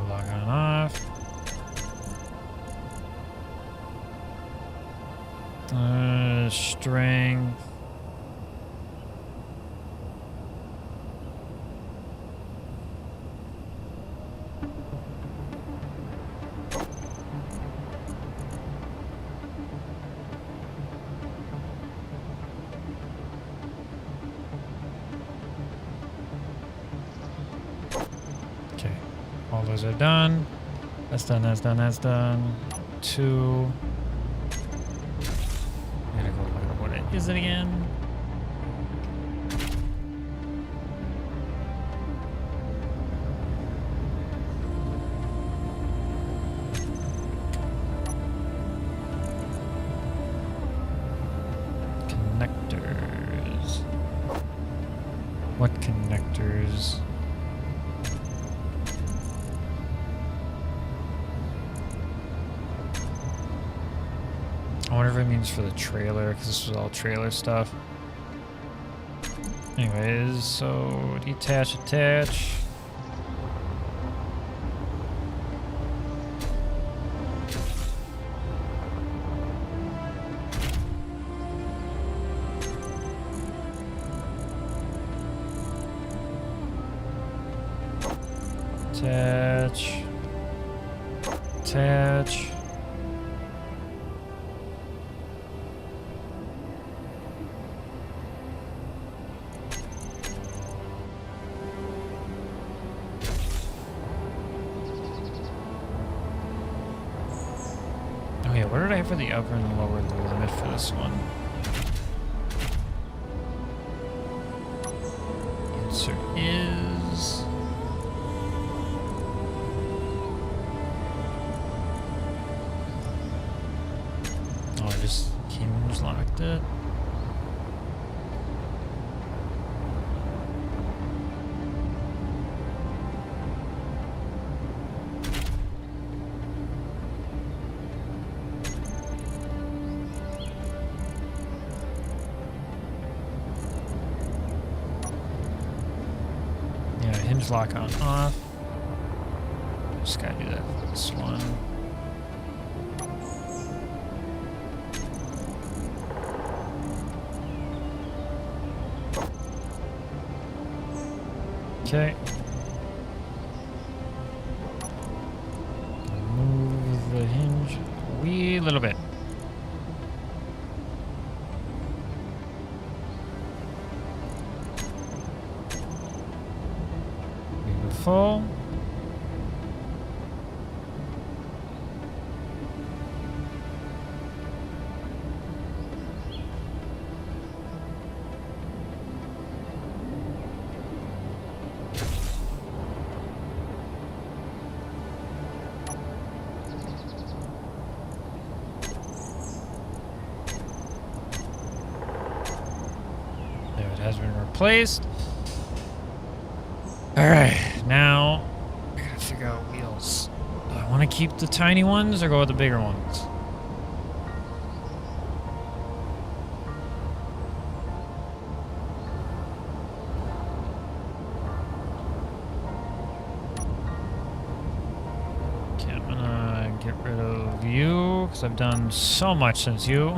Log on off. Strength. All those are done. That's done, that's done, that's done. 2. I gotta go look at what it is it again. Connectors. What connectors? I wonder if it means for the trailer, because this was all trailer stuff. Anyways, so detach, attach. Attach. Attach. Oh yeah, what did I have for the upper and the lower limit for this one? Answer is... Oh, I just hinge locked it. Yeah, hinge lock on off. Just gotta do that for this one. Okay. Move the hinge a wee little bit. Beautiful. There, it has been replaced. Alright, now I gotta figure out wheels. Do I want to keep the tiny ones or go with the bigger ones? Okay, I'm gonna get rid of you because I've done so much since you.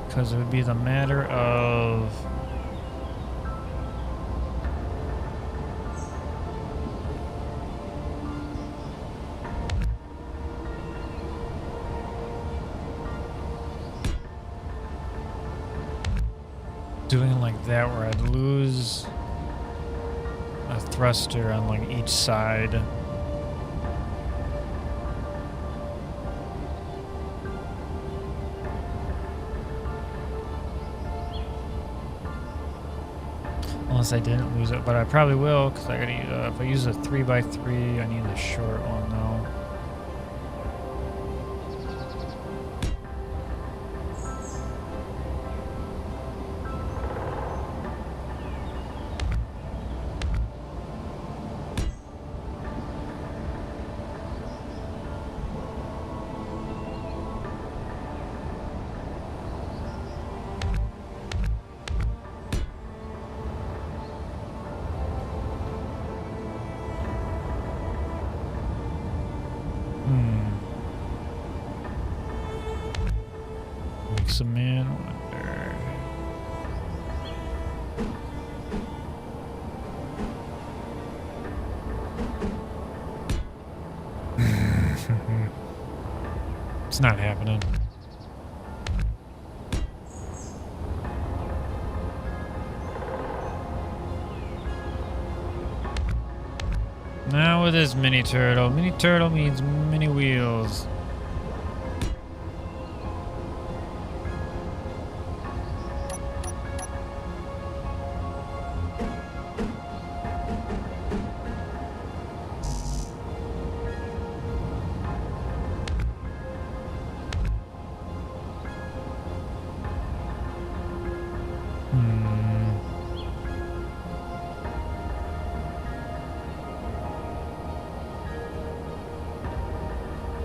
Because it would be the matter of... doing it like that where I'd lose a thruster on like each side. Unless I didn't lose it, but I probably will because I gotta. If I use a 3x3, I need a short one though. Makes a man wonder. It's not happening. Now with this mini turtle. Mini turtle means mini wheels.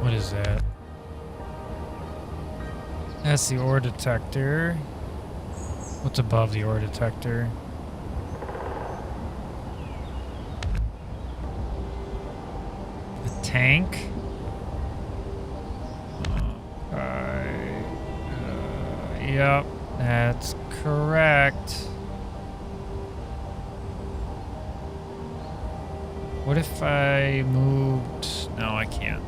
What is that? That's the ore detector. What's above the ore detector? The tank? Yep, that's correct. What if I moved? No, I can't.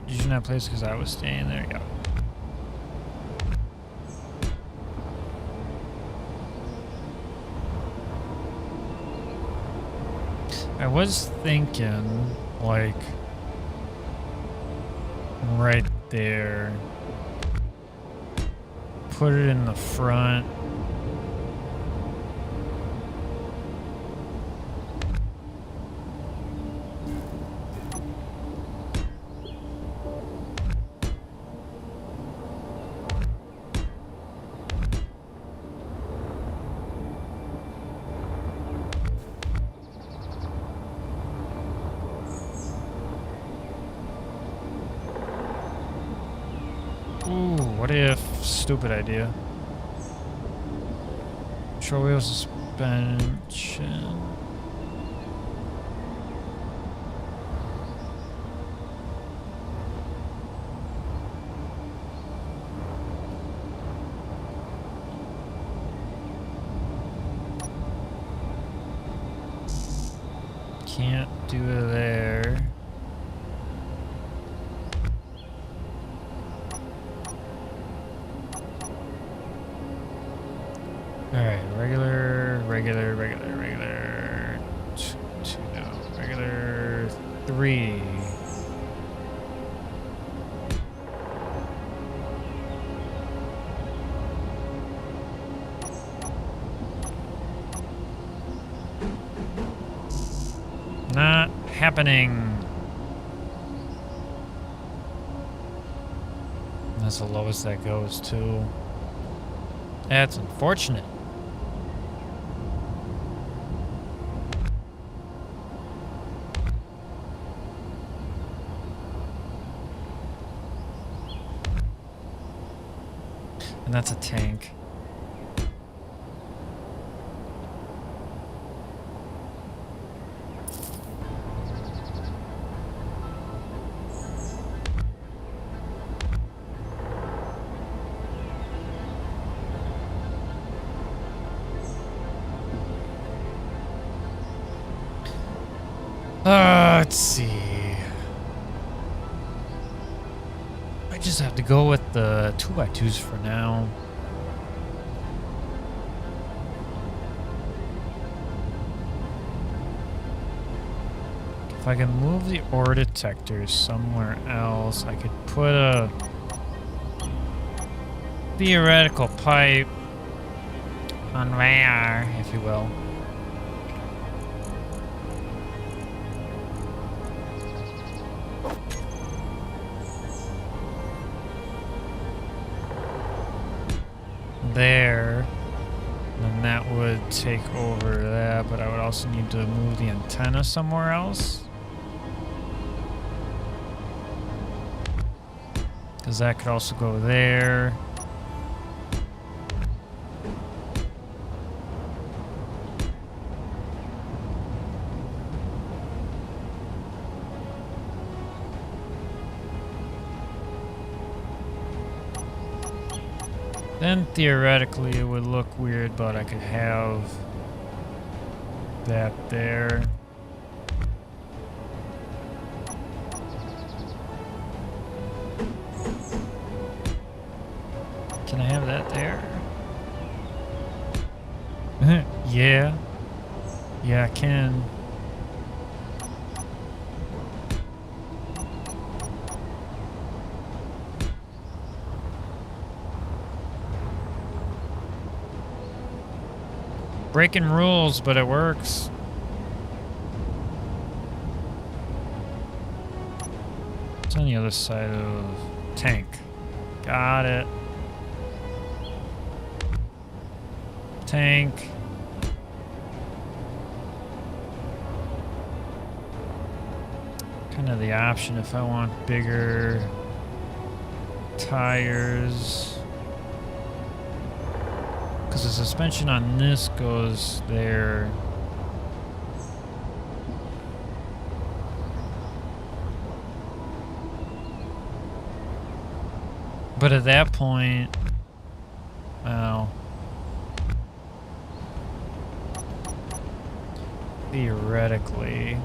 Using that place because I was staying there. Yeah. I was thinking, like, right there. Put it in the front. Ooh, what if? Stupid idea. Control wheel suspension. Can't do it there. Alright, regular. Two, no. Regular 3. Not happening. That's the lowest that goes too. That's unfortunate. And that's a tank. Let's see. I just have to go with the 2x2s for now. If I can move the ore detector somewhere else, I could put a theoretical pipe on there, if you will. There, and that would take over that, but I would also need to move the antenna somewhere else, because that could also go there. Then theoretically it would look weird, but I could have that there. Can I have that there? Yeah. Yeah, I can. Breaking rules, but it works. It's on the other side of tank. Got it. Tank. Kind of the option if I want bigger tires. Because the suspension on this goes there. But at that point, well, theoretically,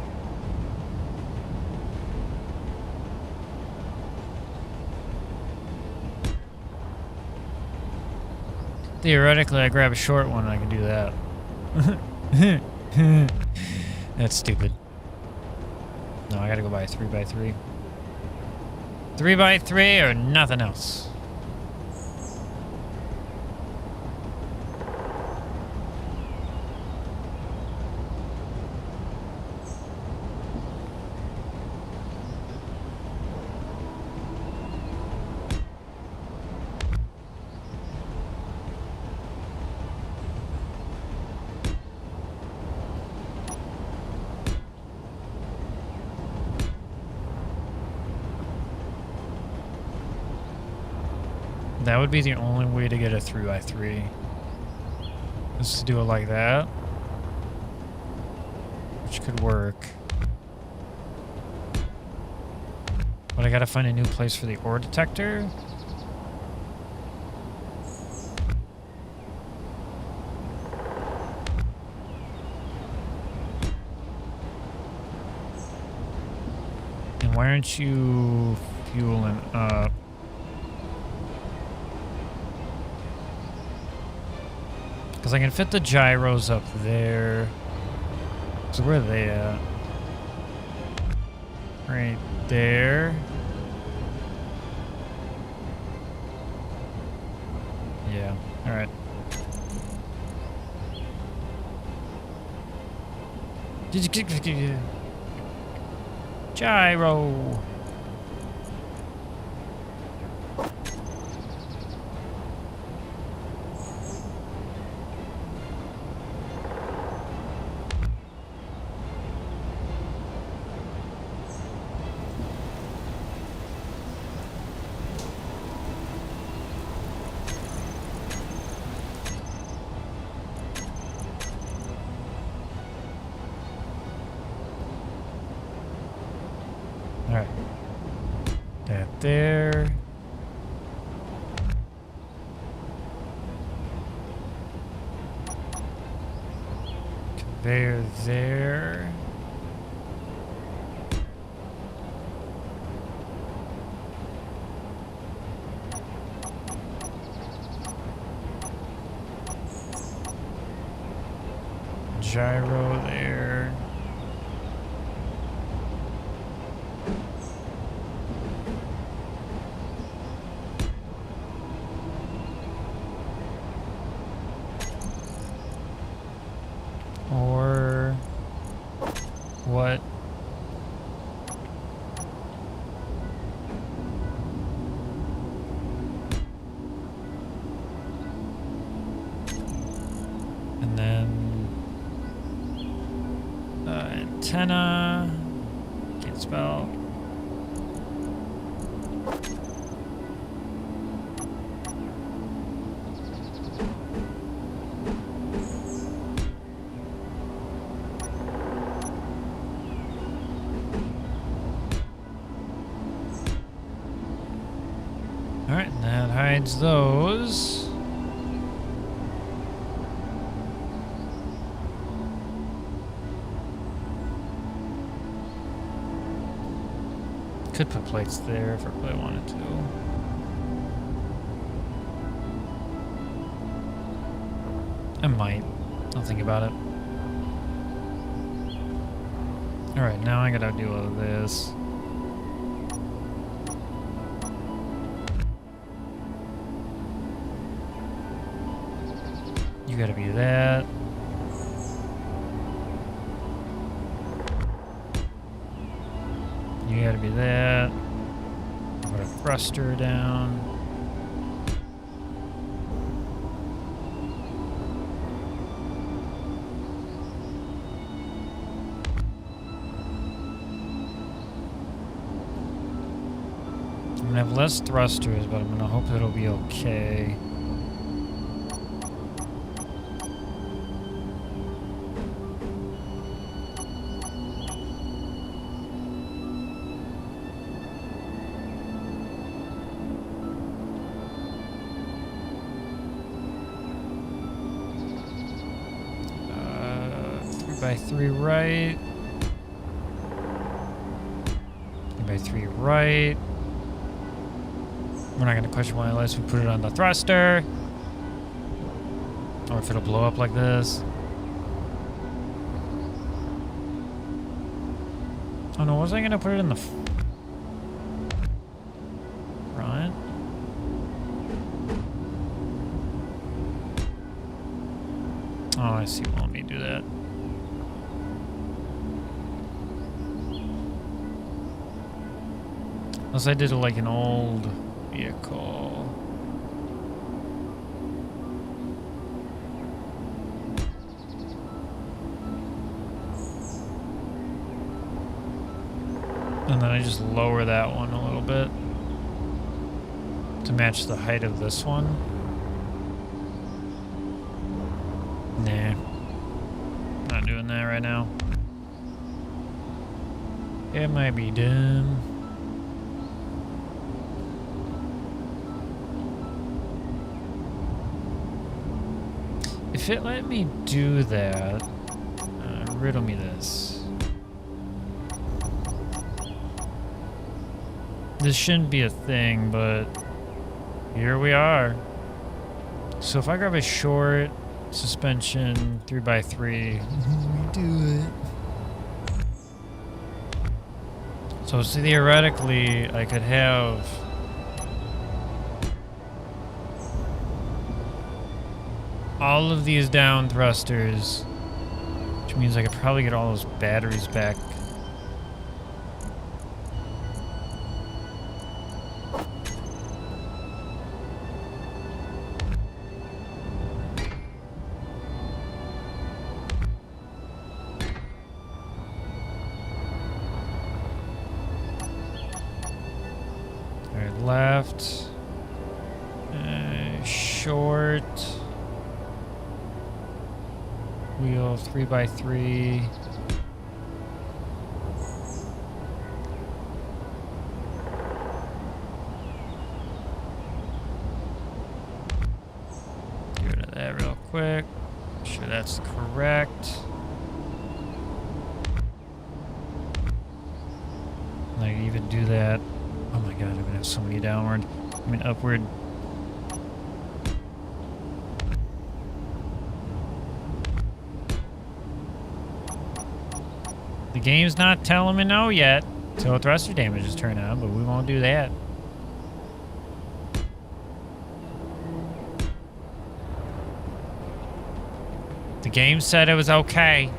I grab a short one and I can do that. That's stupid. No, I gotta go buy a 3x3. 3x3 or nothing else. That would be the only way to get a 3x3. Is to do it like that. Which could work. But I gotta find a new place for the ore detector. And why aren't you fueling up? Because I can fit the gyros up there. So where are they at? Right there. Yeah, alright. Gyro! Alright. That there. Conveyor there. Gyro there. Or what? And then antenna. Can't spell. Alright, and that hides those. Could put plates there if I really wanted to. I might. I'll think about it. Alright, now I gotta deal with this. You gotta be that. You gotta be that. Put a thruster down. I'm gonna have less thrusters, but I'm gonna hope it'll be okay. By 3 right. 3 by 3 right. We're not gonna question why unless we put it on the thruster. Or if it'll blow up like this. Oh no, was I gonna put it in the front? Oh, I see. Well, let me do that. Unless I did it like an old vehicle. And then I just lower that one a little bit to match the height of this one. Nah. Not doing that right now. It might be dumb. If it let me do that, riddle me this. This shouldn't be a thing, but here we are. So if I grab a short suspension 3x3, we do it. So theoretically, I could have all of these down thrusters, which means I could probably get all those batteries back. All right, left, short. Wheel 3x3. Get rid of that real quick. Make sure that's correct. I can even do that. Oh my god, I'm gonna have so many downward. I mean upward. The game's not telling me no yet till thruster damage is turned on, but we won't do that. The game said it was okay.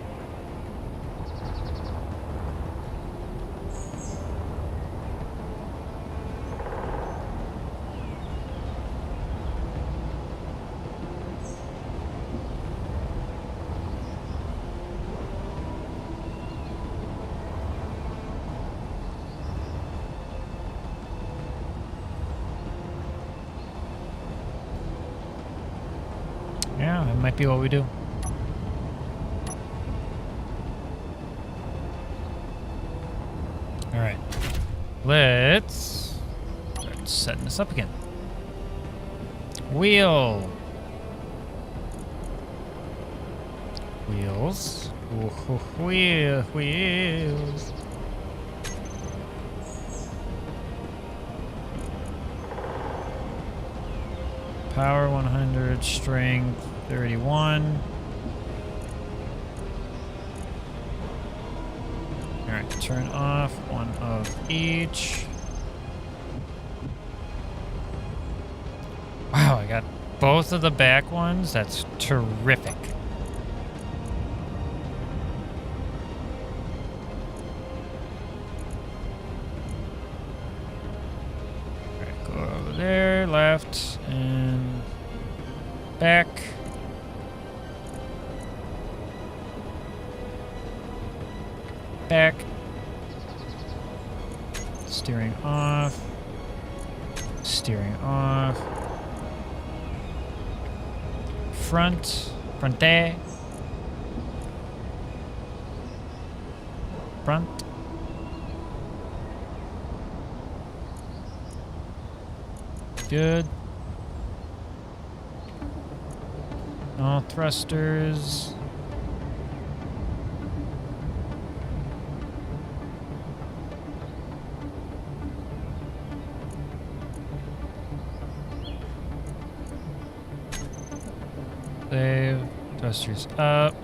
Yeah, it might be what we do. All right, let's start setting this up again. Wheel. Wheels. Wheels. Power 100, strength 31. Alright, turn off one of each. Wow, I got both of the back ones. That's terrific. Alright, go over there, left, and back. Back. Steering off. Steering off. Front. Fronte. Front. Good. All thrusters. Save. Thrusters up.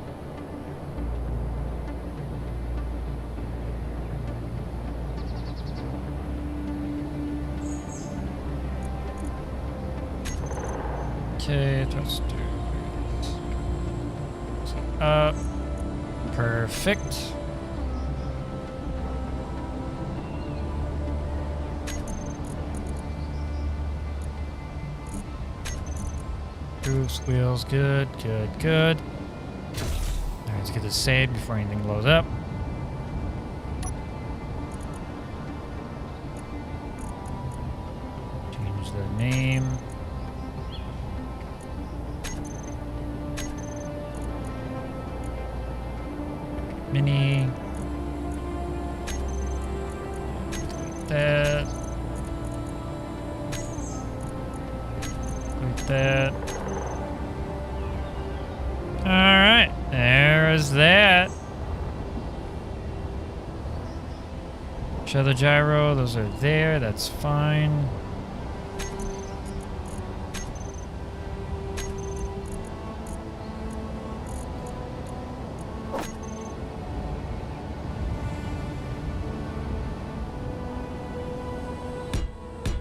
Okay, thrusters up. Perfect. Roofs, wheels, good, good, good. Alright, let's get this saved before anything blows up. Change the name. Mini. Delete that. Delete that. Alright, there's that. Show the gyro, those are there, that's fine.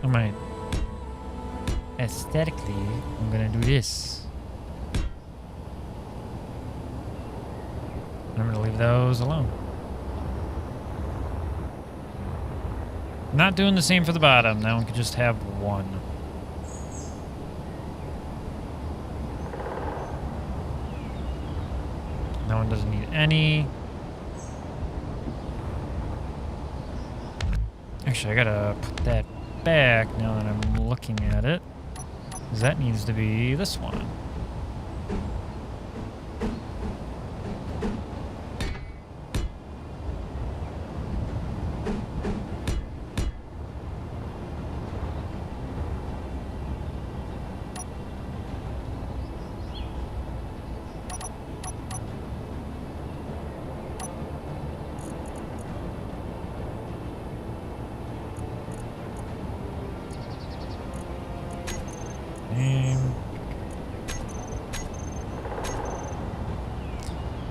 Alright. Aesthetically, I'm gonna do this. I'm going to leave those alone. Not doing the same for the bottom. That one could just have one. That one doesn't need any. Actually, I gotta put that back now that I'm looking at it. 'Cause that needs to be this one.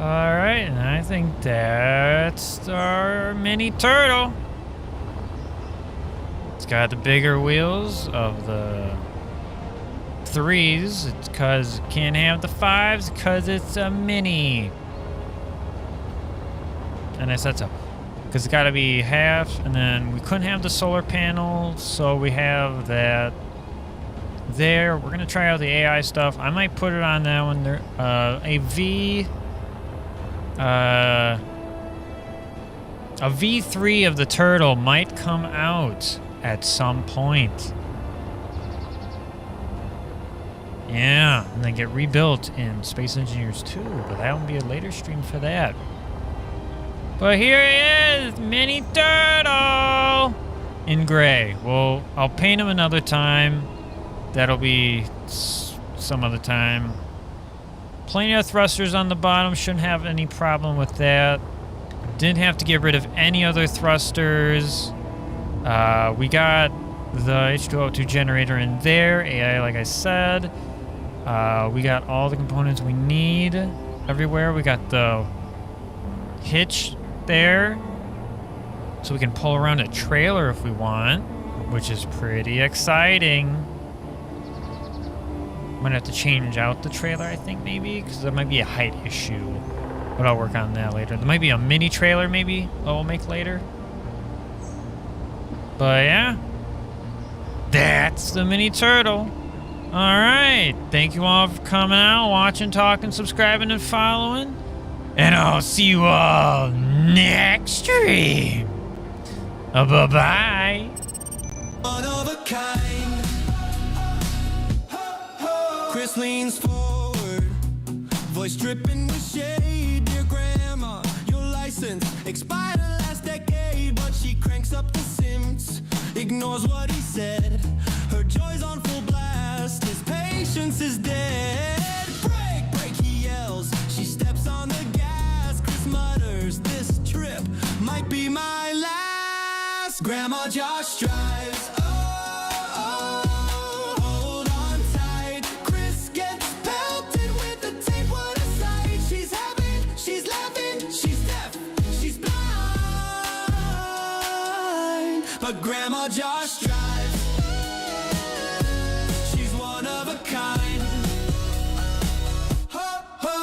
Alright, and I think that's our mini turtle. It's got the bigger wheels of the 3s. It's because it can't have the 5s because it's a mini. And I said so. Because it's got to be half, and then we couldn't have the solar panel, so we have that there. We're going to try out the AI stuff. I might put it on that one there. A V3 of the turtle might come out at some point. Yeah, and then get rebuilt in Space Engineers 2, but that will be a later stream for that. But here he is, Mini Turtle! In gray. Well, I'll paint him another time. That'll be some other time. Plenty of thrusters on the bottom. Shouldn't have any problem with that. Didn't have to get rid of any other thrusters. We got the H2O2 generator in there. AI, like I said. We got all the components we need everywhere. We got the hitch there, so we can pull around a trailer if we want, which is pretty exciting. Might have to change out the trailer, I think, maybe, because there might be a height issue. But I'll work on that later. There might be a mini trailer, maybe, that we'll make later. But yeah, that's the mini turtle. Alright, thank you all for coming out, watching, talking, subscribing, and following. And I'll see you all next stream. Bye-bye. One of a kind. Chris leans forward, voice dripping with shade. Dear grandma, your license expired last decade, but she cranks up the Sims, ignores what he said. Her joy's on full blast, his patience is dead. Break, break, he yells. She steps on the gas. Chris mutters, this trip might be my last. Grandma Josh drives. Hold on tight. Chris gets pelted with the tape. What a sight. She's having, she's laughing, she's deaf, she's blind. But Grandma Josh drives. She's one of a kind. Ho, ho.